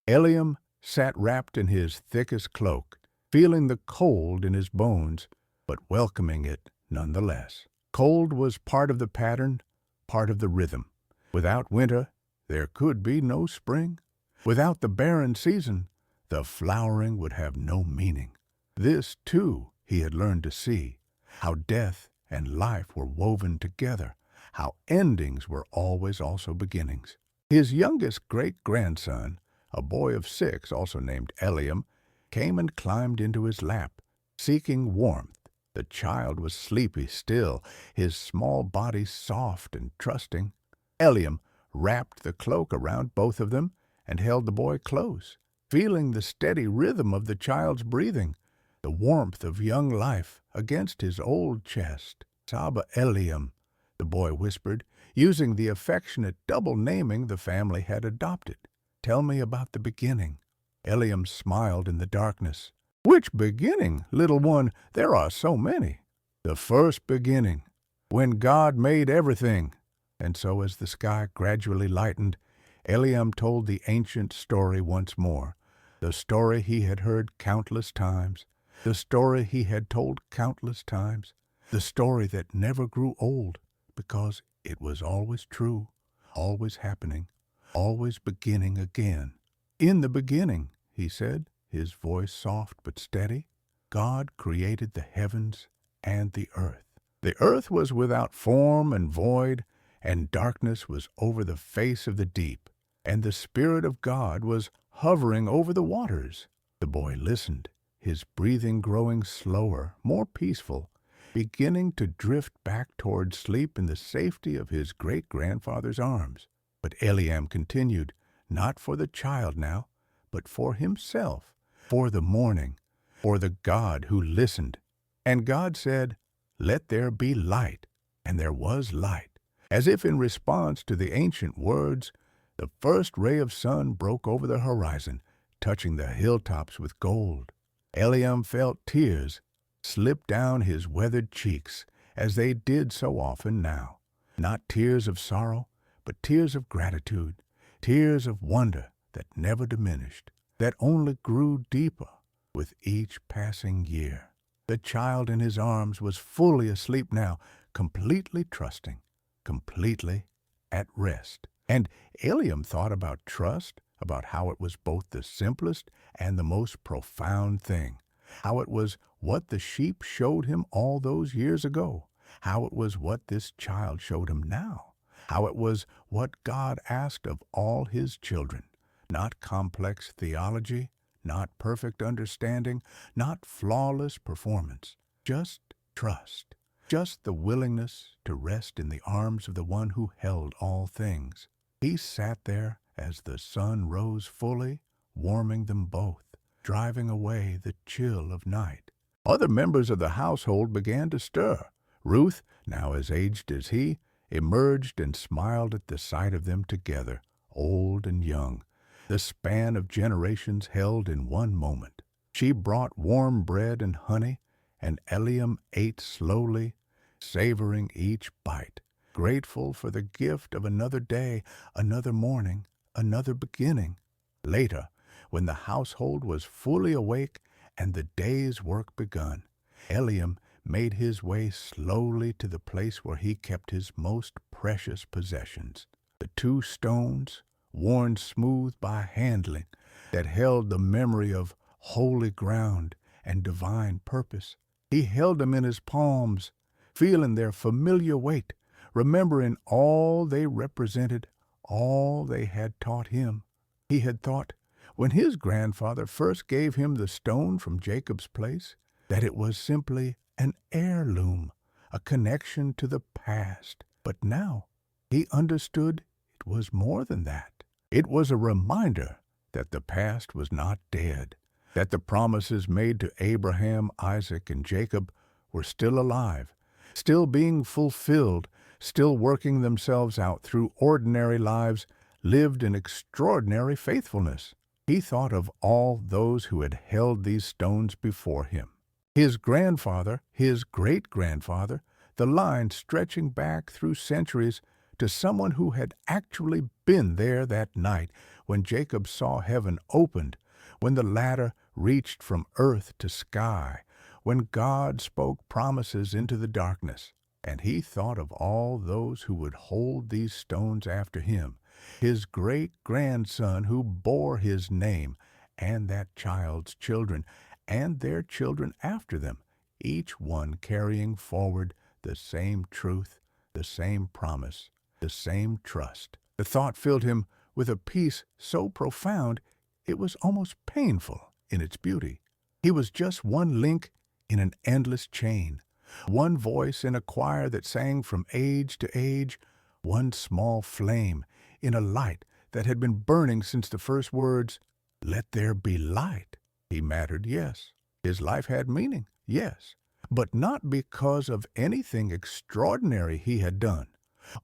Eliam sat wrapped in his thickest cloak, feeling the cold in his bones, but welcoming it nonetheless. Cold was part of the pattern, part of the rhythm. Without winter, there could be no spring. Without the barren season, the flowering would have no meaning. This, too, he had learned to see, how death and life were woven together, how endings were always also beginnings. His youngest great-grandson, a boy of 6, also named Eliam, came and climbed into his lap, seeking warmth. The child was sleepy still, his small body soft and trusting. Eliam wrapped the cloak around both of them and held the boy close, feeling the steady rhythm of the child's breathing, the warmth of young life against his old chest. "Saba Eliam," the boy whispered, using the affectionate double naming the family had adopted. "Tell me about the beginning." Eliam smiled in the darkness. "Which beginning, little one? There are so many." "The first beginning, when God made everything." And so as the sky gradually lightened, Eliam told the ancient story once more, the story he had heard countless times, the story he had told countless times, the story that never grew old because it was always true, always happening, always beginning again. "In the beginning," he said, his voice soft but steady, "God created the heavens and the earth. The earth was without form and void, and darkness was over the face of the deep, and the Spirit of God was hovering over the waters." The boy listened, his breathing growing slower, more peaceful, beginning to drift back toward sleep in the safety of his great-grandfather's arms. But Eliam continued, not for the child now, but for himself, for the morning, for the God who listened. And God said, "Let there be light," and there was light. As if in response to the ancient words, the first ray of sun broke over the horizon, touching the hilltops with gold. Eliam felt tears slip down his weathered cheeks, as they did so often now. Not tears of sorrow, but tears of gratitude, tears of wonder that never diminished, that only grew deeper with each passing year. The child in his arms was fully asleep now, completely trusting, completely at rest. And Eliam thought about trust, about how it was both the simplest and the most profound thing, how it was what the sheep showed him all those years ago, how it was what this child showed him now, how it was what God asked of all his children. Not complex theology, not perfect understanding, not flawless performance, just trust. just the willingness to rest in the arms of the one who held all things. He sat there as the sun rose fully, warming them both, driving away the chill of night. Other members of the household began to stir. Ruth, now as aged as he, emerged and smiled at the sight of them together, old and young, the span of generations held in one moment. She brought warm bread and honey, and Eliam ate slowly, savoring each bite, grateful for the gift of another day, another morning, another beginning. Later, when the household was fully awake and the day's work begun, Eliam made his way slowly to the place where he kept his most precious possessions, the 2 stones, worn smooth by handling, that held the memory of holy ground and divine purpose. He held them in his palms, feeling their familiar weight, remembering all they represented, all they had taught him. He had thought, when his grandfather first gave him the stone from Jacob's place, that it was simply an heirloom, a connection to the past. But now he understood it was more than that. It was a reminder that the past was not dead, that the promises made to Abraham, Isaac, and Jacob were still alive, still being fulfilled, still working themselves out through ordinary lives lived in extraordinary faithfulness. He thought of all those who had held these stones before him. His grandfather, his great-grandfather, the line stretching back through centuries to someone who had actually been there that night when Jacob saw heaven opened, when the ladder reached from earth to sky, when God spoke promises into the darkness. And he thought of all those who would hold these stones after him, his great-grandson who bore his name, and that child's children, and their children after them, each one carrying forward the same truth, the same promise, the same trust. The thought filled him with a peace so profound it was almost painful in its beauty. He was just one link in an endless chain, one voice in a choir that sang from age to age, one small flame in a light that had been burning since the first words, "Let there be light." He mattered, yes. His life had meaning, yes, but not because of anything extraordinary he had done,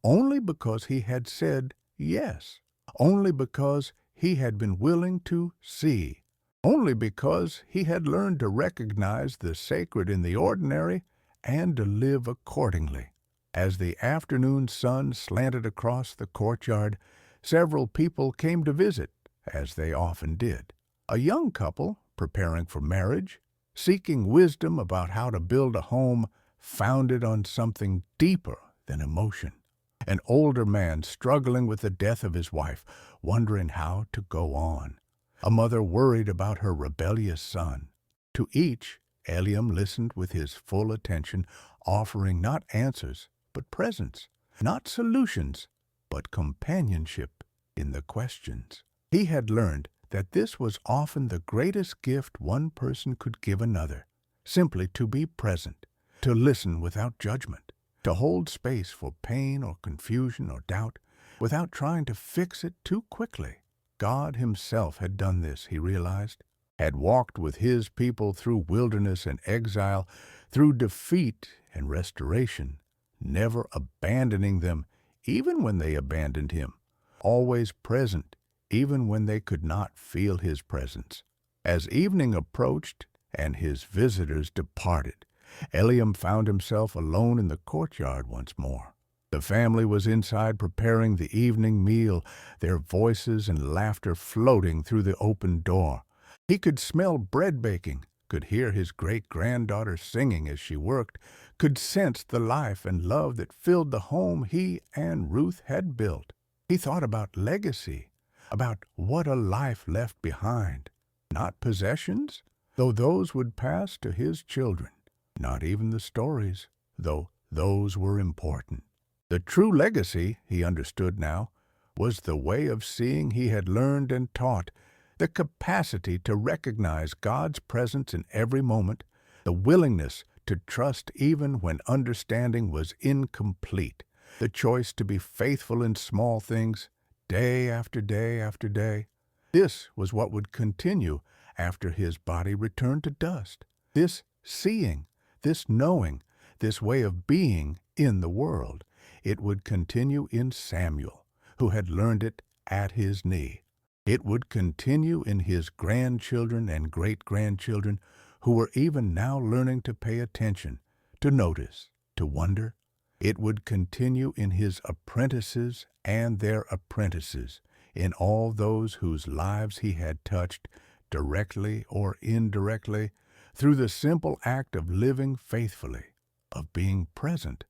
only because he had said yes, only because he had been willing to see, only because he had learned to recognize the sacred in the ordinary and to live accordingly. As the afternoon sun slanted across the courtyard, several people came to visit, as they often did. A young couple preparing for marriage, seeking wisdom about how to build a home founded on something deeper than emotion. An older man struggling with the death of his wife, wondering how to go on. A mother worried about her rebellious son. To each, Eliam listened with his full attention, offering not answers, but presence, not solutions, but companionship in the questions. He had learned that this was often the greatest gift one person could give another, simply to be present, to listen without judgment, to hold space for pain or confusion or doubt, without trying to fix it too quickly. God himself had done this, he realized, had walked with his people through wilderness and exile, through defeat and restoration, never abandoning them, even when they abandoned him, always present, even when they could not feel his presence. As evening approached and his visitors departed, Eliam found himself alone in the courtyard once more. The family was inside preparing the evening meal, their voices and laughter floating through the open door. He could smell bread baking, could hear his great-granddaughter singing as she worked, could sense the life and love that filled the home he and Ruth had built. He thought about legacy, about what a life left behind. Not possessions, though those would pass to his children. Not even the stories, though those were important. The true legacy, he understood now, was the way of seeing he had learned and taught, the capacity to recognize God's presence in every moment, the willingness to trust even when understanding was incomplete, the choice to be faithful in small things, day after day after day. This was what would continue after his body returned to dust. This seeing, this knowing, this way of being in the world, it would continue in Samuel, who had learned it at his knee. It would continue in his grandchildren and great-grandchildren, who were even now learning to pay attention, to notice, to wonder. It would continue in his apprentices and their apprentices, in all those whose lives he had touched, directly or indirectly, through the simple act of living faithfully, of being present,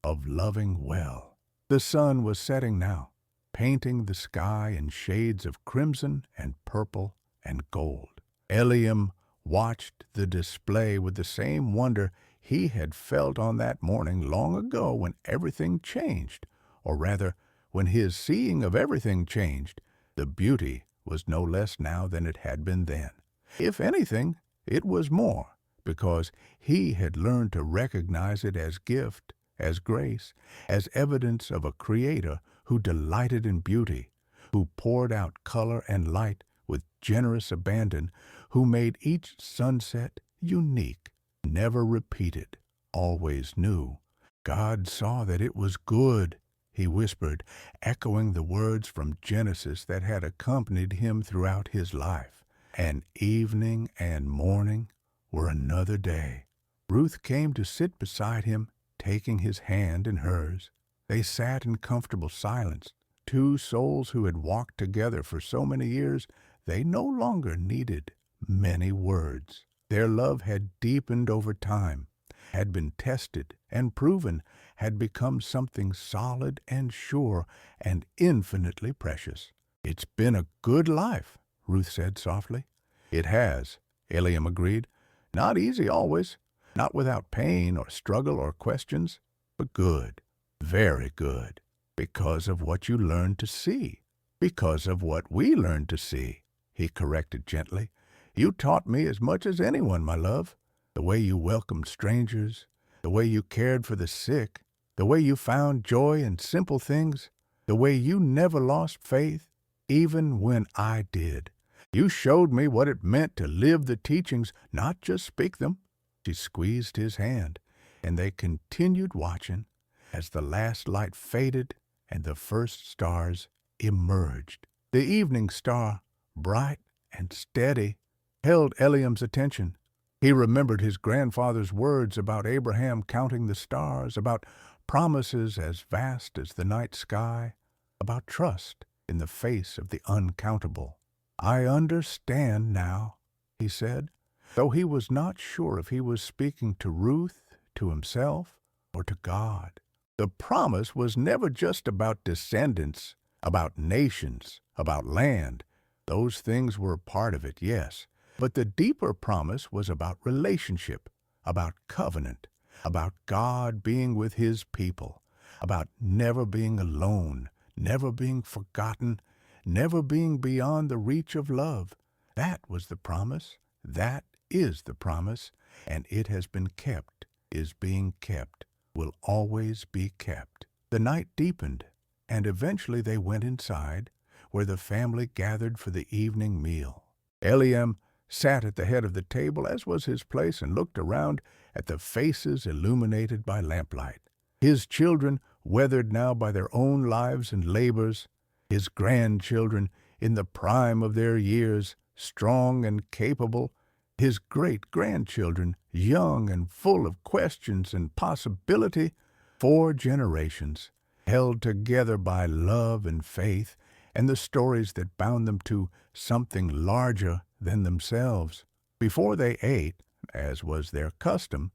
of loving well. The sun was setting now, painting the sky in shades of crimson and purple and gold. Eliam watched the display with the same wonder he had felt on that morning long ago when everything changed, or rather, when his seeing of everything changed. The beauty was no less now than it had been then. If anything, it was more, because he had learned to recognize it as gift, as grace, as evidence of a Creator who delighted in beauty, who poured out color and light with generous abandon, who made each sunset unique, never repeated, always new. God saw that it was good, he whispered, echoing the words from Genesis that had accompanied him throughout his life. And evening and morning were another day. Ruth came to sit beside him, taking his hand in hers. They sat in comfortable silence. Two souls who had walked together for so many years, they no longer needed many words. Their love had deepened over time, had been tested and proven, had become something solid and sure and infinitely precious. "It's been a good life," Ruth said softly. "It has," Eliam agreed. "Not easy always, not without pain or struggle or questions, but good, very good, because of what you learned to see, because of what we learned to see," he corrected gently. "You taught me as much as anyone, my love. The way you welcomed strangers, the way you cared for the sick, the way you found joy in simple things, the way you never lost faith, even when I did. You showed me what it meant to live the teachings, not just speak them." She squeezed his hand, and they continued watching as the last light faded and the first stars emerged. The evening star, bright and steady, held Eliam's attention. He remembered his grandfather's words about Abraham counting the stars, about promises as vast as the night sky, about trust in the face of the uncountable. "I understand now," he said, though he was not sure if he was speaking to Ruth, to himself, or to God. The promise was never just about descendants, about nations, about land. Those things were part of it, yes. But the deeper promise was about relationship, about covenant, about God being with his people, about never being alone, never being forgotten, never being beyond the reach of love. That was the promise. That is the promise, and it has been kept, is being kept, will always be kept. The night deepened, and eventually they went inside, where the family gathered for the evening meal. Eliam sat at the head of the table, as was his place, and looked around at the faces illuminated by lamplight. His children, weathered now by their own lives and labors, his grandchildren, in the prime of their years, strong and capable, his great-grandchildren, young and full of questions and possibility, 4 generations, held together by love and faith and the stories that bound them to something larger than themselves. Before they ate, as was their custom,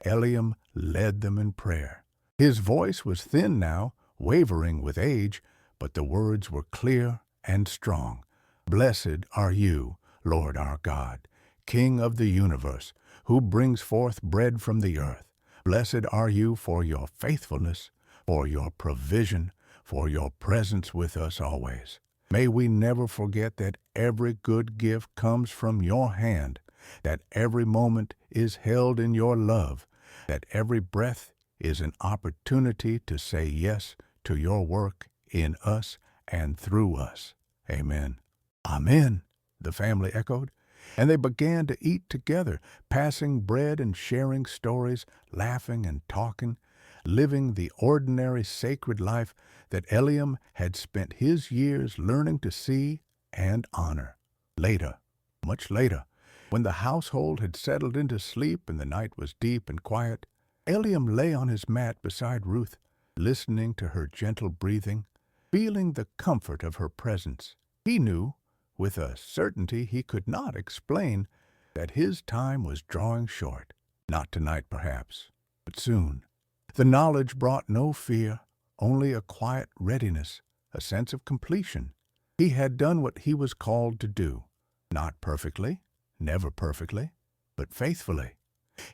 Eliam led them in prayer. His voice was thin now, wavering with age, but the words were clear and strong. "Blessed are you, Lord our God, King of the universe, who brings forth bread from the earth. Blessed are you for your faithfulness, for your provision, for your presence with us always. May we never forget that every good gift comes from your hand, that every moment is held in your love, that every breath is an opportunity to say yes to your work in us and through us. Amen. Amen, the family echoed, and they began to eat together, passing bread and sharing stories, laughing and talking, living the ordinary sacred life that Eliam had spent his years learning to see and honor. Later, much later, when the household had settled into sleep and the night was deep and quiet, Eliam lay on his mat beside Ruth, listening to her gentle breathing, feeling the comfort of her presence. He knew, with a certainty he could not explain, that his time was drawing short. Not tonight, perhaps, but soon. The knowledge brought no fear, only a quiet readiness, a sense of completion. He had done what he was called to do, not perfectly, never perfectly, but faithfully.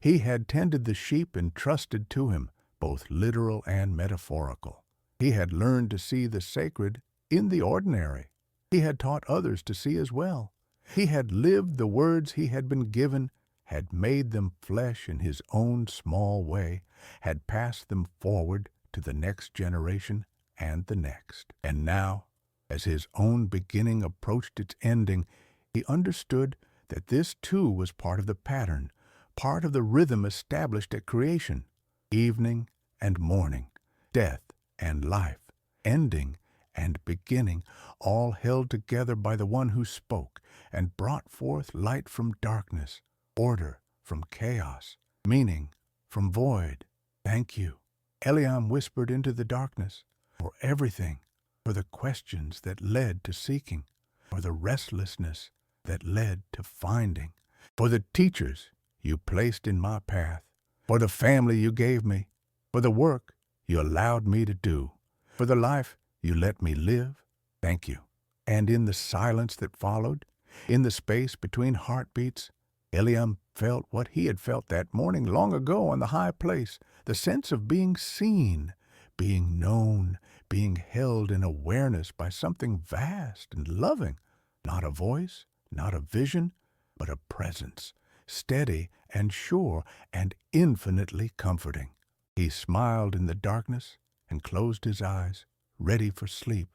He had tended the sheep entrusted to him, both literal and metaphorical. He had learned to see the sacred in the ordinary. He had taught others to see as well. He had lived the words he had been given, had made them flesh in his own small way, had passed them forward to the next generation and the next. And now, as his own beginning approached its ending, he understood that this too was part of the pattern, part of the rhythm established at creation. Evening and morning, death and life, ending and beginning, all held together by the one who spoke and brought forth light from darkness, order from chaos, meaning from void. Thank you, Eliam whispered into the darkness, for everything, for the questions that led to seeking, for the restlessness that led to finding, for the teachers you placed in my path, for the family you gave me, for the work you allowed me to do, for the life you let me live. Thank you. And in the silence that followed, in the space between heartbeats, Eliam felt what he had felt that morning long ago on the high place, the sense of being seen, being known, being held in awareness by something vast and loving, not a voice, not a vision, but a presence, steady and sure and infinitely comforting. He smiled in the darkness and closed his eyes, ready for sleep,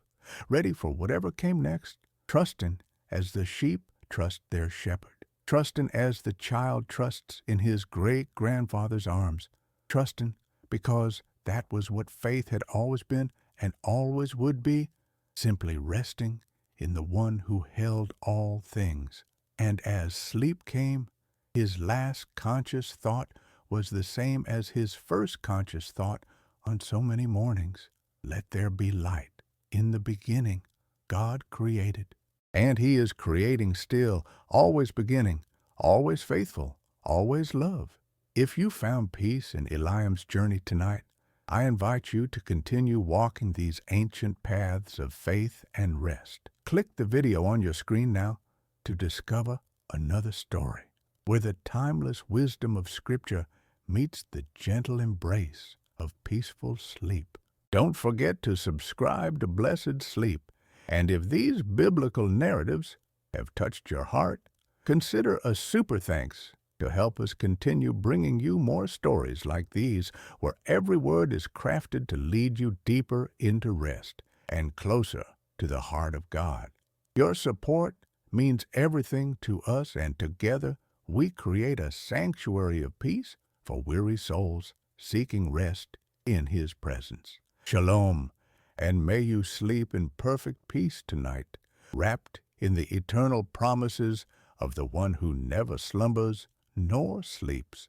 ready for whatever came next, trusting as the sheep trust their shepherd, trusting as the child trusts in his great-grandfather's arms, trusting because that was what faith had always been and always would be, simply resting in the one who held all things. And as sleep came, his last conscious thought was the same as his first conscious thought on so many mornings. Let there be light. In the beginning, God created. And he is creating still, always beginning, always faithful, always love. If you found peace in Eliam's journey tonight, I invite you to continue walking these ancient paths of faith and rest. Click the video on your screen now to discover another story where the timeless wisdom of Scripture meets the gentle embrace of peaceful sleep. Don't forget to subscribe to Blessed Sleep, and if these biblical narratives have touched your heart, consider a super thanks to help us continue bringing you more stories like these, where every word is crafted to lead you deeper into rest and closer to the heart of God. Your support means everything to us, and together we create a sanctuary of peace for weary souls seeking rest in His presence. Shalom, and may you sleep in perfect peace tonight, wrapped in the eternal promises of the one who never slumbers nor sleeps.